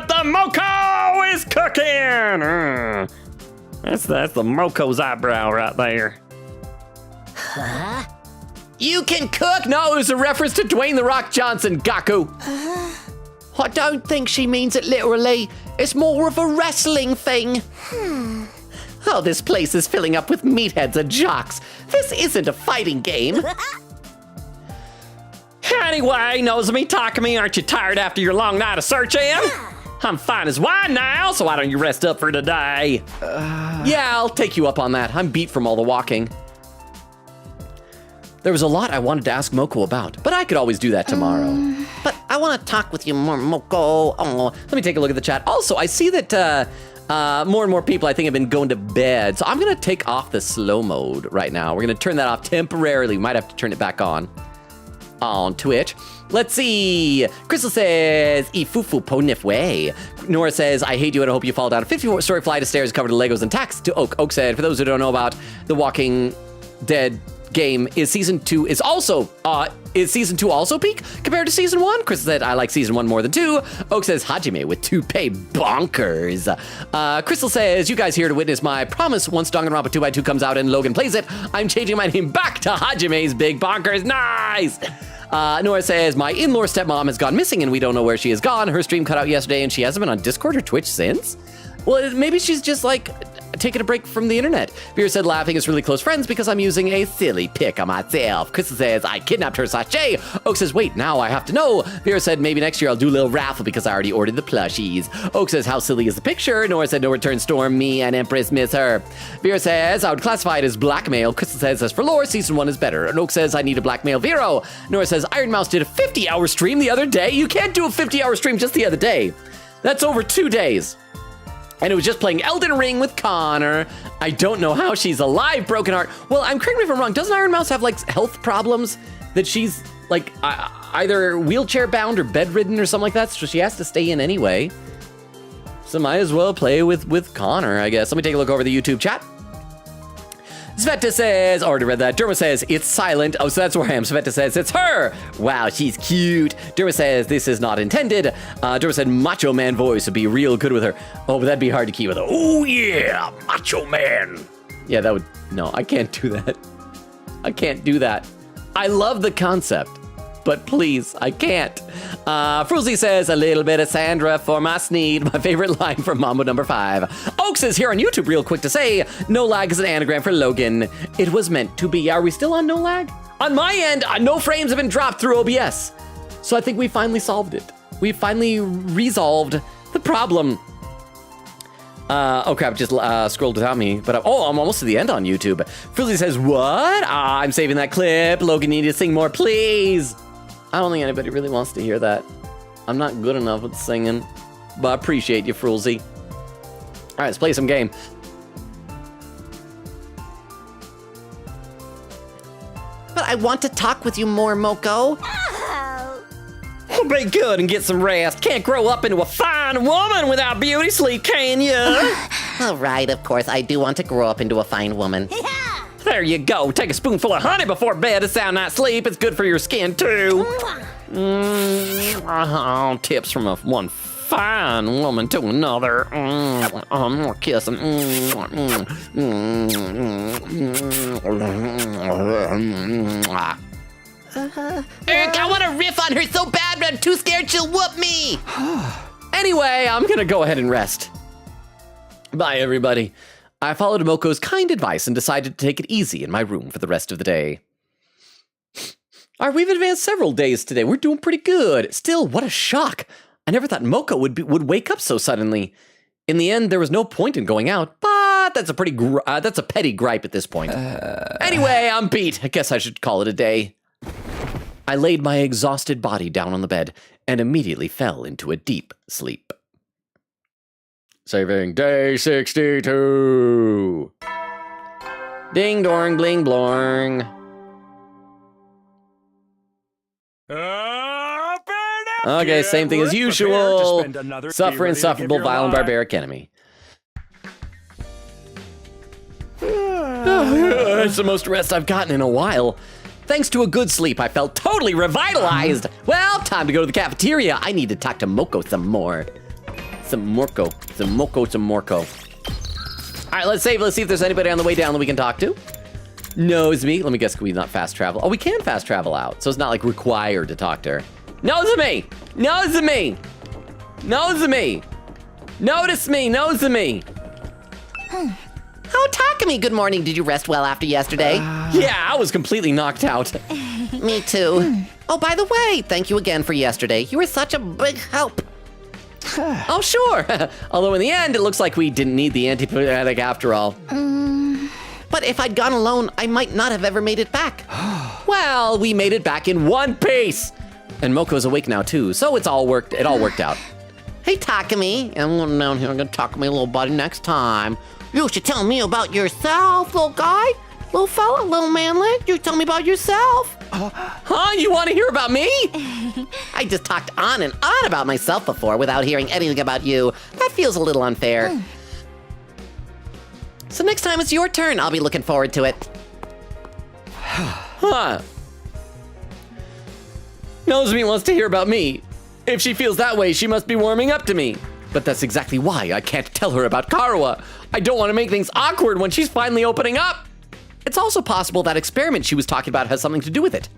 S1: the Moko is cooking? That's the Moko's eyebrow right there.
S7: You can cook? No, it was a reference to Dwayne "The Rock" Johnson, Gaku. I don't think she means it literally. It's more of a wrestling thing. Oh, this place is filling up with meatheads and jocks. This isn't a fighting game.
S1: Anyway, Nozomi, Takumi, aren't you tired after your long night of searching? I'm fine as wine now, so why don't you rest up for today?
S7: Yeah, I'll take you up on that. I'm beat from all the walking. There was a lot I wanted to ask Moko about, but I could always do that tomorrow. But I want to talk with you more, Moko. Oh, let me take a look at the chat. Also, I see that more and more people, I think, have been going to bed. So I'm going to take off the slow mode right now. We're going to turn that off temporarily. We might have to turn it back on Twitch. Let's see. Crystal says, Ifufu ponifwe. Nora says, I hate you and I hope you fall down a 50-story flight of stairs covered in Legos and tacks to Oak. Oak said, for those who don't know about The Walking Dead game, is season 2 also peak compared to season 1? Chris said, I like season 1 more than 2. Oak says, Hajime with toupee bonkers. Crystal says, you guys here to witness my promise. Once Danganronpa 2x2 comes out and Logan plays it, I'm changing my name back to Hajime's Big Bonkers. Nice! Nora says, my in-law stepmom has gone missing and we don't know where she has gone. Her stream cut out yesterday and she hasn't been on Discord or Twitch since. Well, maybe she's just like taking a break from the internet. Vera said laughing is really close friends because I'm using a silly pic on myself. Krista says I kidnapped her sachet. Oak says, wait, now I have to know. Vera said maybe next year I'll do a little raffle because I already ordered the plushies. Oak says how silly is the picture? Nora said no return storm, me and Empress miss her. Vera says I would classify it as blackmail. Krista says as for lore, season 1 is better. And Oak says I need to blackmail Vero. Nora says Iron Mouse did a 50-hour stream the other day. You can't do a 50-hour stream just the other day. That's over 2 days. And it was just playing Elden Ring with Connor. I don't know how she's alive, Broken Heart. Well, correct me if I'm wrong. Doesn't Iron Mouse have like health problems that she's like either wheelchair bound or bedridden or something like that? So she has to stay in anyway. So might as well play with Connor, I guess. Let me take a look over the YouTube chat. Sveta says, already read that. Derma says, it's silent. Oh, so that's where I am. Sveta says, it's her. Wow, she's cute. Derma says, this is not intended. Derma said, macho man voice would be real good with her. Oh, but that'd be hard to keep with her. Oh, yeah, macho man. Yeah, that would, no, I can't do that. I can't do that. I love the concept, but please, I can't. Fruzy says, a little bit of Sandra for my Sneed, my favorite line from Mambo number 5. Oaks is here on YouTube real quick to say, no lag is an anagram for Logan. It was meant to be. Are we still on no lag? On my end, no frames have been dropped through OBS. So I think we finally solved it. We finally resolved the problem. Oh crap, just scrolled without me, but I'm almost to the end on YouTube. Fruzy says, what? I'm saving that clip. Logan, you need to sing more, please. I don't think anybody really wants to hear that. I'm not good enough with singing, but I appreciate you, Frulzy. All right, let's play some game.
S4: But I want to talk with you more, Moko.
S7: Oh, be good and get some rest. Can't grow up into a fine woman without beauty sleep, can you?
S4: All right, of course, I do want to grow up into a fine woman.
S7: There you go. Take a spoonful of honey before bed. A sound night's sleep. It's good for your skin, too. Tips from one fine woman to another. More kissing.
S4: Eric, I want to riff on her so bad, but I'm too scared she'll whoop me.
S7: Anyway, I'm gonna go ahead and rest. Bye, everybody. I followed Moko's kind advice and decided to take it easy in my room for the rest of the day. All right, we've advanced several days today. We're doing pretty good. Still, what a shock. I never thought Moko would wake up so suddenly. In the end, there was no point in going out, but that's a petty gripe at this point. Anyway, I'm beat. I guess I should call it a day. I laid my exhausted body down on the bed and immediately fell into a deep sleep. Saving day 62. Ding dong, bling blorng. Okay, same thing as usual. Suffer insufferable, vile, and barbaric enemy. It's the most rest I've gotten in a while. Thanks to a good sleep, I felt totally revitalized. Well, time to go to the cafeteria. I need to talk to Moko some more. Some Morco. All right, let's save. Let's see if there's anybody on the way down that we can talk to. No, it's me. Let me guess, can we not fast travel? Oh, we can fast travel out, so it's not like required to talk to her. No, it's me. Notice me.
S4: Oh, Takumi, good morning. Did you rest well after yesterday?
S7: Yeah, I was completely knocked out.
S4: Me too. Oh, by the way, thank you again for yesterday. You were such a big help.
S7: Oh, sure. Although in the end, it looks like we didn't need the antibiotic after all.
S4: But if I'd gone alone, I might not have ever made it back.
S7: Well, we made it back in one piece. And Moko's awake now too, so it all worked out.
S4: Hey, Takumi. I'm going down here. I'm going to talk to my little buddy next time. You should tell me about yourself, little guy. Little fella, little manlet. You tell me about yourself.
S7: Huh? You want to hear about me?
S4: I just talked on and on about myself before without hearing anything about you. That feels a little unfair. So next time it's your turn. I'll be looking forward to it.
S7: Huh. Nozomi wants to hear about me. If she feels that way, she must be warming up to me. But that's exactly why I can't tell her about Karawa. I don't want to make things awkward when she's finally opening up. It's also possible that experiment she was talking about has something to do with it.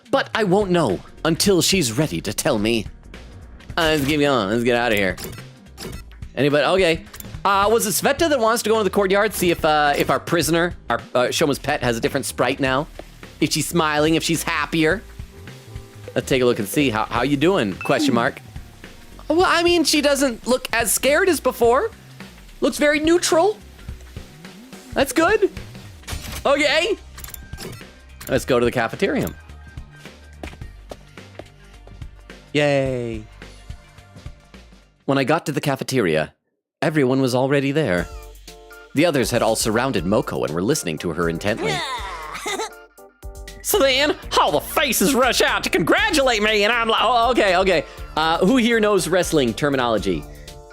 S7: But I won't know until she's ready to tell me. Let's get out of here. Anybody? Okay.
S1: Was it Sveta that wants to go into the courtyard, see if our prisoner, our Shoma's pet, has a different sprite now? If she's smiling, if she's happier? Let's take a look and see. How you doing? Question mark. Well, I mean, she doesn't look as scared as before. Looks very neutral. That's good. Okay. Let's go to the cafeteria. Yay. When I got to the cafeteria, everyone was already there. The others had all surrounded Moko and were listening to her intently. So then, all the faces rush out to congratulate me, and I'm like, oh, okay. Who here knows wrestling terminology?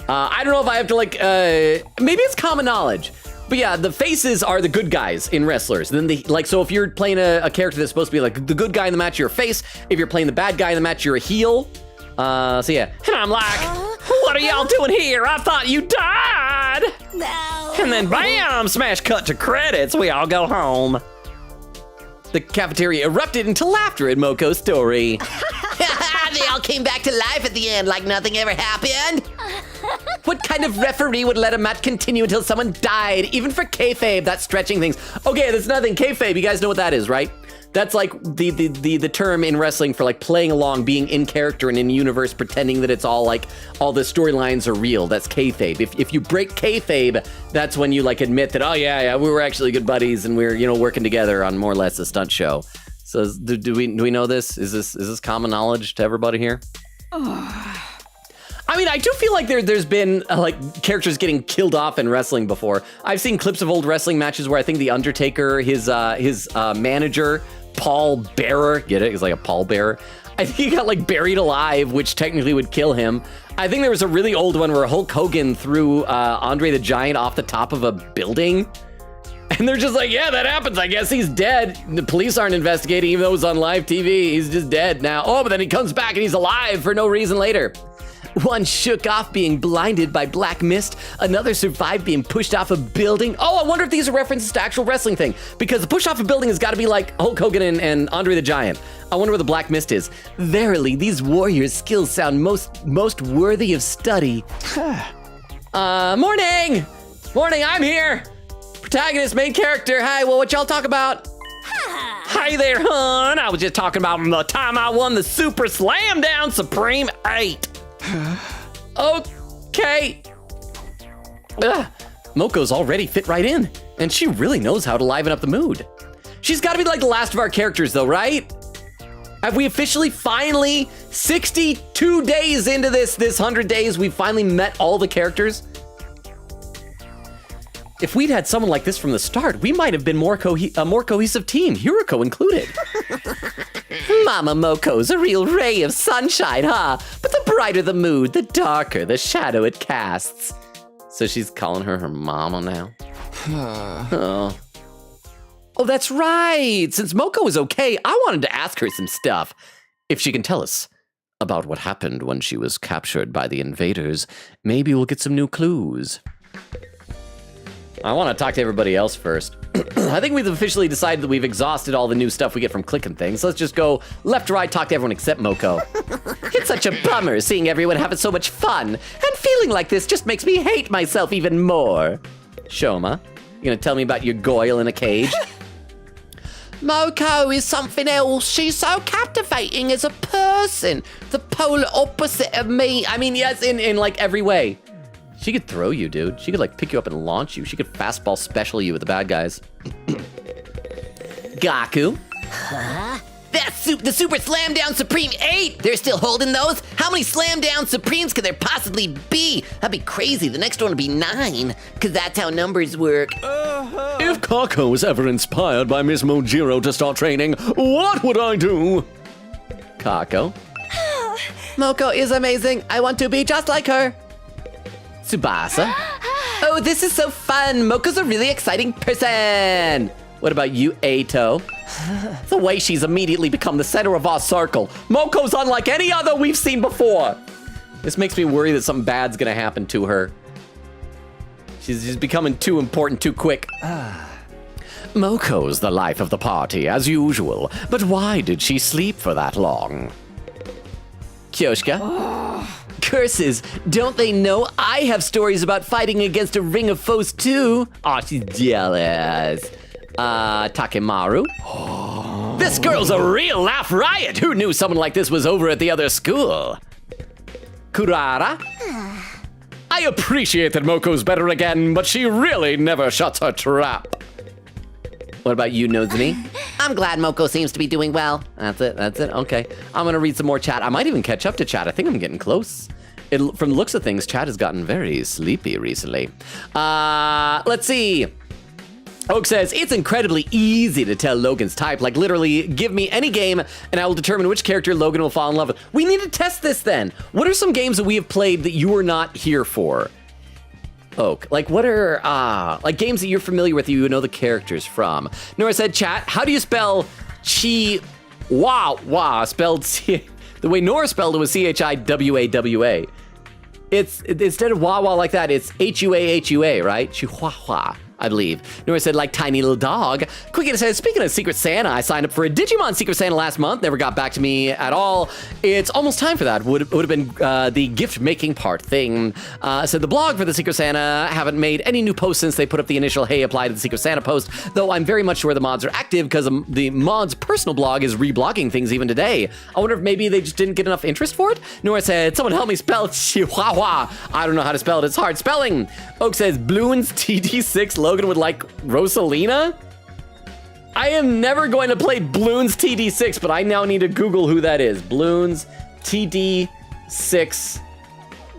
S1: I don't know if I have to maybe it's common knowledge. But yeah, the faces are the good guys in wrestlers. Then so if you're playing a character that's supposed to be like the good guy in the match, you're a face. If you're playing the bad guy in the match, you're a heel. So yeah, and I'm like, what are y'all doing here? I thought you died.
S9: No.
S1: And then bam, smash cut to credits. We all go home. The cafeteria erupted into laughter at Moko's story.
S4: They all came back to life at the end like nothing ever happened.
S1: What kind of referee would let a match continue until someone died? Even for kayfabe, that's stretching things. Okay, that's nothing. Kayfabe, you guys know what that is, right? That's like the term in wrestling for like playing along, being in character and in universe, pretending that it's all like all the storylines are real. That's kayfabe. If you break kayfabe, that's when you like admit that, oh yeah, we were actually good buddies and we were working together on more or less a stunt show. So do we know this? Is this common knowledge to everybody here? I mean, I do feel like there's been like characters getting killed off in wrestling before. I've seen clips of old wrestling matches where I think the Undertaker, his manager, Paul Bearer, get it? He's like a pallbearer. I think he got like buried alive, which technically would kill him. I think there was a really old one where Hulk Hogan threw Andre the Giant off the top of a building. And they're just like, yeah, that happens. I guess he's dead. The police aren't investigating, even though it was on live TV. He's just dead now. Oh, but then he comes back and he's alive for no reason later. One shook off being blinded by black mist. Another survived being pushed off a building. Oh, I wonder if these are references to actual wrestling thing. Because the push off a building has got to be like Hulk Hogan and Andre the Giant. I wonder where the black mist is. Verily, these warriors' skills sound most worthy of study. Morning! Morning, I'm here! Protagonist, main character. Hi, well, what y'all talk about? Hi there, hon. I was just talking about the time I won the Super Slam Down Supreme 8. Okay. Moko's already fit right in, and she really knows how to liven up the mood. She's got to be like the last of our characters, though, right? Have we officially, finally, 62 days into this 100 days, we finally met all the characters? If we'd had someone like this from the start, we might have been a more cohesive team, Hiroko included. Mama Moko's a real ray of sunshine, huh? But the brighter the mood, the darker the shadow it casts. So she's calling her mama now? Oh, that's right. Since Moko was okay, I wanted to ask her some stuff. If she can tell us about what happened when she was captured by the invaders, maybe we'll get some new clues. I want to talk to everybody else first. I think we've officially decided that we've exhausted all the new stuff we get from clicking things. Let's just go left to right, talk to everyone except Moko. It's such a bummer seeing everyone having so much fun, and feeling like this just makes me hate myself even more. Shoma, you gonna tell me about your goyle in a cage?
S4: Moko is something else. She's so captivating as a person. The polar opposite of me.
S1: I mean, yes, in like every way. She could throw you, dude. She could like pick you up and launch you. She could fastball special you with the bad guys. Gaku.
S4: Huh? That's the Super Slam Down Supreme 8! They're still holding those? How many Slam Down Supremes could there possibly be? That'd be crazy. The next one would be 9, because that's how numbers work.
S10: If Kako was ever inspired by Miss Mojiro to start training, what would I do?
S1: Kako.
S4: Moko is amazing. I want to be just like her.
S1: Tsubasa. Oh, this is so fun. Moko's a really exciting person. What about you, Eito? The way she's immediately become the center of our circle. Moko's unlike any other we've seen before. This makes me worry that something bad's gonna happen to her. She's becoming too important too quick.
S10: Moko's the life of the party, as usual. But why did she sleep for that long?
S1: Kyoshka.
S7: curses. Don't they know I have stories about fighting against a ring of foes too? Aw, she's jealous. Takemaru. This girl's a real laugh riot. Who knew someone like this was over at the other school? Kurara. I appreciate that Moko's better again, but she really never shuts her trap. What about you, Nozomi? I'm glad Moko seems to be doing well. That's it. Okay. I'm gonna read some more chat. I might even catch up to chat. I think I'm getting close. From the looks of things, chat has gotten very sleepy recently. Let's see. Oak says, it's incredibly easy to tell Logan's type. Like, literally, give me any game, and I will determine which character Logan will fall in love with. We need to test this, then. What are some games that we have played that you are not here for? Oak, like, what are, like, games that you're familiar with, you know the characters from? Nora said, chat, how do you spell Chihuahua? Spelled the way Nora spelled it was Chiwawa. It's, instead of Wawa like that, it's Hua, right? Chihuahua, I believe. Nora said, like tiny little dog. Quickett says, speaking of Secret Santa, I signed up for a Digimon Secret Santa last month. Never got back to me at all. It's almost time for that. Would have been the gift making part thing. Said the blog for the Secret Santa haven't made any new posts since they put up the initial hey apply to the Secret Santa post, though I'm very much sure the mods are active because the mods personal blog is reblogging things even today. I wonder if maybe they just didn't get enough interest for it. Nora said, someone help me spell Chihuahua. I don't know how to spell it. It's hard spelling. Oak says, Bloons TD6 Logan would like Rosalina? I am never going to play Bloons TD6, but I now need to Google who that is. Bloons TD6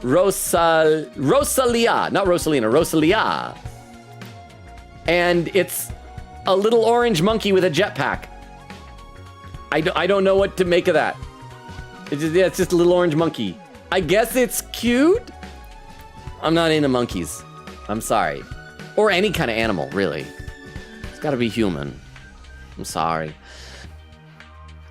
S7: Rosalia, not Rosalina, Rosalia. And it's a little orange monkey with a jetpack. I don't know what to make of that. It's just a little orange monkey. I guess it's cute? I'm not into monkeys. I'm sorry. Or any kind of animal, really. It's gotta be human. I'm sorry.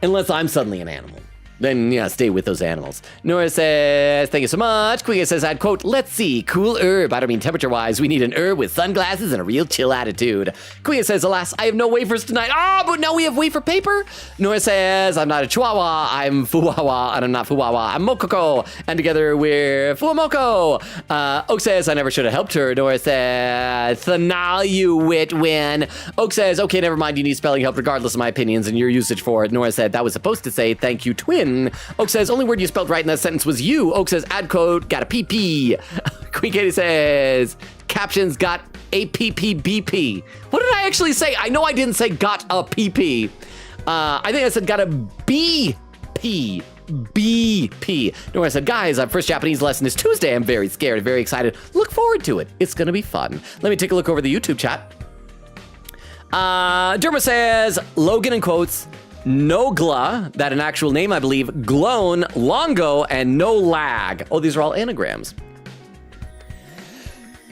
S7: Unless I'm suddenly an animal. Then, yeah, stay with those animals. Nora says, thank you so much. Quiga says, I'd quote, let's see, cool herb. I don't mean temperature-wise. We need an herb with sunglasses and a real chill attitude. Quiga says, alas, I have no wafers tonight. But now we have wafer paper. Nora says, I'm not a chihuahua. I'm Fuwawa, and I'm not Fuwawa. I'm Mokoko, and together we're Fuwamoko. Oak says, I never should have helped her. Nora says, Thanal, you witwin. Oak says, okay, never mind. You need spelling help regardless of my opinions and your usage for it. Nora said, that was supposed to say, thank you, twin. Oak says, only word you spelled right in that sentence was you. Oak says, ad code, got a PP. Queen Katie says, captions got APPBP. What did I actually say? I know I didn't say got a PP. I think I said got a BP. BP. No, I said, guys, our first Japanese lesson is Tuesday. I'm very scared, very excited. Look forward to it. It's gonna be fun. Let me take a look over the YouTube chat. Derma says, Logan in quotes, Nogla, that an actual name, I believe, Glown, Longo, and No Lag. Oh, these are all anagrams.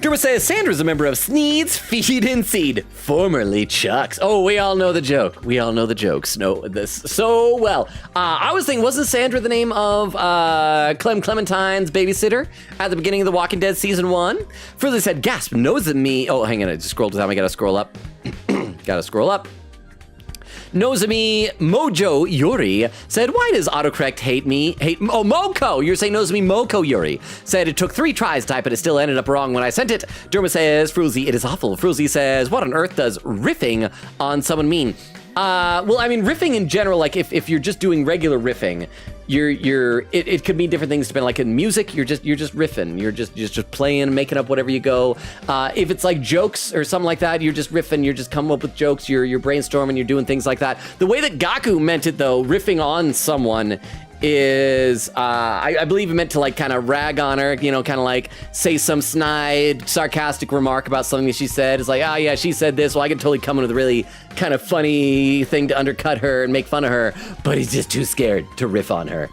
S7: Derma says, Sandra's a member of Sneeds, Feed, and Seed, formerly Chucks. Oh, we all know the joke. We all know the jokes. Know this so well. I was thinking, wasn't Sandra the name of Clementine's babysitter at the beginning of The Walking Dead Season 1? Further said, gasp, knows of me. Oh, hang on, I just scrolled down. I gotta scroll up. Gotta scroll up. Nozomi Mojo Yuri said, why does autocorrect hate Moko? You're saying Nozomi Moko Yuri said it took 3 tries to type it. It still ended up wrong when I sent it. Derma says, Fruzy, it is awful. Fruzy says, what on earth does riffing on someone mean? Well, I mean, riffing in general, like if you're just doing regular riffing, it could mean different things depending. Like in music, you're just riffing. You're just playing, making up whatever you go. If it's like jokes or something like that, you're just riffing. You're just coming up with jokes. You're brainstorming. You're doing things like that. The way that Gaku meant it, though, riffing on someone is, I believe it meant to like kind of rag on her, you know, kind of like say some snide, sarcastic remark about something that she said. It's like, oh yeah, she said this. Well, I can totally come in with a really kind of funny thing to undercut her and make fun of her, but he's just too scared to riff on her.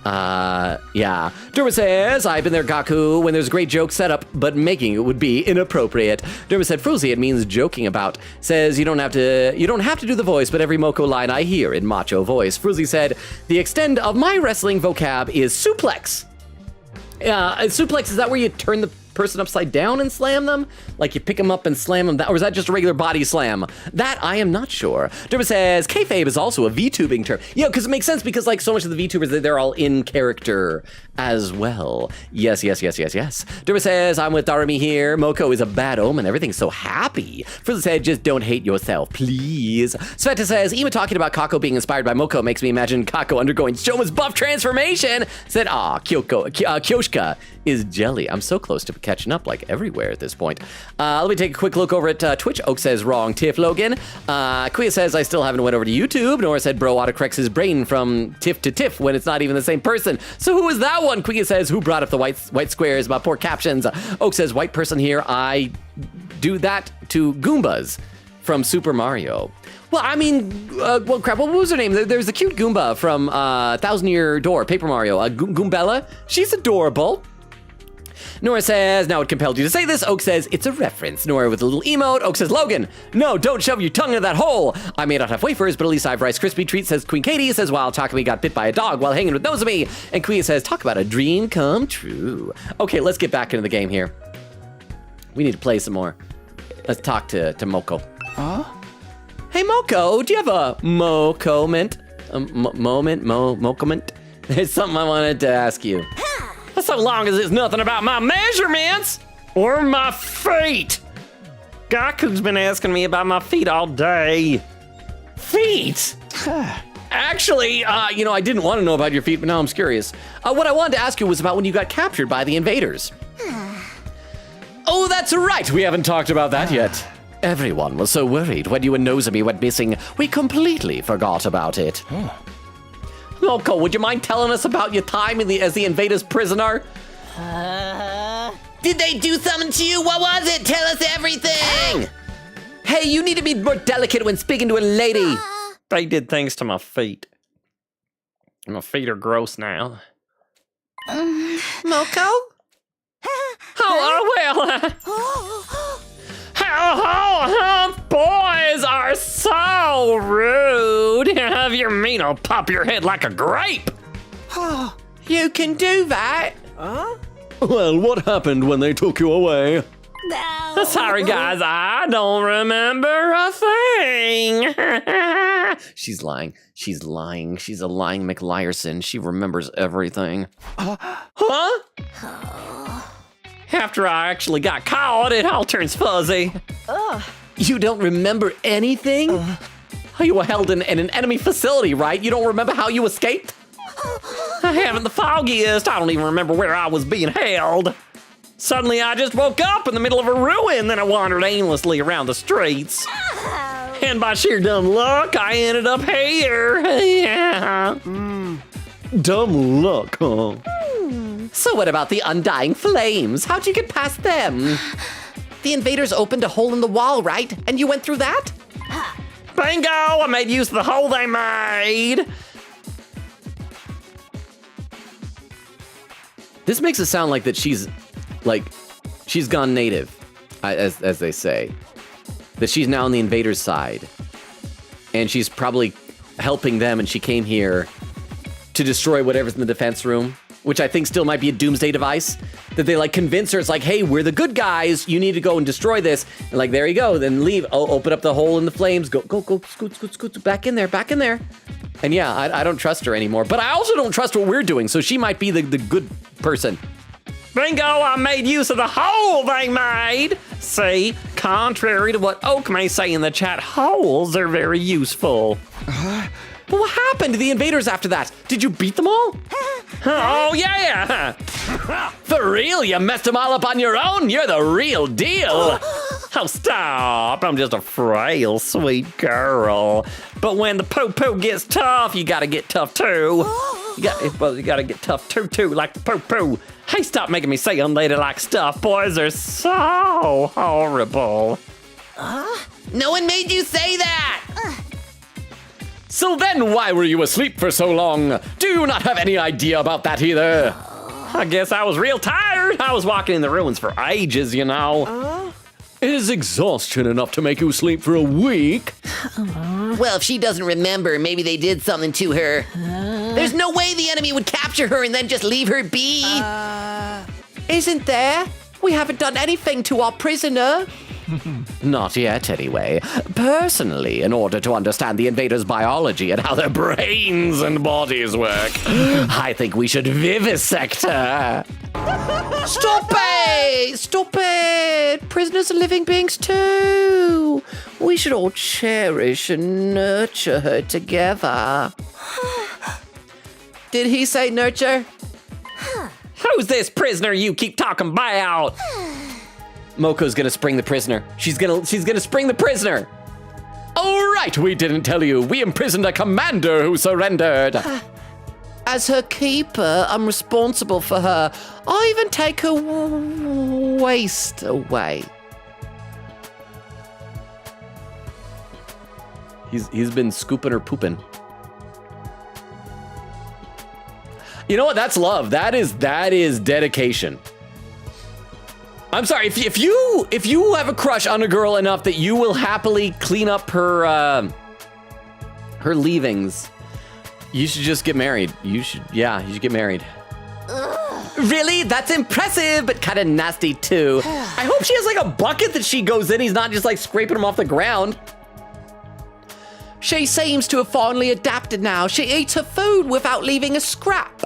S7: Yeah. Derma says, I've been there, Gaku, when there's a great joke set up, but making it would be inappropriate. Derma said, Fruzy, it means joking about. Says, you don't have to do the voice, but every Moko line I hear in macho voice. Fruzy said, the extent of my wrestling vocab is suplex. Suplex, is that where you turn the person upside down and slam them? Like you pick them up and slam them, or is that just a regular body slam? That I am not sure. Derba says, kayfabe is also a VTubing term. Yeah, because it makes sense because like so much of the VTubers, they're all in character as well. Yes. Derba says, I'm with Darumi here. Moko is a bad omen. Everything's so happy. Frizzle said, just don't hate yourself, please. Sveta says, even talking about Kako being inspired by Moko makes me imagine Kako undergoing Shoma's buff transformation. Said, Kyoshka is jelly. I'm so close to catching up like everywhere at this point. Let me take a quick look over at Twitch. Oak says, wrong Tiff Logan. Kuya says, I still haven't went over to YouTube. Nora said, bro autocorrects his brain from Tiff to Tiff when it's not even the same person. So who is that one? Kuya says, who brought up the white squares about poor captions? Oak says, white person here. I do that to Goombas from Super Mario. Well, I mean, well, crap, what was her name? There's the cute Goomba from Thousand Year Door, Paper Mario, Goombella. She's adorable. Nora says, now it compelled you to say this. Oak says, it's a reference. Nora with a little emote. Oak says, Logan, no, don't shove your tongue into that hole. I may not have wafers, but at least I have Rice Krispie treats, says Queen Katie. Says, while Takumi got bit by a dog while hanging with Nozomi. And Queen says, talk about a dream come true. Okay, let's get back into the game here. We need to play some more. Let's talk to Moko.
S5: Huh?
S7: Hey, Moko, do you have a Moko-ment? Moko-ment? There's something I wanted to ask you. So long as it's nothing about my measurements or my feet. Gaku's been asking me about my feet all day. Feet? Actually, I didn't want to know about your feet, but now I'm curious. What I wanted to ask you was about when you got captured by the invaders. Oh, that's right. We haven't talked about that yet. Everyone was so worried when you and Nozomi went missing, we completely forgot about it. Moko, would you mind telling us about your time as the invaders' prisoner?
S4: Did they do something to you? What was it? Tell us everything!
S7: Hey, you need to be more delicate when speaking to a lady.
S1: They did things to my feet. My feet are gross now.
S4: Moko?
S1: Boys are so rude. Have your mean, I'll pop your head like a grape.
S4: You can do that?
S10: Well, what happened when they took you away?
S9: No.
S1: Sorry, guys, I don't remember a thing.
S7: She's lying. She's lying. She's a lying McLiarson. She remembers everything.
S1: Huh? After I actually got caught, it all turns fuzzy.
S7: You don't remember anything? You were held in an enemy facility, right? You don't remember how you escaped?
S1: I haven't the foggiest. I don't even remember where I was being held. Suddenly, I just woke up in the middle of a ruin, then I wandered aimlessly around the streets. And by sheer dumb luck, I ended up here. Yeah.
S10: Dumb luck, huh?
S7: So what about the undying flames? How'd you get past them?
S4: The invaders opened a hole in the wall, right? And you went through that?
S1: Bingo! I made use of the hole they made.
S7: This makes it sound like that she's gone native, as they say. That she's now on the invaders' side. And she's probably helping them, and she came here to destroy whatever's in the defense room, which I think still might be a doomsday device. That they convince her, it's like, hey, we're the good guys, you need to go and destroy this. And there you go, then leave. Oh, open up the hole in the flames, go, scoot, back in there. And yeah, I don't trust her anymore. But I also don't trust what we're doing, so she might be the good person.
S1: Bingo, I made use of the hole they made. See, contrary to what Oak may say in the chat, holes are very useful.
S7: But what happened to the invaders after that? Did you beat them all?
S1: Oh, yeah.
S7: For real? You messed them all up on your own? You're the real deal.
S1: Oh, stop. I'm just a frail, sweet girl. But when the poo-poo gets tough, you gotta get tough too. You gotta get tough too, like the poo-poo. Hey, stop making me say unladylike stuff. Boys are so horrible.
S4: No one made you say that!
S10: So then why were you asleep for so long? Do you not have any idea about that either?
S1: I guess I was real tired. I was walking in the ruins for ages, you know.
S10: Is exhaustion enough to make you sleep for a week?
S4: Well, if she doesn't remember, maybe they did something to her. There's no way the enemy would capture her and then just leave her be. Isn't there? We haven't done anything to our prisoner.
S7: Not yet, anyway. Personally, in order to understand the invaders' biology and how their brains and bodies work, I think we should vivisect her.
S4: Stop it! Stop it! Prisoners are living beings too. We should all cherish and nurture her together. Did he say nurture?
S1: Who's this prisoner you keep talking about?
S7: Moko's gonna spring the prisoner. She's gonna spring the prisoner.
S10: All right, we didn't tell you. We imprisoned a commander who surrendered.
S4: As her keeper, I'm responsible for her. I'll even take her waste away.
S7: He's been scooping her pooping.
S1: You know what? That's love. That is dedication. I'm sorry, if you have a crush on a girl enough that you will happily clean up her leavings, you should just get married. You should get married. Really? That's impressive, but kind of nasty too. I hope she has like a bucket that she goes in. He's not just like scraping them off the ground.
S4: She seems to have finally adapted now. She eats her food without leaving a scrap.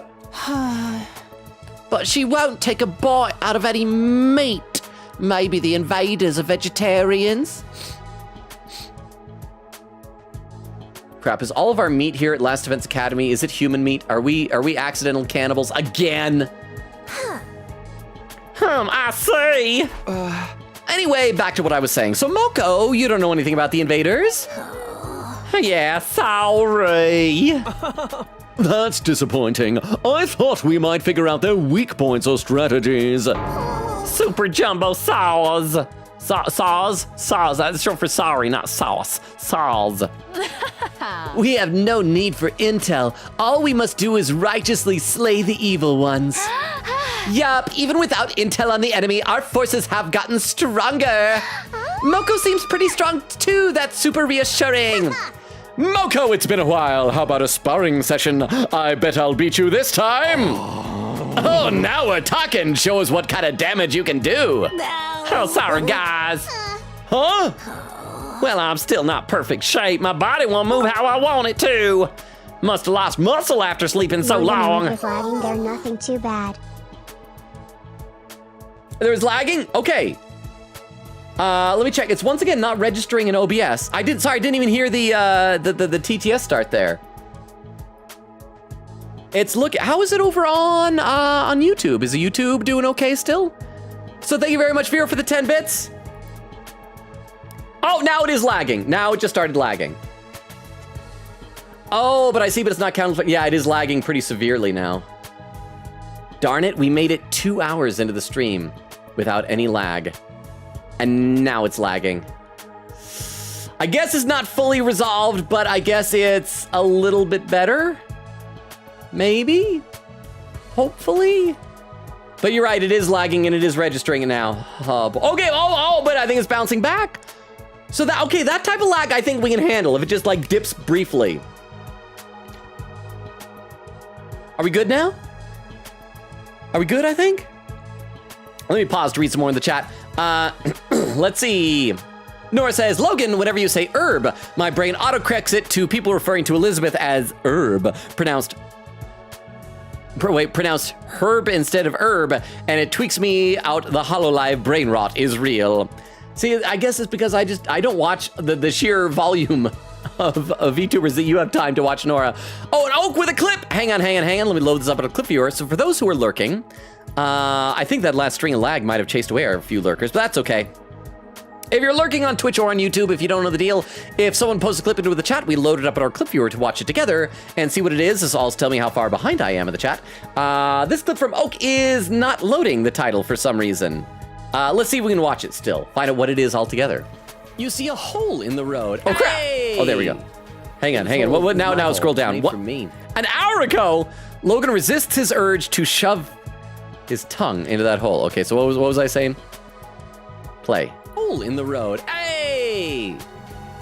S4: But she won't take a bite out of any meat. Maybe the invaders are vegetarians.
S7: Crap, is all of our meat here at Last Defense Academy, is it human meat? Are we accidental cannibals again? I see. Anyway, back to what I was saying. So Moko, you don't know anything about the invaders? Yeah, sorry.
S10: That's disappointing. I thought we might figure out their weak points or strategies.
S1: Super jumbo saws. Saws? That's short for sorry, not sauce. Saws.
S7: We have no need for intel. All we must do is righteously slay the evil ones. Yup, even without intel on the enemy, our forces have gotten stronger. Moko seems pretty strong too. That's super reassuring.
S10: Moko, it's been a while. How about a sparring session? I bet I'll beat you this time.
S1: Oh, now we're talking. Show us what kind of damage you can do. Oh, sorry, guys.
S10: Huh?
S1: Well, I'm still not perfect shape. My body won't move how I want it to. Must have lost muscle after sleeping so long.
S2: Is lagging there, nothing too bad.
S1: There's lagging? Okay. Let me check. It's once again not registering in OBS. I didn't even hear the TTS start there. How is it over on YouTube? Is the YouTube doing okay still? So thank you very much, Vera, for the 10 bits. Oh, now it is lagging. Now it just started lagging. Oh, but it's not counting. Yeah, it is lagging pretty severely now. Darn it, we made it 2 hours into the stream without any lag. And now it's lagging. I guess it's not fully resolved, but I guess it's a little bit better. Maybe? Hopefully? But you're right, it is lagging and it is registering it now. Okay, but I think it's bouncing back. So that type of lag I think we can handle if it just like dips briefly. Are we good now? Are we good, I think? Let me pause to read some more in the chat. Let's see. Nora says, Logan, whenever you say herb, my brain autocorrects it to people referring to Elizabeth as herb, pronounced herb instead of herb, and it tweaks me out. The HoloLive brain rot is real. See, I guess it's because I don't watch the sheer volume of VTubers that you have time to watch, Nora. Oh, an oak with a clip. Hang on. Let me load this up at a clip viewer. So for those who are lurking, I think that last string of lag might have chased away our few lurkers, but that's okay. If you're lurking on Twitch or on YouTube, if you don't know the deal, if someone posts a clip into the chat, we load it up at our clip viewer to watch it together and see what it is. This will also tell me how far behind I am in the chat. This clip from Oak is not loading the title for some reason. Let's see if we can watch it still. Find out what it is altogether. You see a hole in the road. Oh, crap. Hey! Oh, there we go. Hang on. What now scroll down. What? An hour ago, Logan resists his urge to shove his tongue into that hole. Okay, so what was I saying? Play. Hole in the road. Hey!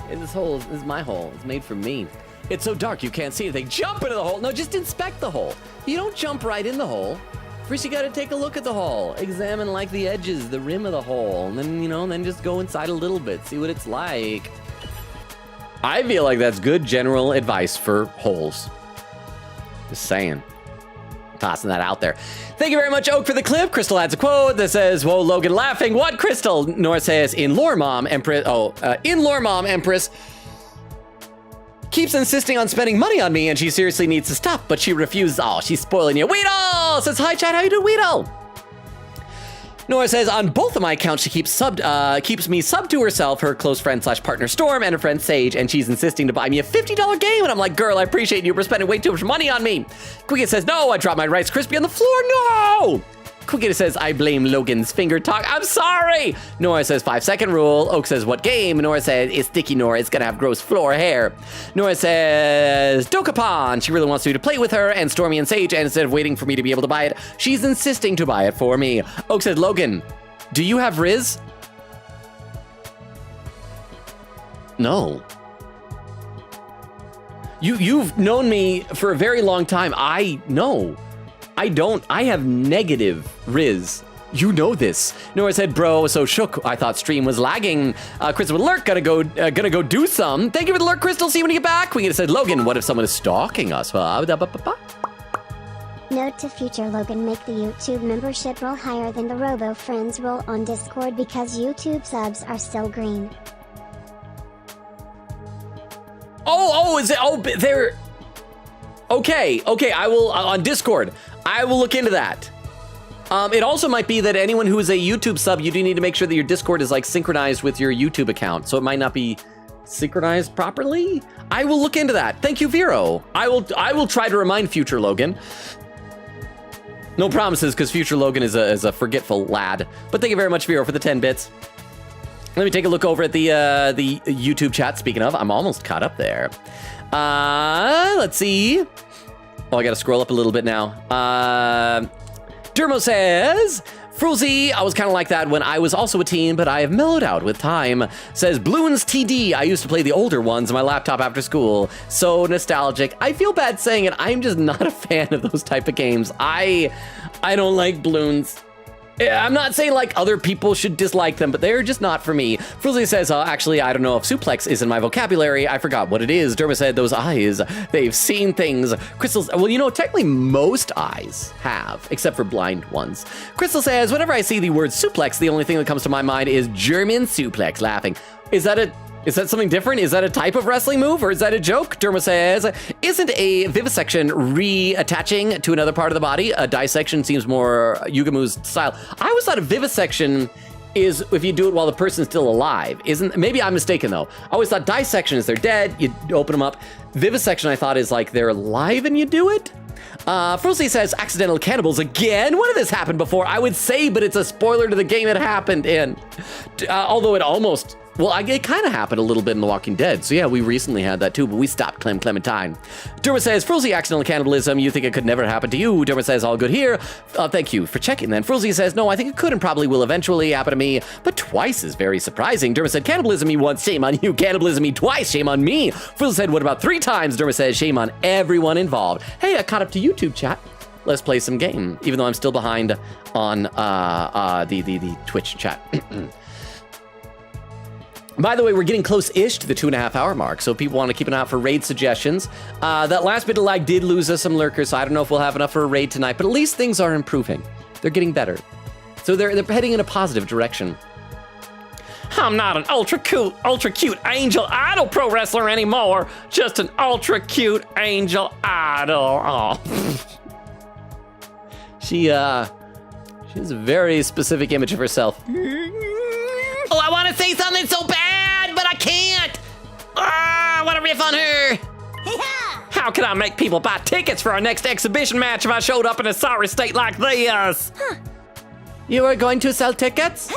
S1: And this is my hole. It's made for me. It's so dark you can't see anything. Jump into the hole. No, just inspect the hole. You don't jump right in the hole.
S7: First, you gotta take a look at the hole. Examine like the edges, the rim of the hole. And then, then just go inside a little bit. See what it's like. I feel like that's good general advice for holes. Just saying. Tossing that out there. Thank you very much, Oak, for the clip. Crystal adds a quote that says, whoa, Logan laughing. What, Crystal? Nora says, in-law mom, Empress keeps insisting on spending money on me and she seriously needs to stop, but she refuses. Oh, she's spoiling you. Weedle says, hi, chat. How you doing, Weedle? Nora says, on both of my accounts, she keeps me subbed to herself, her close friend / partner Storm, and her friend Sage, and she's insisting to buy me a $50 game. And I'm like, girl, I appreciate you for spending way too much money on me. Quicket says, no, I dropped my Rice Krispie on the floor. No! Quicket says, I blame Logan's finger talk. I'm sorry. Nora says, 5-second rule. Oak says, what game? Nora says, it's sticky, Nora. It's gonna have gross floor hair. Nora says, Dokapon. She really wants me to play with her and Stormy and Sage, and instead of waiting for me to be able to buy it, she's insisting to buy it for me. Oak says, Logan, do you have Riz? No. You've known me for a very long time. I know. I don't. I have negative Riz. You know this. Nora said, bro, so shook. I thought stream was lagging. Crystal with alert, gonna go do some. Thank you for the alert, Crystal. See you when you get back. We said, Logan, what if someone is stalking us?
S2: Note to future Logan, make the YouTube membership roll higher than the Robo Friends roll on Discord because YouTube subs are still green.
S7: Is it? Oh, they're... Okay, I will, on Discord, I will look into that. It also might be that anyone who is a YouTube sub, you do need to make sure that your Discord is like synchronized with your YouTube account, so it might not be synchronized properly. I will look into that. Thank you, Vero. I will try to remind future Logan. No promises, because future Logan is a forgetful lad. But thank you very much, Vero, for the 10 bits. Let me take a look over at the YouTube chat. Speaking of, I'm almost caught up there. Let's see. Oh, I gotta scroll up a little bit now. Dermo says, Fruzy, I was kind of like that when I was also a teen, but I have mellowed out with time. Says, Bloons TD, I used to play the older ones on my laptop after school. So nostalgic. I feel bad saying it, I'm just not a fan of those type of games. I don't like Bloons. I'm not saying like other people should dislike them, but they're just not for me. Fruzy says, actually, I don't know if suplex is in my vocabulary. I forgot what it is. Derma said, those eyes, they've seen things. Crystal's, well, technically most eyes have, except for blind ones. Crystal says, whenever I see the word suplex, the only thing that comes to my mind is German suplex, laughing. Is that something different? Is that a type of wrestling move, or is that a joke? Derma says, isn't a vivisection reattaching to another part of the body? A dissection seems more Yugamu's style. I always thought a vivisection is if you do it while the person's still alive. Maybe I'm mistaken though. I always thought dissection is they're dead, you open them up. Vivisection I thought is like they're alive and you do it. Frosty says, accidental cannibals again? When did this happen before? I would say, but it's a spoiler to the game it happened in. Although it almost... Well, it kind of happened a little bit in The Walking Dead. So yeah, we recently had that too, but we stopped Clementine. Derma says, Frosty, accidental cannibalism, you think it could never happen to you? Derma says, all good here. Thank you for checking then. Frosty says, no, I think it could and probably will eventually happen to me, but twice is very surprising. Derma said, cannibalism me once, shame on you. Cannibalism me twice, shame on me. Frosty said, what about 3 times? Derma says, shame on everyone involved. Hey, I caught up to YouTube chat. Let's play some game, even though I'm still behind on the Twitch chat. By the way, we're getting close-ish to the 2.5 hour mark, so if people want to keep an eye out for raid suggestions. That last bit of lag did lose us some lurkers, so I don't know if we'll have enough for a raid tonight, but at least things are improving. They're getting better. So they're heading in a positive direction. I'm not an ultra cute Angel Idol pro wrestler anymore, just an ultra cute Angel Idol. Oh. She has a very specific image of herself. Oh, I want to say something so bad, but I can't. I want to riff on her.
S9: Yeah.
S10: How can I make people buy tickets for our next exhibition match if I showed up in a sorry state like this?
S7: You are going to sell tickets?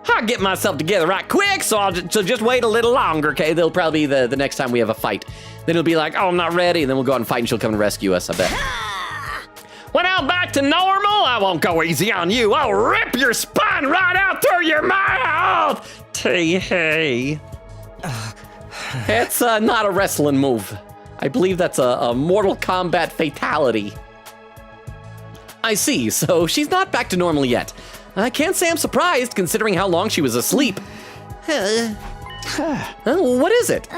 S10: I'll get myself together right quick, so just wait a little longer, okay?
S7: They'll probably be the next time we have a fight. Then it'll be like, oh, I'm not ready, and then we'll go out and fight, and she'll come and rescue us, I bet.
S10: When I'm back to normal, I won't go easy on you. I'll rip your spine right out through your mouth. Hey.
S7: It's not a wrestling move. I believe that's a Mortal Kombat fatality. I see, so she's not back to normal yet. I can't say I'm surprised, considering how long she was asleep. What is it?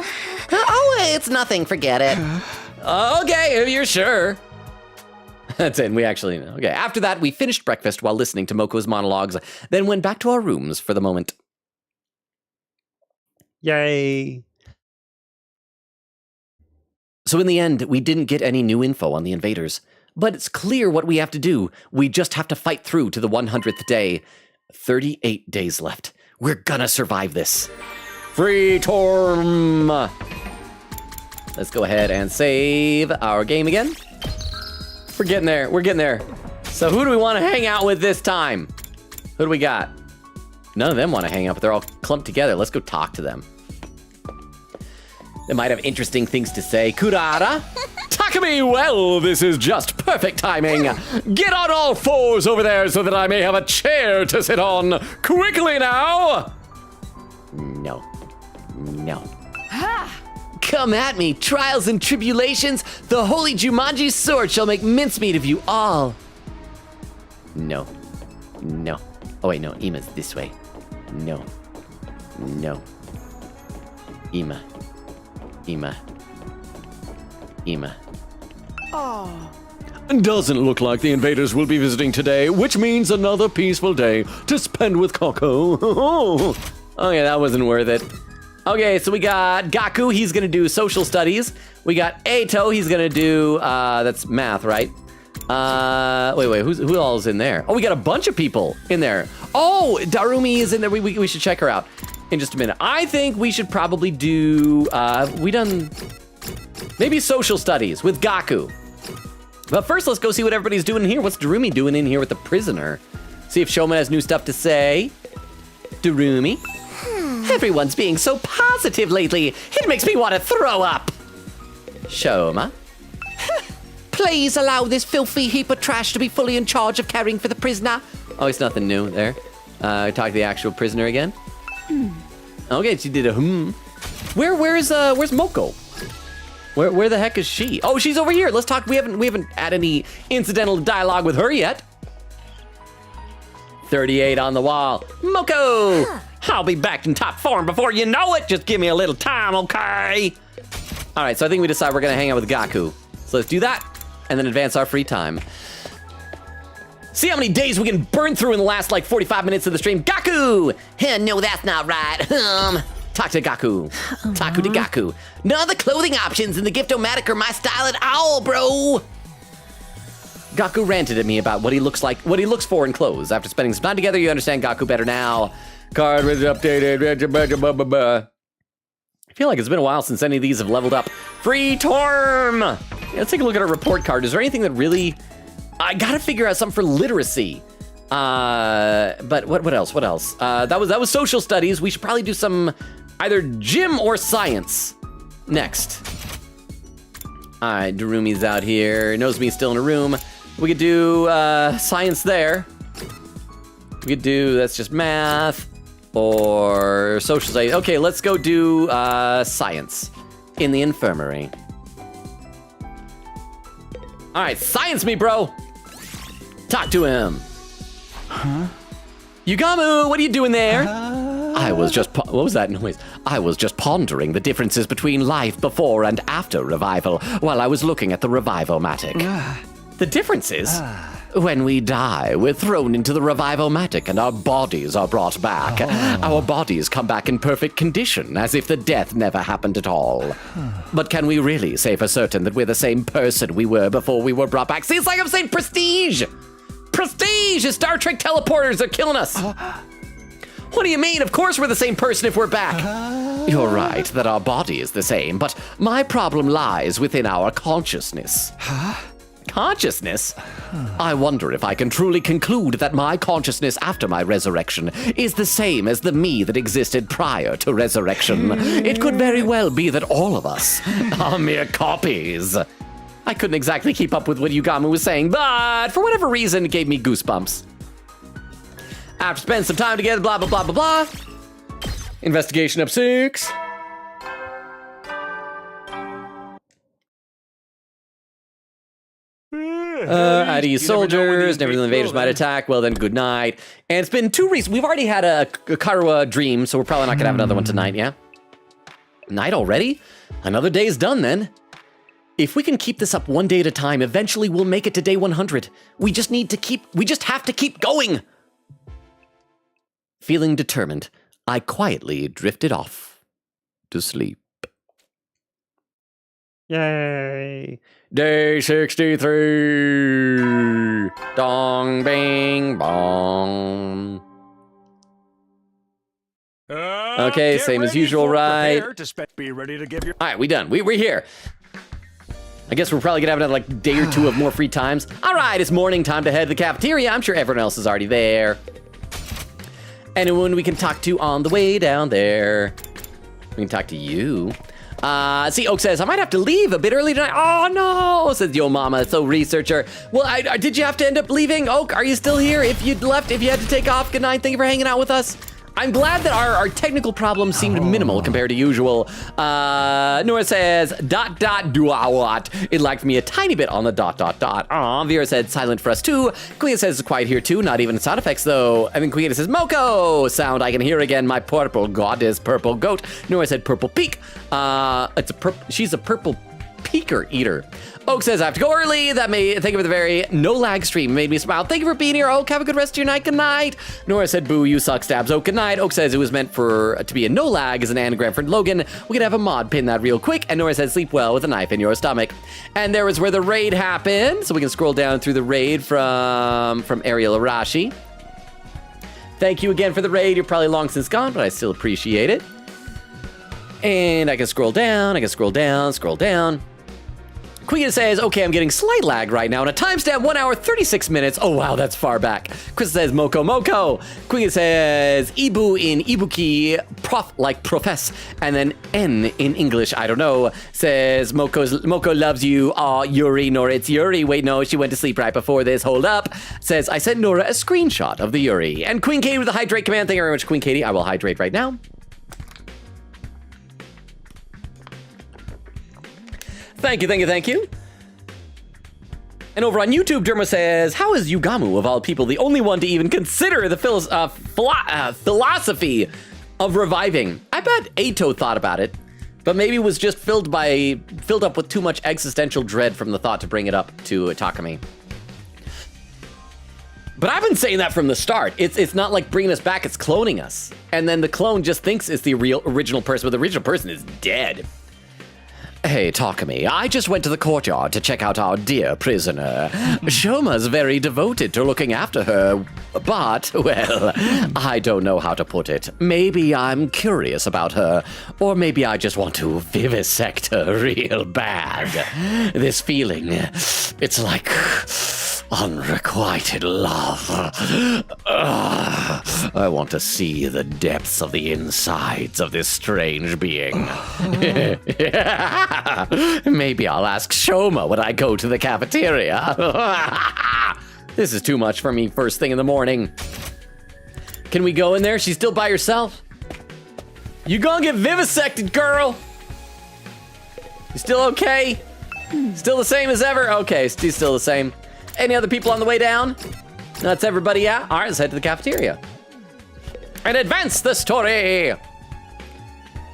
S4: Oh, it's nothing. Forget it.
S7: Okay, if you're sure. That's it, we actually know. Okay, after that, we finished breakfast while listening to Moko's monologues, then went back to our rooms for the moment.
S10: Yay.
S7: So in the end, we didn't get any new info on the invaders. But it's clear what we have to do. We just have to fight through to the 100th day. 38 days left. We're gonna survive this. Free Torm! Let's go ahead and save our game again. We're getting there, we're getting there. So who do we want to hang out with this time? Who do we got? None of them want to hang out, but they're all clumped together. Let's go talk to them. They might have interesting things to say. Kurara? Takumi, well, this is just perfect timing. Get on all fours over there so that I may have a chair to sit on. Quickly now! No. No. Come at me, trials and tribulations. The holy Jumanji sword shall make mincemeat of you all. No. No. Oh wait, no, Ima's this way. No. No. Ima. Ima. Ima. Doesn't look like the invaders will be visiting today, which means another peaceful day to spend with Coco. Okay, that wasn't worth it. Okay, so we got Gaku, he's gonna do social studies. We got Eito, he's gonna do, that's math, right? Wait, who all is in there? Oh, we got a bunch of people in there. Oh, Darumi is in there, we should check her out in just a minute. I think we should probably do, maybe social studies with Gaku. But first, let's go see what everybody's doing in here. What's Darumi doing in here with the prisoner? See if Shoma has new stuff to say. Darumi? Everyone's being so positive lately. It makes me want to throw up. Shoma?
S4: Please allow this filthy heap of trash to be fully in charge of caring for the prisoner.
S7: Oh, it's nothing new there. Talk to the actual prisoner again. Okay, she did a Where's Moko? Where the heck is she? Oh, she's over here. Let's talk. We haven't had any incidental dialogue with her yet. 38 on the wall. Moko!
S10: I'll be back in top form before you know it. Just give me a little time, okay?
S7: All right, so I think we decide we're gonna hang out with Gaku. So let's do that, and then advance our free time. See how many days we can burn through in the last, 45 minutes of the stream. Gaku!
S4: No, that's not right.
S7: Talk to Gaku. Taku to Gaku.
S4: None of the clothing options in the Gift-O-Matic are my style at all, bro.
S7: Gaku ranted at me about what he looks for in clothes. After spending some time together, you understand Gaku better now. Card was updated. I feel like it's been a while since any of these have leveled up. Free Torm! Yeah, let's take a look at our report card. Is there anything that really... I gotta figure out something for literacy. But what else? What else? That was social studies. We should probably do some either gym or science next. All right, Darumi's out here. Nozomi's still in a room. We could do science there. We could do, that's just math or social studies. Okay, let's go do science in the infirmary. All right, science me, bro. Talk to him.
S5: Huh?
S7: Yugamu, what are you doing there? I was just, what was that noise? I was just pondering the differences between life before and after revival while I was looking at the revival-matic. The differences? When we die, we're thrown into the revival-matic and our bodies are brought back. Our bodies come back in perfect condition, as if the death never happened at all. But can we really say for certain that we're the same person we were before we were brought back? See, it's like I'm saying Prestige! Prestige! The Star Trek teleporters are killing us! What do you mean? Of course we're the same person if we're back. You're right that our body is the same, but my problem lies within our consciousness. Consciousness? I wonder if I can truly conclude that my consciousness after my resurrection is the same as the me that existed prior to resurrection. It could very well be that all of us are mere copies. I couldn't exactly keep up with what Yugamu was saying, but for whatever reason, it gave me goosebumps. After spending some time together, blah, blah, blah, blah, blah. Investigation up 6.
S1: ID soldiers, never the invaders might attack. Well then, good night. And it's been 2 weeks. We've already had a Karua dream, so we're probably not gonna have another one tonight, yeah? Night already? Another day's done then. If we can keep this up one day at a time, eventually we'll make it to day 100. We just have to keep going. Feeling determined, I quietly drifted off to sleep. Yay. Day 63. Dong, bing, bong. Okay, same as usual, right?
S3: Be ready to give your...
S1: All right, we done. We're here. I guess we're probably gonna have another day or two of more free times. All right, it's morning, time to head to the cafeteria. I'm sure everyone else is already there. Anyone we can talk to on the way down there? We can talk to you. See, Oak says, I might have to leave a bit early tonight. Oh, no, says Yo Mama, so researcher. Well, did you have to end up leaving? Oak, are you still here? If you'd left, if you had to take off, good night. Thank you for hanging out with us. I'm glad that our technical problems seemed minimal compared to usual. Nora says, ... what? It lagged me a tiny bit on the ... Aw, Vera said, silent for us too. Queen says, it's quiet here too, not even sound effects though. I mean, Queen says, Moko! Sound I can hear again, my purple goddess, purple goat. Nora said, purple peak. She's a purple peaker eater. Oak says, I have to go early. Thank you for the very no lag stream. Made me smile. Thank you for being here, Oak. Have a good rest of your night. Good night. Nora said, boo, you suck, stabs. Oak, good night. Oak says it was meant to be a no lag as an anagram for Logan. We could have a mod pin that real quick. And Nora said, sleep well with a knife in your stomach. And there was where the raid happened. So we can scroll down through the raid from Ariel Arashi. Thank you again for the raid. You're probably long since gone, but I still appreciate it. And I can scroll down. Scroll down. Queen says, okay, I'm getting slight lag right now, and a timestamp 1 hour, 36 minutes. Oh, wow, that's far back. Chris says, Moko. Queen says, Ibu in Ibuki, prof like profess, and then N in English, I don't know, says, Moko loves you. Aw, Yuri, Nora, it's Yuri. Wait, no, she went to sleep right before this. Hold up. Says, I sent Nora a screenshot of the Yuri. And Queen Katie with the hydrate command. Thank you very much, Queen Katie. I will hydrate right now. Thank you. And over on YouTube, Derma says, how is Yugamu, of all people, the only one to even consider the philosophy of reviving? I bet Ato thought about it, but maybe was just filled up with too much existential dread from the thought to bring it up to Takami. But I've been saying that from the start. It's not like bringing us back, it's cloning us. And then the clone just thinks it's the original person, but the original person is dead. Hey, Takami, I just went to the courtyard to check out our dear prisoner. Shoma's very devoted to looking after her, but, well, I don't know how to put it. Maybe I'm curious about her, or maybe I just want to vivisect her real bad. This feeling, it's like unrequited love. I want to see the depths of the insides of this strange being. Maybe I'll ask Shoma when I go to the cafeteria. This is too much for me first thing in the morning. Can we go in there? She's still by herself? You gonna get vivisected, girl? You still okay? Still the same as ever? Okay, she's still the same. Any other people on the way down? That's everybody out? All right, let's head to the cafeteria. And advance the story.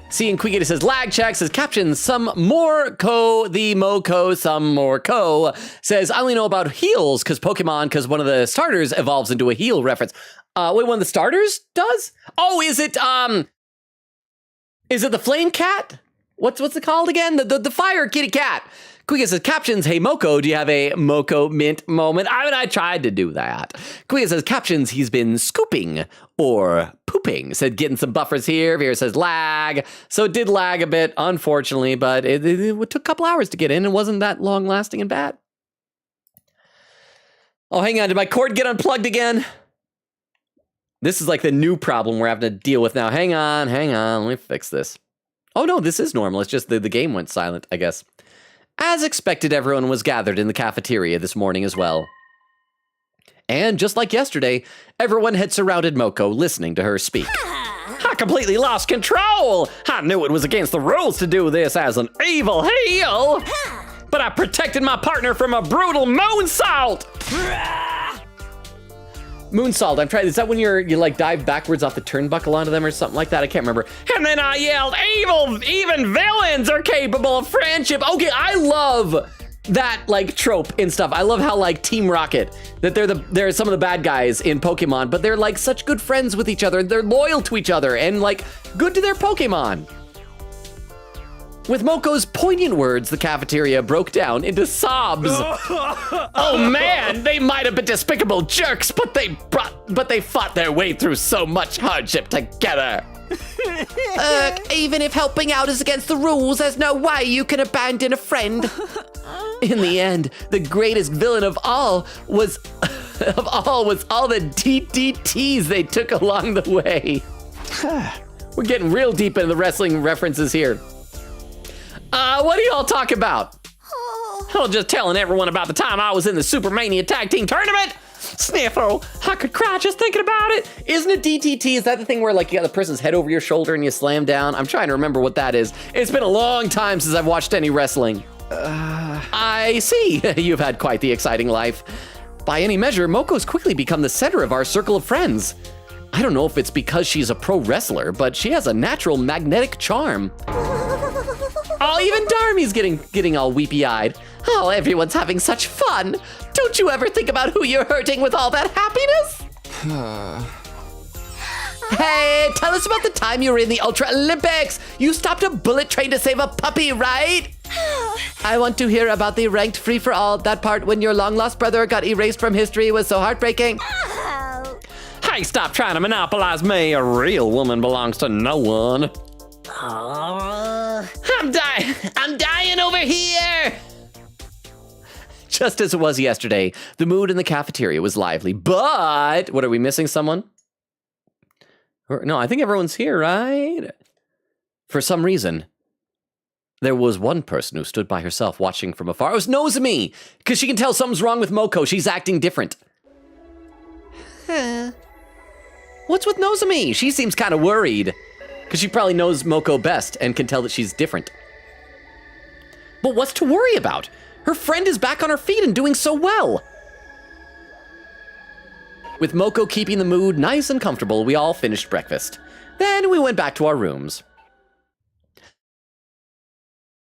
S1: Seeing Quiggy says, lag check, says captions, some more the Moko, some more says, I only know about heals because one of the starters evolves into a heal reference. Wait, one of the starters does? Oh, is it the flame cat? What's it called again? The fire kitty cat. Quiggy says, captions, hey Moko, do you have a Moko mint moment? I tried to do that. Quiggy says, captions, he's been scooping or pooping. Said, getting some buffers here. Vera says, lag. So it did lag a bit, unfortunately, but it took a couple hours to get in. It wasn't that long lasting and bad. Oh, hang on. Did my cord get unplugged again? This is like the new problem we're having to deal with now. Hang on. Let me fix this. Oh, no, this is normal. It's just the game went silent, I guess. As expected, everyone was gathered in the cafeteria this morning as well. And just like yesterday, everyone had surrounded Moko, listening to her speak. I completely lost control! I knew it was against the rules to do this as an evil heel!
S10: but I protected my partner from a brutal moonsault.
S1: Moonsault, I'm trying. Is that when you like dive backwards off the turnbuckle onto them or something like that? I can't remember.
S10: And then I yelled, even villains are capable of friendship.
S1: Okay, I love that like trope and stuff. I love how like Team Rocket, that they're some of the bad guys in Pokemon, but they're like such good friends with each other. They're loyal to each other and like good to their Pokemon. With Moko's poignant words, the cafeteria broke down into sobs.
S10: Oh man, they might have been despicable jerks, but they fought their way through so much hardship together.
S4: Even if helping out is against the rules, there's no way you can abandon a friend.
S1: In the end, the greatest villain of all was all the DDTs they took along the way. We're getting real deep into the wrestling references here. What do y'all talk about?
S10: Oh, just telling everyone about the time I was in the Super Mania Tag Team Tournament. Sniffle, I could cry just thinking about it.
S1: Isn't it DTT? Is that the thing where like you got the person's head over your shoulder and you slam down? I'm trying to remember what that is. It's been a long time since I've watched any wrestling. I see. You've had quite the exciting life. By any measure, Moko's quickly become the center of our circle of friends. I don't know if it's because she's a pro wrestler, but she has a natural magnetic charm. Oh, even Darmy's getting all weepy-eyed.
S4: Oh, everyone's having such fun. Don't you ever think about who you're hurting with all that happiness? Hey, tell us about the time you were in the Ultra Olympics. You stopped a bullet train to save a puppy, right? I want to hear about the ranked free-for-all. That part when your long-lost brother got erased from history was so heartbreaking.
S10: Hey, stop trying to monopolize me. A real woman belongs to no one.
S4: I'm dying over here.
S1: Just as it was yesterday, the mood in the cafeteria was lively, but what, are we missing someone? No, I think everyone's here, right? For some reason, there was one person who stood by herself watching from afar. It was Nozomi, because she can tell something's wrong with Moko. She's acting different. What's with Nozomi? She seems kind of worried, because she probably knows Moko best and can tell that she's different. But what's to worry about? Her friend is back on her feet and doing so well. With Moko keeping the mood nice and comfortable, we all finished breakfast. Then we went back to our rooms.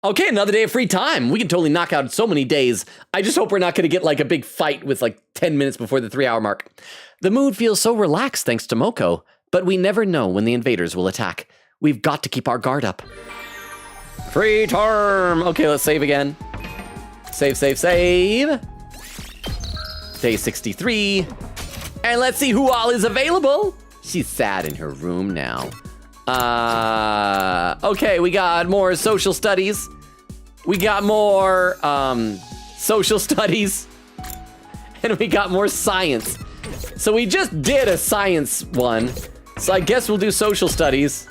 S1: Okay, another day of free time. We can totally knock out so many days. I just hope we're not going to get like a big fight with like 10 minutes before the 3-hour mark. The mood feels so relaxed thanks to Moko, but we never know when the invaders will attack. We've got to keep our guard up. Free term. Okay, let's save again. Save. Day 63. And let's see who all is available. She's sad in her room now. Okay, we got more social studies. We got more social studies. And we got more science. So we just did a science one. So I guess we'll do social studies.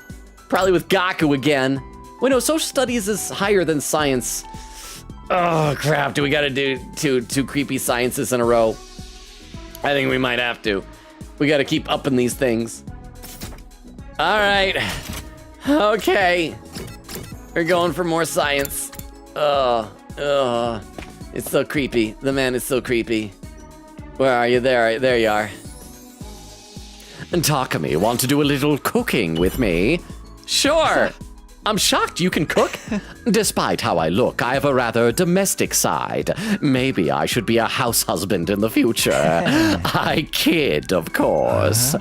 S1: Probably with Gaku again. Wait, no, social studies is higher than science. Oh, crap. Do we gotta do two creepy sciences in a row? I think we might have to. We gotta keep upping these things. All right. Okay. We're going for more science. It's so creepy. The man is so creepy. Where are you? There you are. And Takumi, want to do a little cooking with me? Sure. I'm shocked you can cook. Despite how I look, I have a rather domestic side. Maybe I should be a house husband in the future. I kid, of course.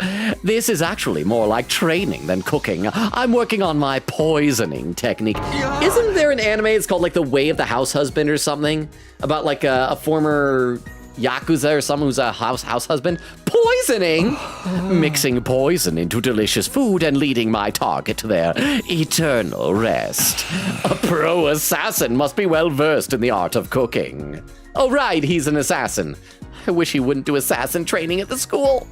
S1: This is actually more like training than cooking. I'm working on my poisoning technique. Isn't there an anime, it's called like The Way of the House Husband or something? About like a former Yakuza or someone who's a house husband? Poisoning? Mixing poison into delicious food and leading my target to their eternal rest. A pro assassin must be well versed in the art of cooking. Oh right, he's an assassin. I wish he wouldn't do assassin training at the school.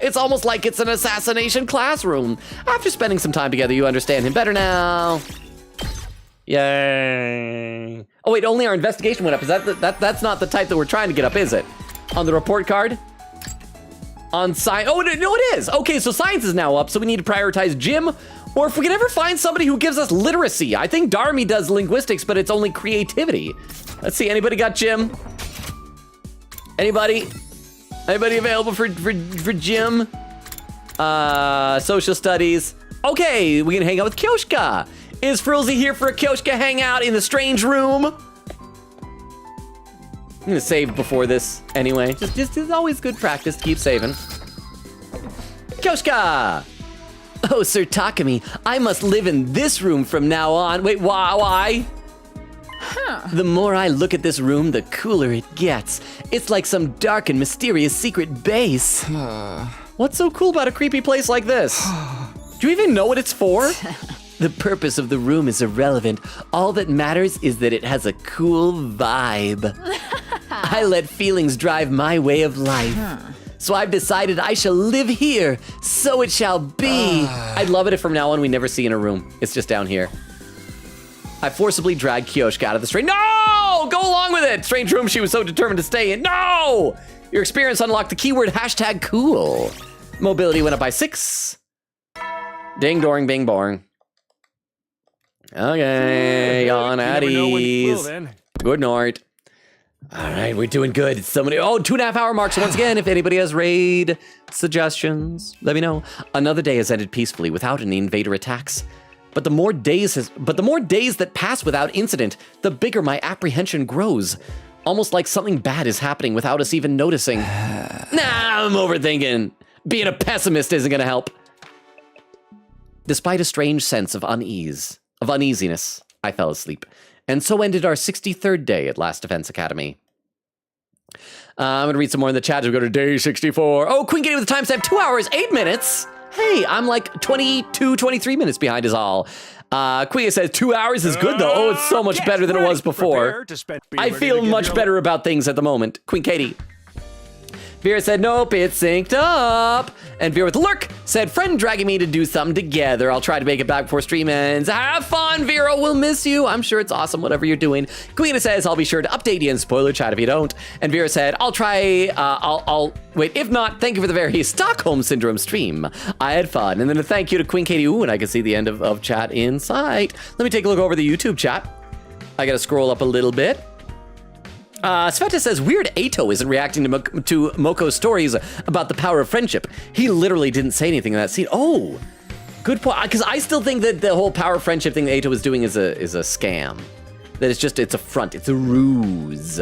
S1: It's almost like it's an assassination classroom. After spending some time together, you understand him better now. Yay. Oh wait, only our investigation went up. Is that's not the type that we're trying to get up, is it? On the report card? On science, oh no, it is. Okay, so science is now up, so we need to prioritize gym Or if we can ever find somebody who gives us literacy. I think Darmy does linguistics, but it's only creativity. Let's see, anybody got gym? Anybody? Anybody available for gym? Social studies. Okay, we can hang out with Kyoshka. Is Frilzy here for a Kyoshka hangout in the strange room? I'm gonna save before this anyway. Just it's always good practice to keep saving. Kyoshka! Oh, Sir Takumi, I must live in this room from now on. Wait, why? The more I look at this room, the cooler it gets. It's like some dark and mysterious secret base. What's so cool about a creepy place like this? Do you even know what it's for? The purpose of the room is irrelevant. All that matters is that it has a cool vibe. I let feelings drive my way of life. So I've decided I shall live here, so it shall be. I'd love it if from now on we never see in a room. It's just down here. I forcibly dragged Kyoshka out of the strange. No! Go along with it! Strange room she was so determined to stay in. No! Your experience unlocked the keyword #cool. Mobility went up by 6. Ding dong bing bong. Okay, on at ease. Good night. All right, we're doing good. It's so many. Oh, 2.5 hour mark. So once again, if anybody has raid suggestions, let me know. Another day has ended peacefully without any invader attacks. But the more days that pass without incident, the bigger my apprehension grows. Almost like something bad is happening without us even noticing. Nah, I'm overthinking. Being a pessimist isn't gonna help. Despite a strange sense of uneasiness, I fell asleep. And so ended our 63rd day at Last Defense Academy. I'm gonna read some more in the chat. We'll go to day 64. Oh, Queen Katie with the timestamp, 2 hours, 8 minutes. Hey, I'm like 22, 23 minutes behind is all. Queen says 2 hours is good though. Oh, it's so much better than it was before. I feel much better about things at the moment. Queen Katie. Vera said, nope, it's synced up. And Vera with the lurk said, friend dragging me to do something together. I'll try to make it back before stream ends. Have fun, Vera. We'll miss you. I'm sure it's awesome, whatever you're doing. Queen says, I'll be sure to update you in spoiler chat if you don't. And Vera said, I'll try, wait, if not, thank you for the very Stockholm Syndrome stream. I had fun. And then a thank you to Queen Katie. Ooh, and I can see the end of chat in sight. Let me take a look over the YouTube chat. I gotta scroll up a little bit. Sveta says, weird Ato isn't reacting to Moko's stories about the power of friendship. He literally didn't say anything in that scene. Oh, good point. Because I still think that the whole power of friendship thing that Ato is doing is a scam. That it's a front, it's a ruse.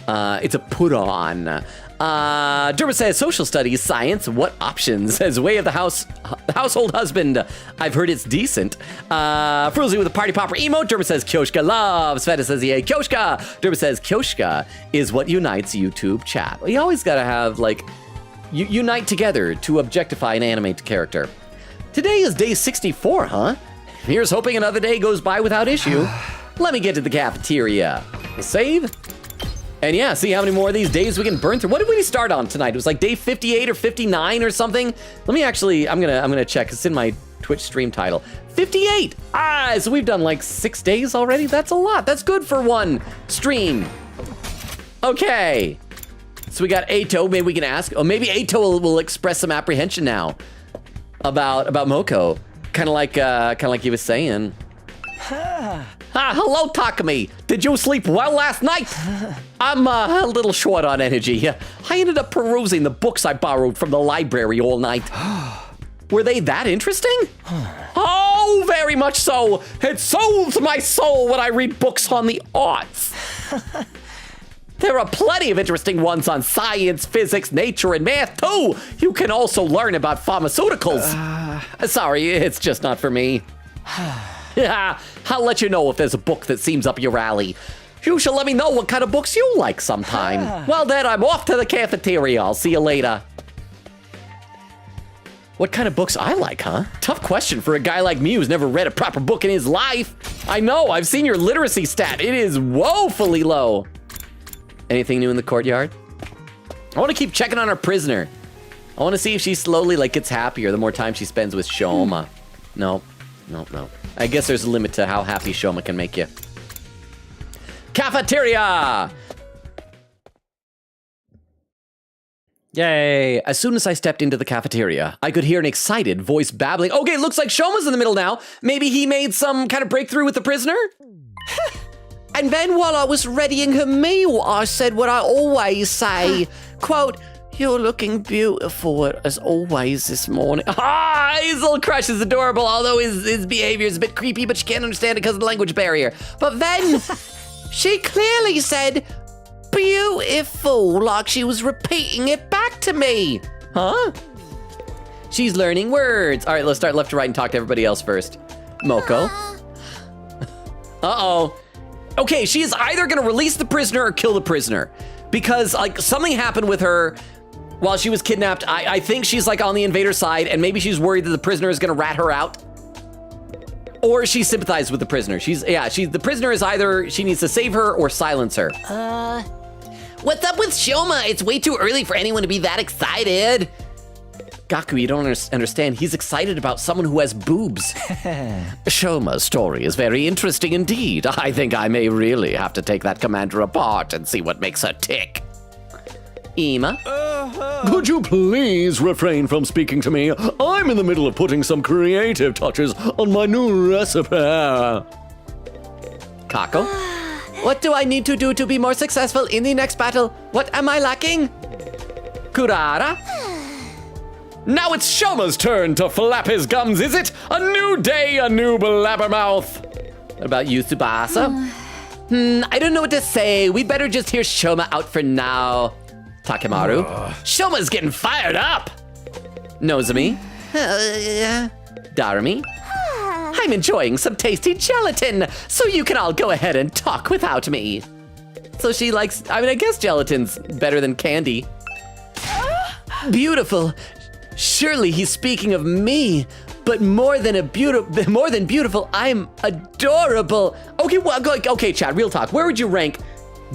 S1: It's a put on. Derma says, social studies, science, what options? As way of the household husband, I've heard it's decent. Fruzy with a party popper emote. Derma says, Kyoshka loves. Sveta says, yay, Kyoshka. Derma says, Kyoshka is what unites YouTube chat. You always gotta have, like, unite together to objectify and animate the character. Today is day 64, huh? Here's hoping another day goes by without issue. Let me get to the cafeteria. Save. And yeah, see how many more of these days we can burn through. What did we start on tonight? It was like day 58 or 59 or something. Let me actually, I'm gonna check. It's in my Twitch stream title. 58. So we've done like 6 days already. That's a lot. That's good for one stream. Okay. So we got Ato. Maybe we can ask. Oh, maybe Ato will express some apprehension now about Moko. Kind of like he was saying. Hello, Takumi. Did you sleep well last night? I'm a little short on energy. I ended up perusing the books I borrowed from the library all night. Were they that interesting? Oh, very much so. It soothes my soul when I read books on the arts. There are plenty of interesting ones on science, physics, nature, and math, too. You can also learn about pharmaceuticals. Sorry, it's just not for me. Yeah, I'll let you know if there's a book that seems up your alley. You should let me know what kind of books you like sometime. Well then, I'm off to the cafeteria. I'll see you later. What kind of books I like, huh? Tough question for a guy like me who's never read a proper book in his life. I know, I've seen your literacy stat. It is woefully low. Anything new in the courtyard? I want to keep checking on our prisoner. I want to see if she slowly gets happier the more time she spends with Shoma. No. I guess there's a limit to how happy Shoma can make you. Cafeteria! Yay. As soon as I stepped into the cafeteria, I could hear an excited voice babbling. Okay, looks like Shoma's in the middle now. Maybe he made some kind of breakthrough with the prisoner?
S4: And then while I was readying her meal, I said what I always say. Quote, "You're looking beautiful as always this morning."
S1: His little crush is adorable, although his behavior is a bit creepy, but she can't understand it because of the language barrier.
S4: But then she clearly said, "Beautiful," like she was repeating it back to me.
S1: Huh? She's learning words. All right, let's start left to right and talk to everybody else first. Moko. Uh-oh. Okay, she is either gonna release the prisoner or kill the prisoner. Because, like, something happened with her while she was kidnapped. I think she's, like, on the invader side, and maybe she's worried that the prisoner is gonna rat her out. Or she sympathized with the prisoner. The prisoner is either she needs to save her or silence her.
S4: What's up with Shoma? It's way too early for anyone to be that excited.
S1: Gaku, you don't understand. He's excited about someone who has boobs.
S7: Shoma's story is very interesting indeed. I think I may really have to take that commander apart and see what makes her tick.
S1: Ima?
S10: Could you please refrain from speaking to me? I'm in the middle of putting some creative touches on my new recipe.
S1: Kako?
S4: What do I need to do to be more successful in the next battle? What am I lacking?
S1: Kurara?
S10: Now it's Shoma's turn to flap his gums, is it? A new day, a new blabbermouth.
S1: What about you, Tsubasa?
S4: I don't know what to say. We better just hear Shoma out for now.
S1: Takemaru?
S10: Shoma's getting fired up.
S1: Nozumi? Darumi?
S7: I'm enjoying some tasty gelatin, so you can all go ahead and talk without me.
S1: So she likes, I guess gelatin's better than candy.
S4: Beautiful. Surely he's speaking of me, but more than beautiful, I'm adorable.
S1: Okay, Chad, real talk. Where would you rank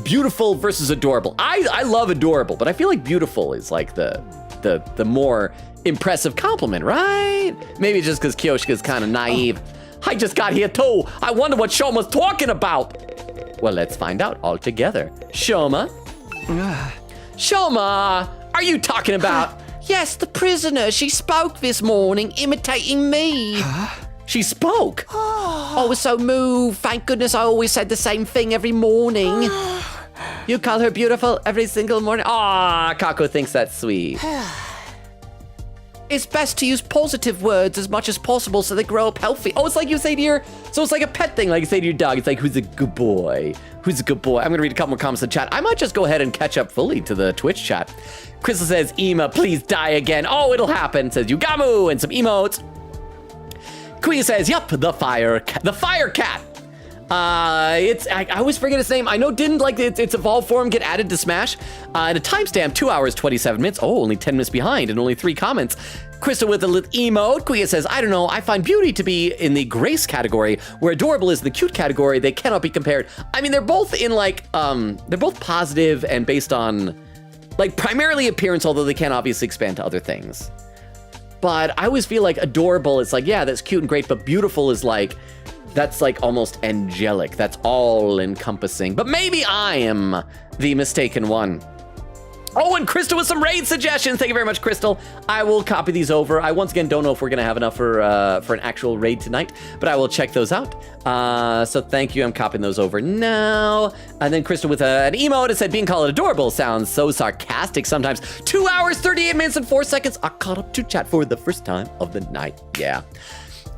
S1: beautiful versus adorable? I love adorable, but I feel like beautiful is like the more impressive compliment, right? Maybe just because Kyoshika's kind of naive. I just got here too. I wonder what Shoma's talking about. Well, let's find out all together. Shoma? Shoma, are you talking about?
S4: Yes, the prisoner. She spoke this morning, imitating me.
S1: She spoke?
S4: I was so moved. Thank goodness I always said the same thing every morning.
S1: You call her beautiful every single morning? Aw, Kako thinks that's sweet.
S4: It's best to use positive words as much as possible so they grow up healthy.
S1: Oh, it's like you say to your, so it's like a pet thing, like you say to your dog. It's like, who's a good boy? Who's a good boy? I'm gonna read a couple more comments in the chat. I might just go ahead and catch up fully to the Twitch chat. Crystal says, Ima, please die again. Oh, it'll happen, says Yugamu, and some emotes. Queen says, yup, the fire cat. I always forget his name. I know didn't like its evolved form get added to Smash. And a timestamp, 2 hours, 27 minutes. Oh, only 10 minutes behind and only 3 comments. Crystal with a little emote. Kuya says, I don't know, I find beauty to be in the grace category, where adorable is the cute category. They cannot be compared. I mean, they're both in like, they're both positive and based on like primarily appearance, although they can obviously expand to other things. But I always feel like adorable is like, yeah, that's cute and great, but beautiful is like, that's like almost angelic. That's all encompassing. But maybe I am the mistaken one. Oh, and Crystal with some raid suggestions. Thank you very much, Crystal. I will copy these over. I once again don't know if we're gonna have enough for an actual raid tonight, but I will check those out. So thank you. I'm copying those over now. And then Crystal with an emote. It said being called adorable sounds so sarcastic sometimes. 2 hours, 38 minutes, and 4 seconds. I caught up to chat for the first time of the night. Yeah.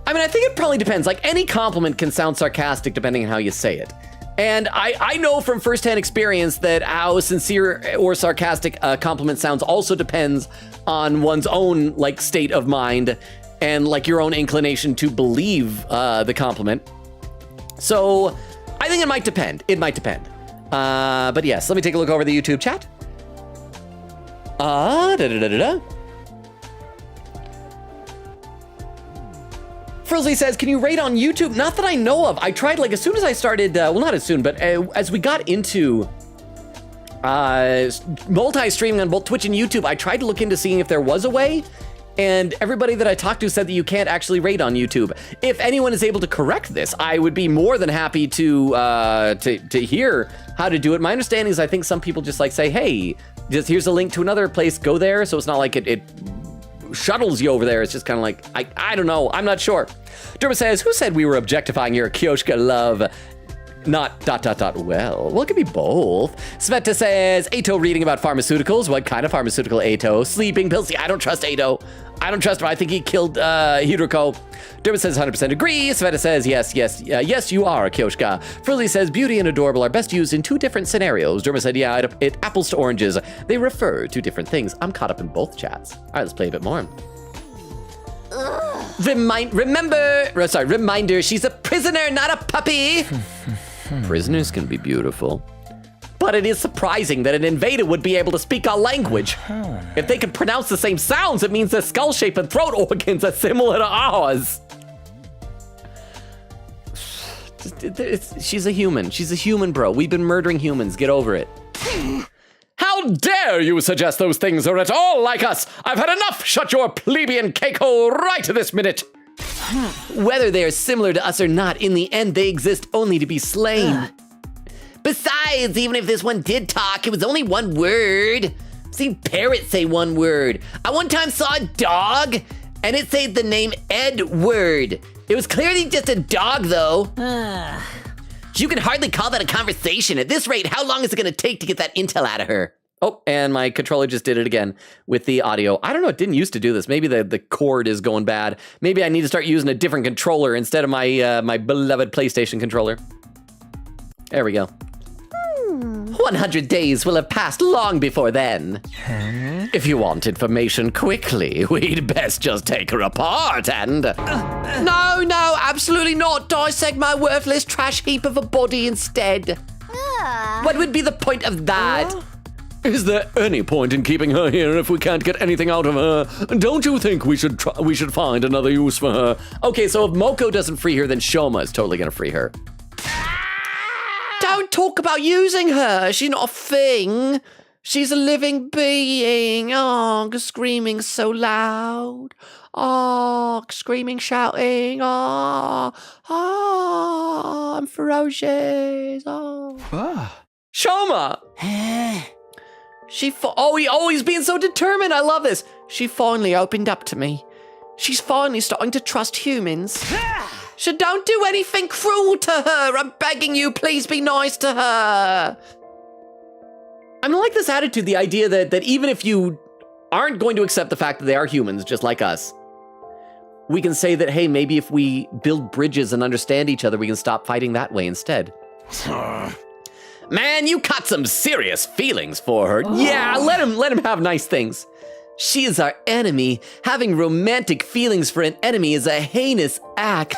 S1: I mean, I think it probably depends. Like any compliment can sound sarcastic depending on how you say it. And I know from firsthand experience that how sincere or sarcastic a compliment sounds also depends on one's own like state of mind and like your own inclination to believe the compliment. So I think it might depend. It might depend. But yes, let me take a look over the YouTube chat. Frizzly says, can you rate on YouTube? Not that I know of. I tried like as soon as I started, well, not as soon, but as we got into multi-streaming on both Twitch and YouTube, I tried to look into seeing if there was a way. And everybody that I talked to said that you can't actually rate on YouTube. If anyone is able to correct this, I would be more than happy to hear how to do it. My understanding is I think some people just like say, hey, just here's a link to another place, go there. So it's not like it shuttles you over there. It's just kind of like, I don't know. I'm not sure. Derma says, who said we were objectifying your Kioshka love? Not ... Well, it could be both. Sveta says, Ato reading about pharmaceuticals. What kind of pharmaceutical, Ato? Sleeping pills. See, I don't trust Ato. I don't trust him. I think he killed Hidroko. Dermot says 100% agree. Sveta says, yes, you are a Kioshka. Frilly says, beauty and adorable are best used in two different scenarios. Dermot said, yeah, it apples to oranges. They refer to different things. I'm caught up in both chats. All right, let's play a bit more. Reminder, she's a prisoner, not a puppy. Prisoners can be beautiful. But it is surprising that an invader would be able to speak our language. If they can pronounce the same sounds, it means their skull shape and throat organs are similar to ours. She's a human. She's a human, bro. We've been murdering humans. Get over it. How dare you suggest those things are at all like us? I've had enough. Shut your plebeian cake hole right this minute. Whether they are similar to us or not, in the end, they exist only to be slain. Besides, even if this one did talk, it was only one word. I've seen parrots say one word. I one time saw a dog, and it said the name Edward. It was clearly just a dog, though. You can hardly call that a conversation. At this rate, how long is it going to take to get that intel out of her? Oh, and my controller just did it again with the audio. I don't know, it didn't used to do this. Maybe the cord is going bad. Maybe I need to start using a different controller instead of my my beloved PlayStation controller. There we go. 100 days will have passed long before then. If you want information quickly, we'd best just take her apart and...
S4: No, absolutely not. Dissect my worthless trash heap of a body instead.
S1: What would be the point of that? Is there any point in keeping her here if we can't get anything out of her? Don't you think we should find another use for her? Okay, so if Moko doesn't free her, then Shoma is totally gonna free her.
S4: Don't talk about using her. She's not a thing. She's a living being. Oh, screaming so loud. Oh, screaming, shouting. Oh, I'm ferocious. Oh.
S1: Shoma!
S4: He's being so determined. I love this. She finally opened up to me. She's finally starting to trust humans. So don't do anything cruel to her. I'm begging you, please be nice to her.
S1: I like this attitude, the idea that even if you aren't going to accept the fact that they are humans, just like us, we can say that, hey, maybe if we build bridges and understand each other, we can stop fighting that way instead. Man, you caught some serious feelings for her. Yeah, let him have nice things. She is our enemy. Having romantic feelings for an enemy is a heinous act.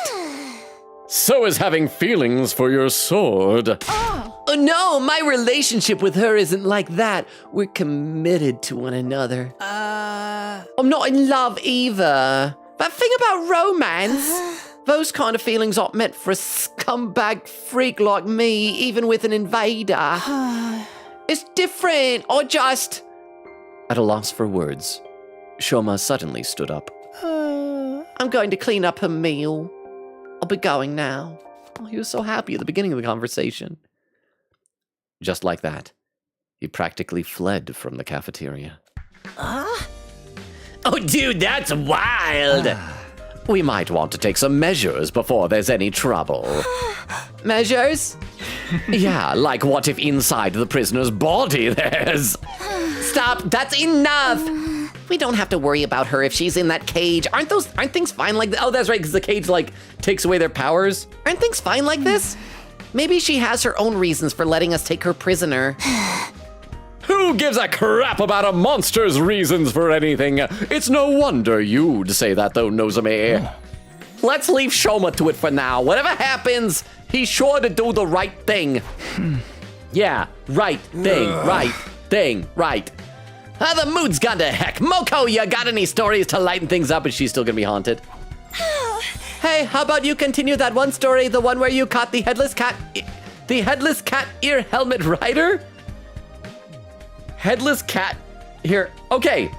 S1: So is having feelings for your sword. Oh no, my relationship with her isn't like that. We're committed to one another. I'm not in love either. That thing about romance, those kind of feelings aren't meant for a scumbag freak like me, even with an invader. It's different. At a loss for words, Shoma suddenly stood up. I'm going to clean up her meal. I'll be going now. Oh, he was so happy at the beginning of the conversation. Just like that, he practically fled from the cafeteria. Oh, dude, that's wild. We might want to take some measures before there's any trouble. Measures? Yeah, like what if inside the prisoner's body there's... Stop, that's enough. We don't have to worry about her if she's in that cage. Aren't things fine like that? Oh, that's right, because the cage, takes away their powers. Aren't things fine like this? Maybe she has her own reasons for letting us take her prisoner. Who gives a crap about a monster's reasons for anything? It's no wonder you'd say that, though, Nozomi. Let's leave Shoma to it for now. Whatever happens, he's sure to do the right thing. Yeah, right thing. The mood's gone to heck. Moko, you got any stories to lighten things up? And she's still gonna be haunted. Hey, how about you continue that one story, the one where you caught the headless cat ear helmet rider? Headless cat here. Okay.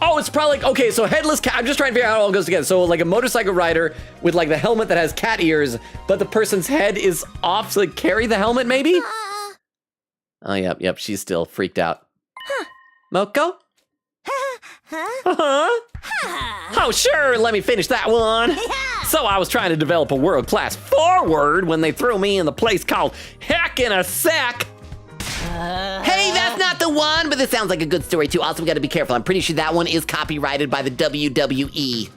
S1: Oh, it's probably like, okay, so headless cat. I'm just trying to figure out how it all goes together. So like a motorcycle rider with like the helmet that has cat ears, but the person's head is off to like carry the helmet maybe? Oh, yep, she's still freaked out. Moko? Oh, sure, let me finish that one. So I was trying to develop a world-class forward when they threw me in the place called Heck in a Sack.
S4: Hey, that's not the one, but this sounds like a good story too. Also, we gotta be careful. I'm pretty sure that one is copyrighted by the WWE.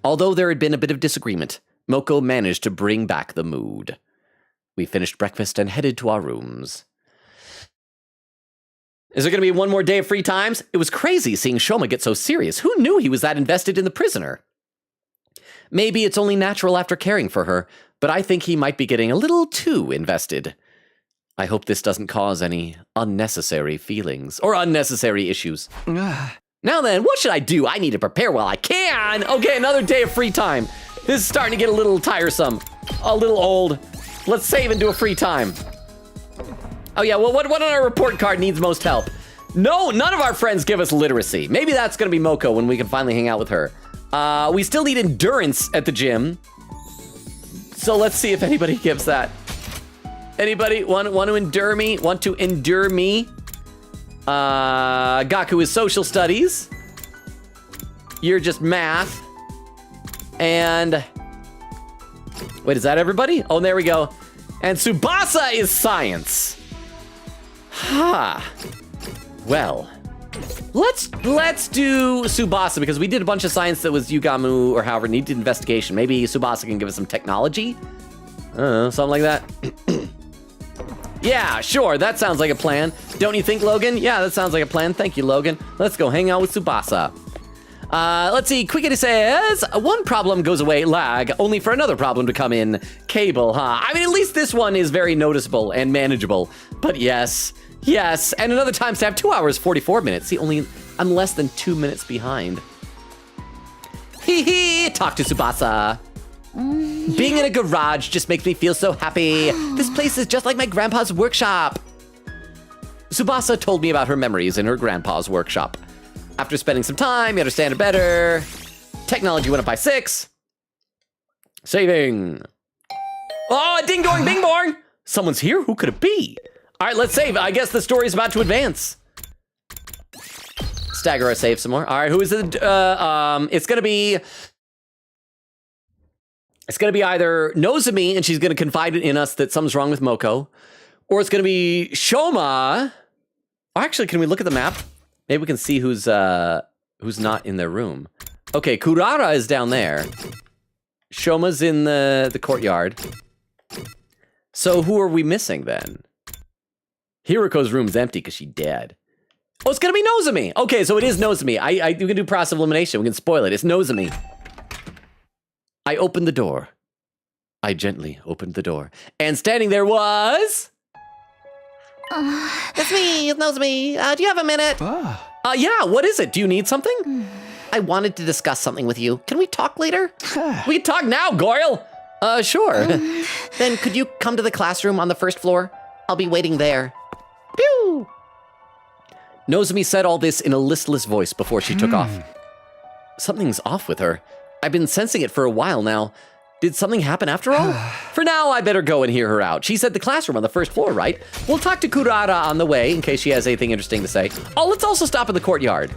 S1: Although there had been a bit of disagreement, Moko managed to bring back the mood. We finished breakfast and headed to our rooms. Is there going to be one more day of free times? It was crazy seeing Shoma get so serious. Who knew he was that invested in the prisoner? Maybe it's only natural after caring for her, but I think he might be getting a little too invested. I hope this doesn't cause any unnecessary feelings or unnecessary issues. Now then, what should I do? I need to prepare while I can. Okay, another day of free time. This is starting to get a little tiresome, a little old. Let's save and do a free time. Oh yeah, well, what on our report card needs most help? No, none of our friends give us literacy. Maybe that's gonna be Moko when we can finally hang out with her. We still need endurance at the gym. So let's see if anybody gives that. Anybody want to endure me? Want to endure me? Gaku is social studies. You're just math. And wait, is that everybody? Oh, there we go. And Tsubasa is science. Well, let's do Tsubasa because we did a bunch of science that was Yugamu or however needed investigation. Maybe Tsubasa can give us some technology. I don't know, something like that. Yeah, sure, that sounds like a plan. Don't you think, Logan? Yeah, that sounds like a plan. Thank you, Logan. Let's go hang out with Tsubasa. Let's see, Quickity says, one problem goes away, lag, only for another problem to come in, cable, huh? I mean, at least this one is very noticeable and manageable. But yes, and another time stamp, 2 hours, 44 minutes. See, I'm less than 2 minutes behind. Talk to Tsubasa. Being in a garage just makes me feel so happy. This place is just like my grandpa's workshop. Tsubasa told me about her memories in her grandpa's workshop. After spending some time, you understand it better. Technology went up by 6. Saving. Oh, ding dong, bing bong. Someone's here? Who could it be? All right, let's save. I guess the story's about to advance. Stagger our save some more. All right, who is it? It's gonna be either Nozomi and she's gonna confide in us that something's wrong with Moko, or it's gonna be Shoma. Or actually, can we look at the map? Maybe we can see who's not in their room. Okay, Kurara is down there. Shoma's in the courtyard. So who are we missing then? Hiruko's room's empty because she's dead. Oh, it's gonna be Nozomi. Okay, so it is Nozomi. We can do process of elimination. We can spoil it. It's Nozomi. I opened the door. I gently opened the door. And standing there was...
S4: It's me, it knows me. Do you have a minute?
S1: Yeah, what is it? Do you need something?
S4: I wanted to discuss something with you. Can we talk later?
S1: We can talk now, Goyle. Sure.
S4: Then could you come to the classroom on the first floor? I'll be waiting there. Pew!
S1: Nozomi said all this in a listless voice before she took off. Something's off with her. I've been sensing it for a while now. Did something happen after all? For now, I better go and hear her out. She said the classroom on the first floor, right? We'll talk to Kurara on the way in case she has anything interesting to say. Oh, let's also stop in the courtyard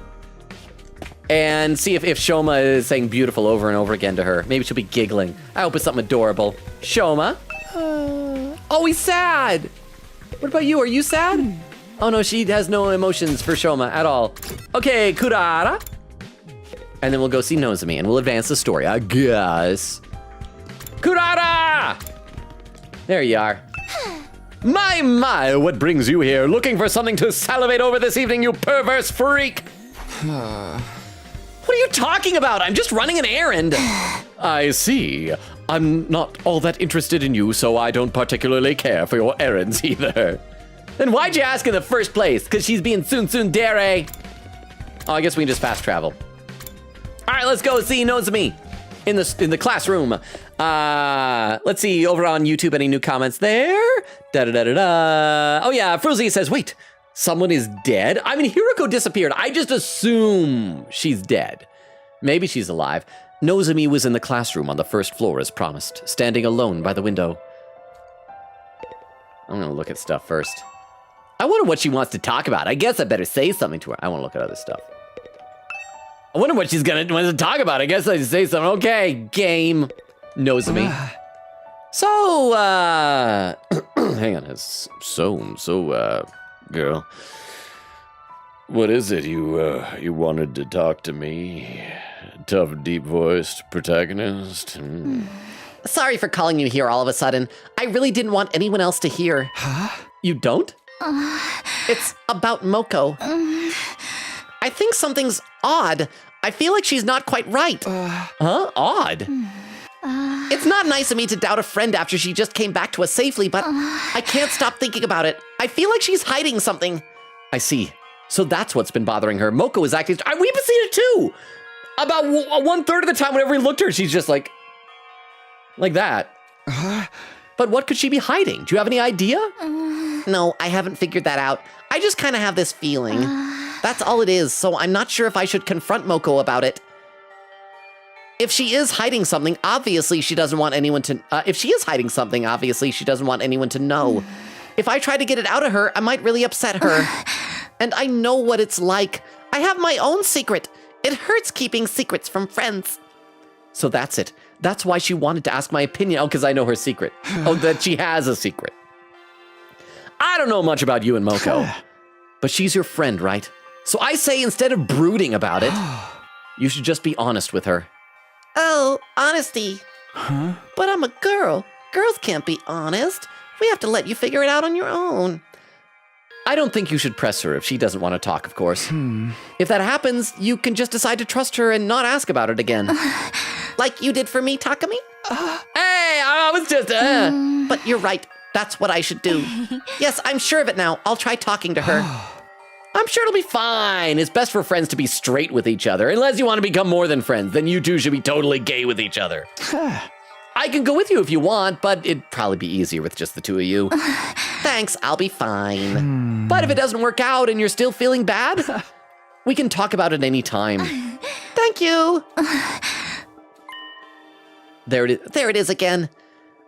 S1: and see if Shoma is saying beautiful over and over again to her. Maybe she'll be giggling. I hope it's something adorable. Shoma? Oh, he's sad. What about you? Are you sad? Oh no, she has no emotions for Shoma at all. Okay, Kurara. And then we'll go see Nozomi and we'll advance the story, I guess. Kurara! There you are. My, what brings you here? Looking for something to salivate over this evening, you perverse freak! What are you talking about? I'm just running an errand. I see. I'm not all that interested in you, so I don't particularly care for your errands either. Then why'd you ask in the first place? Because she's being tsundere. Oh, I guess we can just fast travel. All right, let's go see Nozomi in the classroom. Let's see over on YouTube, any new comments there? Oh yeah, Fruzy says, wait, Someone is dead? I mean, Hiroko disappeared. I just assume she's dead. Maybe she's alive. Nozomi was in the classroom on the first floor as promised, standing alone by the window. I'm gonna look at stuff first. I wonder what she wants to talk about. I guess I better say something to her. I wanna look at other stuff. I wonder what she's gonna want to talk about. I guess I should say something. Okay, game. Nozomi. So, hang on. Girl. What is it you wanted to talk to me? Tough, deep-voiced protagonist?
S4: Sorry for calling you here all of a sudden. I really didn't want anyone else to hear.
S5: Huh?
S1: You don't?
S4: It's about Moko. I think something's odd. I feel like she's not quite right.
S1: Huh? Odd?
S4: It's not nice of me to doubt a friend after she just came back to us safely, but I can't stop thinking about it. I feel like she's hiding something.
S1: I see. So that's what's been bothering her. Moko is acting... We've been seeing it too! About 1/3 of the time whenever we looked at her, she's just like that. But what could she be hiding? Do you have any idea?
S4: No, I haven't figured that out. I just kind of have this feeling. That's all it is, so I'm not sure if I should confront Moko about it. If she is hiding something, obviously she doesn't want anyone to... if she is hiding something, obviously she doesn't want anyone to know. If I try to get it out of her, I might really upset her. And I know what it's like. I have my own secret. It hurts keeping secrets from friends.
S1: So that's it. That's why she wanted to ask my opinion. Oh, because I know her secret. Oh, that she has a secret. I don't know much about you and Moko, but she's your friend, right? So I say instead of brooding about it, you should just be honest with her.
S4: Oh, honesty.
S5: Huh?
S4: But I'm a girl. Girls can't be honest. We have to let you figure it out on your own.
S1: I don't think you should press her if she doesn't want to talk, of course. If that happens, you can just decide to trust her and not ask about it again.
S4: Like you did for me, Takumi?
S1: Hey, I was just...
S4: But you're right. That's what I should do. Yes, I'm sure of it now. I'll try talking to her.
S1: I'm sure it'll be fine. It's best for friends to be straight with each other. Unless you want to become more than friends, then you two should be totally gay with each other. I can go with you if you want, but it'd probably be easier with just the two of you.
S4: Thanks, I'll be fine.
S1: But if it doesn't work out and you're still feeling bad, we can talk about it any time.
S4: Thank you. There it is again.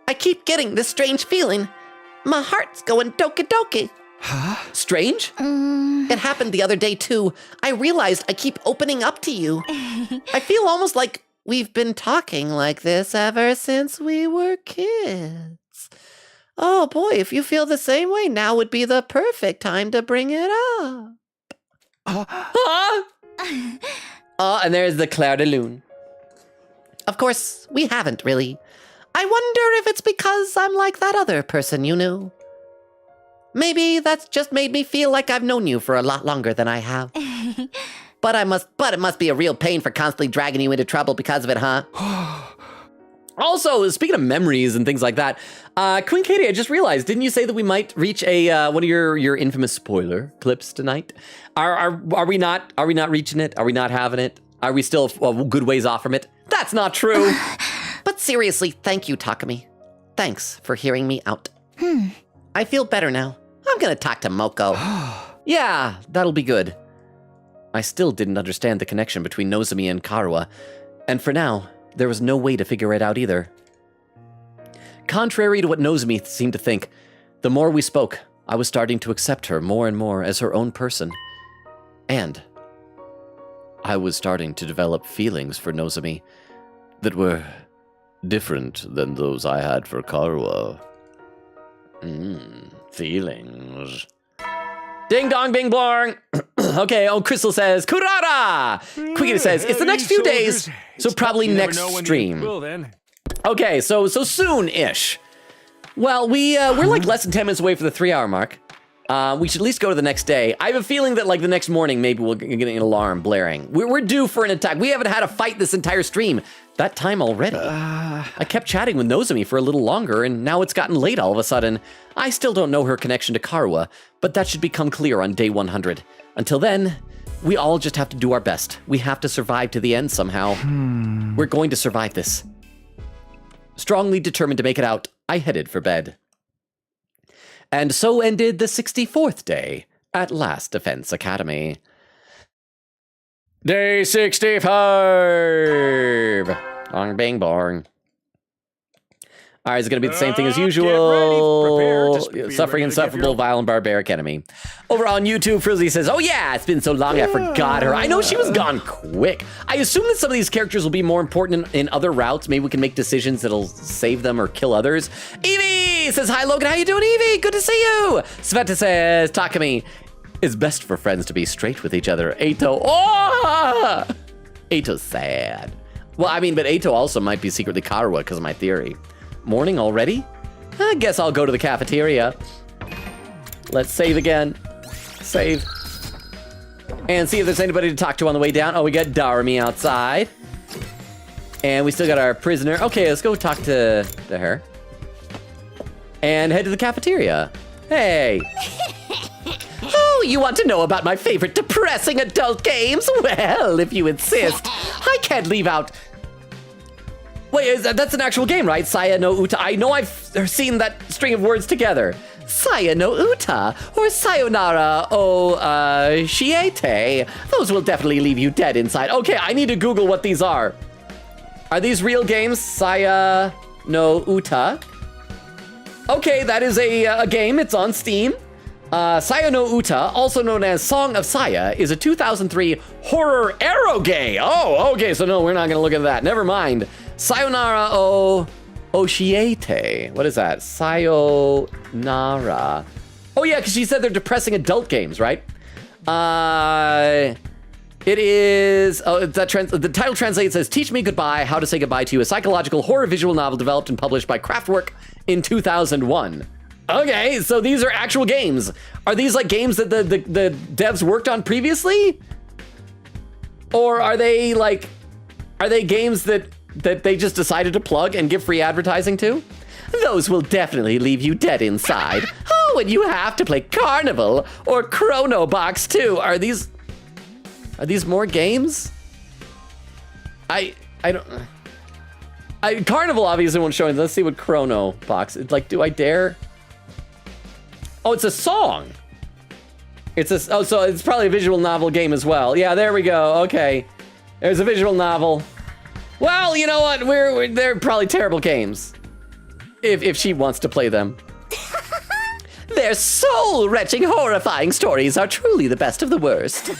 S4: I keep getting this strange feeling. My heart's going doki-doki.
S5: Huh?
S1: Strange?
S4: It happened the other day, too. I realized I keep opening up to you. I feel almost like we've been talking like this ever since we were kids. Oh boy, if you feel the same way, now would be the perfect time to bring it up.
S1: Oh, and there's the Claire de Lune.
S4: Of course, we haven't really. I wonder if it's because I'm like that other person you knew. Maybe that's just made me feel like I've known you for a lot longer than I have. But it must be a real pain for constantly dragging you into trouble because of it, huh?
S1: Also, speaking of memories and things like that, Queen Katie, I just realized, didn't you say that we might reach a one of your infamous spoiler clips tonight? Are we not reaching it? Are we not having it? Are we still a good ways off from it? That's not true.
S4: But seriously, thank you, Takumi. Thanks for hearing me out. I feel better now. I'm gonna talk to Moko.
S1: Yeah, that'll be good. I still didn't understand the connection between Nozomi and Karuwa, and for now, there was no way to figure it out either. Contrary to what Nozomi seemed to think, the more we spoke, I was starting to accept her more and more as her own person. And I was starting to develop feelings for Nozomi that were different than those I had for Karuwa. Feelings. Ding dong bing blong. Okay, Crystal says, Kurara! Queen says, it's the next few days, so probably next stream. Okay, so soon-ish. Well, we're like less than 10 minutes away from the 3-hour mark. We should at least go to the next day. I have a feeling that like the next morning, maybe we'll get an alarm blaring. We're due for an attack. We haven't had a fight this entire stream. That time already. I kept chatting with Nozomi for a little longer, and now it's gotten late all of a sudden. I still don't know her connection to Karuwa, but that should become clear on day 100. Until then, we all just have to do our best. We have to survive to the end somehow. We're going to survive this. Strongly determined to make it out, I headed for bed. And so ended the 64th day
S7: at Last Defense Academy. Day 65! Bong, bang, bong. All right, it's going to be the same thing as usual. Suffering insufferable, vile, and barbaric enemy. Over on YouTube, Frizzy says, oh yeah, it's been so long I forgot her. I know she was gone quick. I assume that some of these characters will be more important in other routes. Maybe we can make decisions that'll save them or kill others. Evie says, hi Logan, how you doing, Evie? Good to see you. Sveta says, Takumi, it's best for friends to be straight with each other. Eito, oh! Eito's sad. Well, I mean, but Eito also might be secretly Karuwa because of my theory. Morning already? I guess I'll go to the cafeteria. Let's save again. Save. And see if there's anybody to talk to on the way down. Oh, we got Darmi outside. And we still got our prisoner. Okay, let's go talk to her. And head to the cafeteria. Hey. Oh, you want to know about my favorite depressing adult games? Well, if you insist. I can't leave out... Wait, that's an actual game, right? Saya no Uta. I know I've seen that string of words together. Saya no Uta, or Sayonara o Shiete. Those will definitely leave you dead inside. Okay, I need to Google what these are. Are these real games? Saya no Uta. Okay, that is a game. It's on Steam. Saya no Uta, also known as Song of Saya, is a 2003 horror arrow game. Oh, okay, so no, we're not gonna look at that. Never mind. Sayonara o Oshiete. What is that? Sayonara. Oh yeah, because she said they're depressing adult games, right? It is, the title translates as Teach Me Goodbye, How to Say Goodbye to You, a psychological horror visual novel developed and published by Kraftwerk in 2001. Okay, so these are actual games. Are these like games that the devs worked on previously? Or are they games that they just decided to plug and give free advertising to? Those will definitely leave you dead inside. Oh, and you have to play Carnival or Chrono Box too. Are these more games? I don't... Carnival obviously won't show anything. Let's see what Chrono Box... It's like, do I dare? Oh, it's a song. So it's probably a visual novel game as well. Yeah, there we go. Okay. There's a visual novel. Well, you know what? They're probably terrible games. If she wants to play them. Their soul-wrenching, horrifying stories are truly the best of the worst.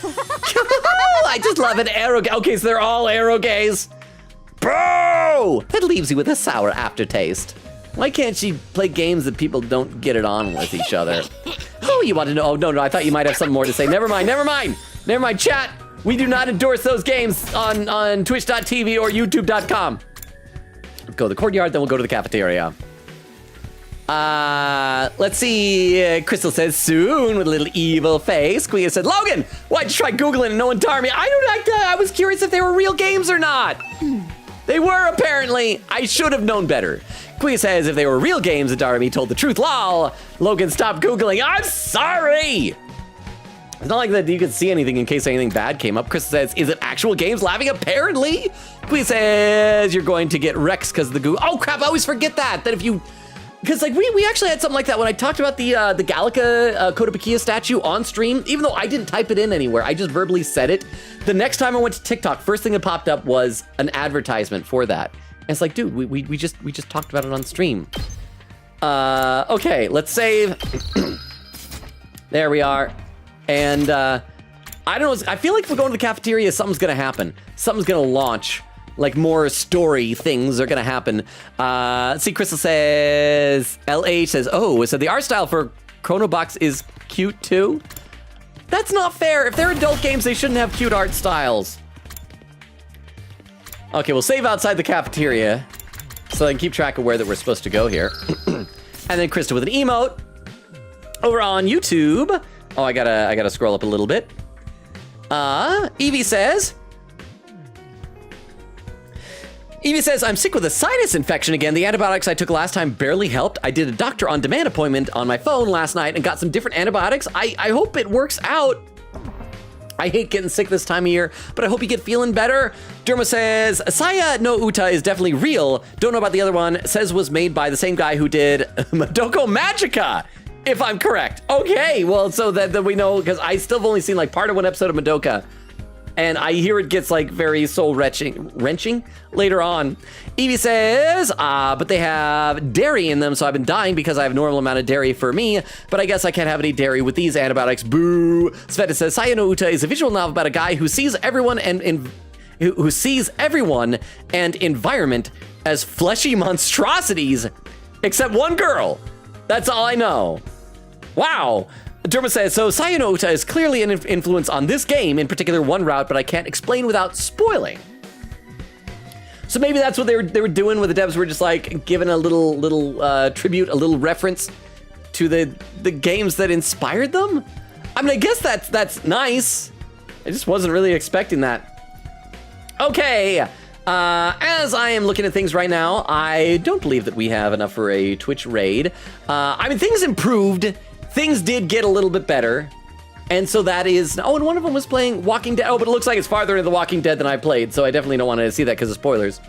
S7: I just love an arrow game. Okay, so they're all arrow gays. Boo! That leaves you with a sour aftertaste. Why can't she play games that people don't get it on with each other? Oh, you want to know? Oh, no, I thought you might have something more to say. Never mind, chat. We do not endorse those games on twitch.tv or youtube.com. Go to the courtyard, then we'll go to the cafeteria. Let's see. Crystal says soon with a little evil face. Quia said, Logan, why'd you try Googling and no one tar me? I don't like that. I was curious if they were real games or not. They were, apparently. I should have known better. Quia says, if they were real games, Adarami told the truth. Lol. Logan, stop Googling. I'm sorry. It's not like that you could see anything in case anything bad came up. Chris says, is it actual games? Laughing, apparently. Quia says, you're going to get Rex because of the Google. Oh, crap, I always forget that if you... Because like we actually had something like that when I talked about the Gallica Kotobukiya statue on stream. Even though I didn't type it in anywhere, I just verbally said it. The next time I went to TikTok, first thing that popped up was an advertisement for that. And it's like, dude, we just talked about it on stream. Okay, let's save. There we are. And I don't know. I feel like if we're going to the cafeteria, something's gonna happen. Something's gonna launch. Like more story things are gonna happen. See, Crystal says, LH says, oh, so the art style for Chrono Box is cute too? That's not fair. If they're adult games, they shouldn't have cute art styles. Okay, we'll save outside the cafeteria so I can keep track of where that we're supposed to go here. And then Krista with an emote over on YouTube. Oh, I gotta scroll up a little bit. Evie says, I'm sick with a sinus infection again. The antibiotics I took last time barely helped. I did a doctor on demand appointment on my phone last night and got some different antibiotics. I hope it works out. I hate getting sick this time of year, but I hope you get feeling better. Derma says, Saya no Uta is definitely real. Don't know about the other one. Says was made by the same guy who did Madoka Magica.
S1: if I'm correct. Okay, well, so that we know, because I still have only seen like part of one episode of Madoka, and I hear it gets like very soul-wrenching later on. Evie says, but they have dairy in them, so I've been dying because I have a normal amount of dairy for me, but I guess I can't have any dairy with these antibiotics. Boo! Sveta says, Sayo no Uta is a visual novel about a guy who sees everyone and who sees everyone and environment as fleshy monstrosities, except one girl. That's all I know. Wow. Derma says, so Sayo no Uta is clearly an influence on this game, in particular one route, but I can't explain without spoiling. So maybe that's what they were doing, where the devs were just like giving a little tribute, a little reference to the games that inspired them. I mean, I guess that's nice. I just wasn't really expecting that. Okay, as I am looking at things right now, I don't believe that we have enough for a Twitch raid. I mean, things improved. Things did get a little bit better. And so that is, oh, and one of them was playing Walking Dead. Oh, but it looks like it's farther into The Walking Dead than I played, so I definitely don't want to see that because of spoilers.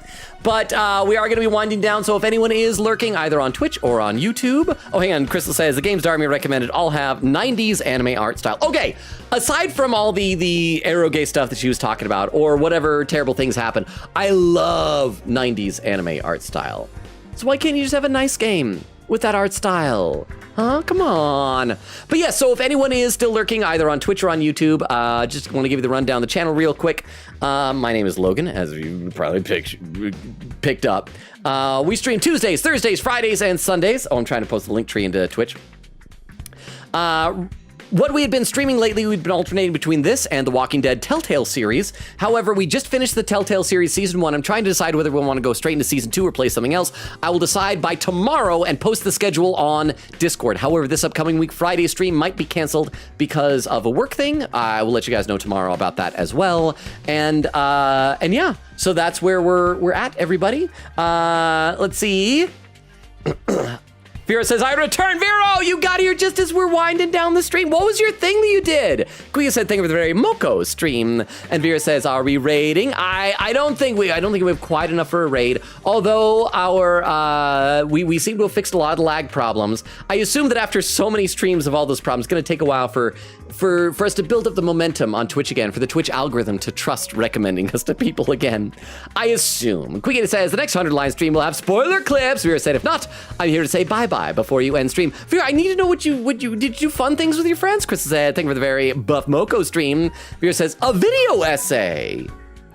S1: But we are going to be winding down, so if anyone is lurking either on Twitch or on YouTube, oh, hang on, Crystal says, the games Darmy recommended all have 90s anime art style. Okay, aside from all the eroge stuff that she was talking about, or whatever terrible things happen, I love 90s anime art style. So why can't you just have a nice game with that art style? Huh? Come on. But yeah, so if anyone is still lurking either on Twitch or on YouTube, just want to give you the rundown of the channel real quick. My name is Logan, as you probably picked up. We stream Tuesdays, Thursdays, Fridays, and Sundays. Oh, I'm trying to post the link tree into Twitch. What we had been streaming lately, we'd been alternating between this and the Walking Dead Telltale series. However, we just finished the Telltale series season 1. I'm trying to decide whether we want to go straight into season 2 or play something else. I will decide by tomorrow and post the schedule on Discord. However, this upcoming week, Friday stream might be canceled because of a work thing. I will let you guys know tomorrow about that as well. And yeah, so that's where we're at, everybody. Let's see. Vera says, I return. Vero, you got here just as we're winding down the stream. What was your thing that you did? Kuya said, thank you for the very Moko stream. And Vera says, are we raiding? I don't think we have quite enough for a raid. Although we seem to have fixed a lot of the lag problems. I assume that after so many streams of all those problems, it's going to take a while for us to build up the momentum on Twitch again, for the Twitch algorithm to trust recommending us to people again. I assume. Quiggity says, the next 100 line stream will have spoiler clips. Vera said, if not, I'm here to say bye-bye before you end stream. Vera, I need to know did you do fun things with your friends? Chris said, thank you for the very buff Moko stream. Vera says, a video essay.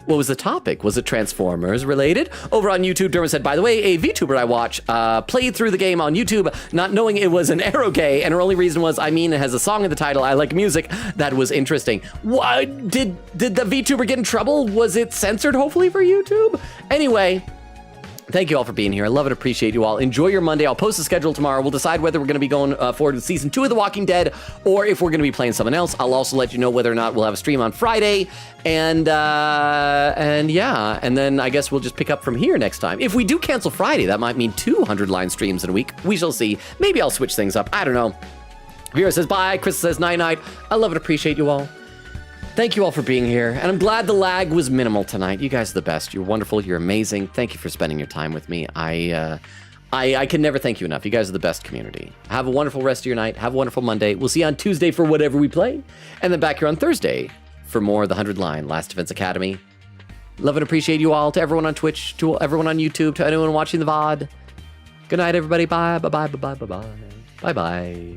S1: What was the topic? Was it Transformers related? Over on YouTube, Derma said, by the way, a VTuber I watch played through the game on YouTube, not knowing it was an eroge, and her only reason was, it has a song in the title, I like music. That was interesting. What, did the VTuber get in trouble? Was it censored, hopefully, for YouTube? Anyway, thank you all for being here. I love and appreciate you all. Enjoy your Monday. I'll post the schedule tomorrow. We'll decide whether we're going to be going forward with season 2 of The Walking Dead, or if we're going to be playing something else. I'll also let you know whether or not we'll have a stream on Friday. And yeah, and then I guess we'll just pick up from here next time. If we do cancel Friday, that might mean 200 line streams in a week. We shall see. Maybe I'll switch things up. I don't know. Vera says bye. Chris says night-night. I love and appreciate you all. Thank you all for being here, and I'm glad the lag was minimal tonight. You guys are the best. You're wonderful. You're amazing. Thank you for spending your time with me. I can never thank you enough. You guys are the best community. Have a wonderful rest of your night. Have a wonderful Monday. We'll see you on Tuesday for whatever we play, and then back here on Thursday for more of the 100 Line Last Defense Academy. Love and appreciate you all. To everyone on Twitch, to everyone on YouTube, to anyone watching the VOD. Good night, everybody. Bye, bye, bye, bye, bye, bye, bye, bye, bye.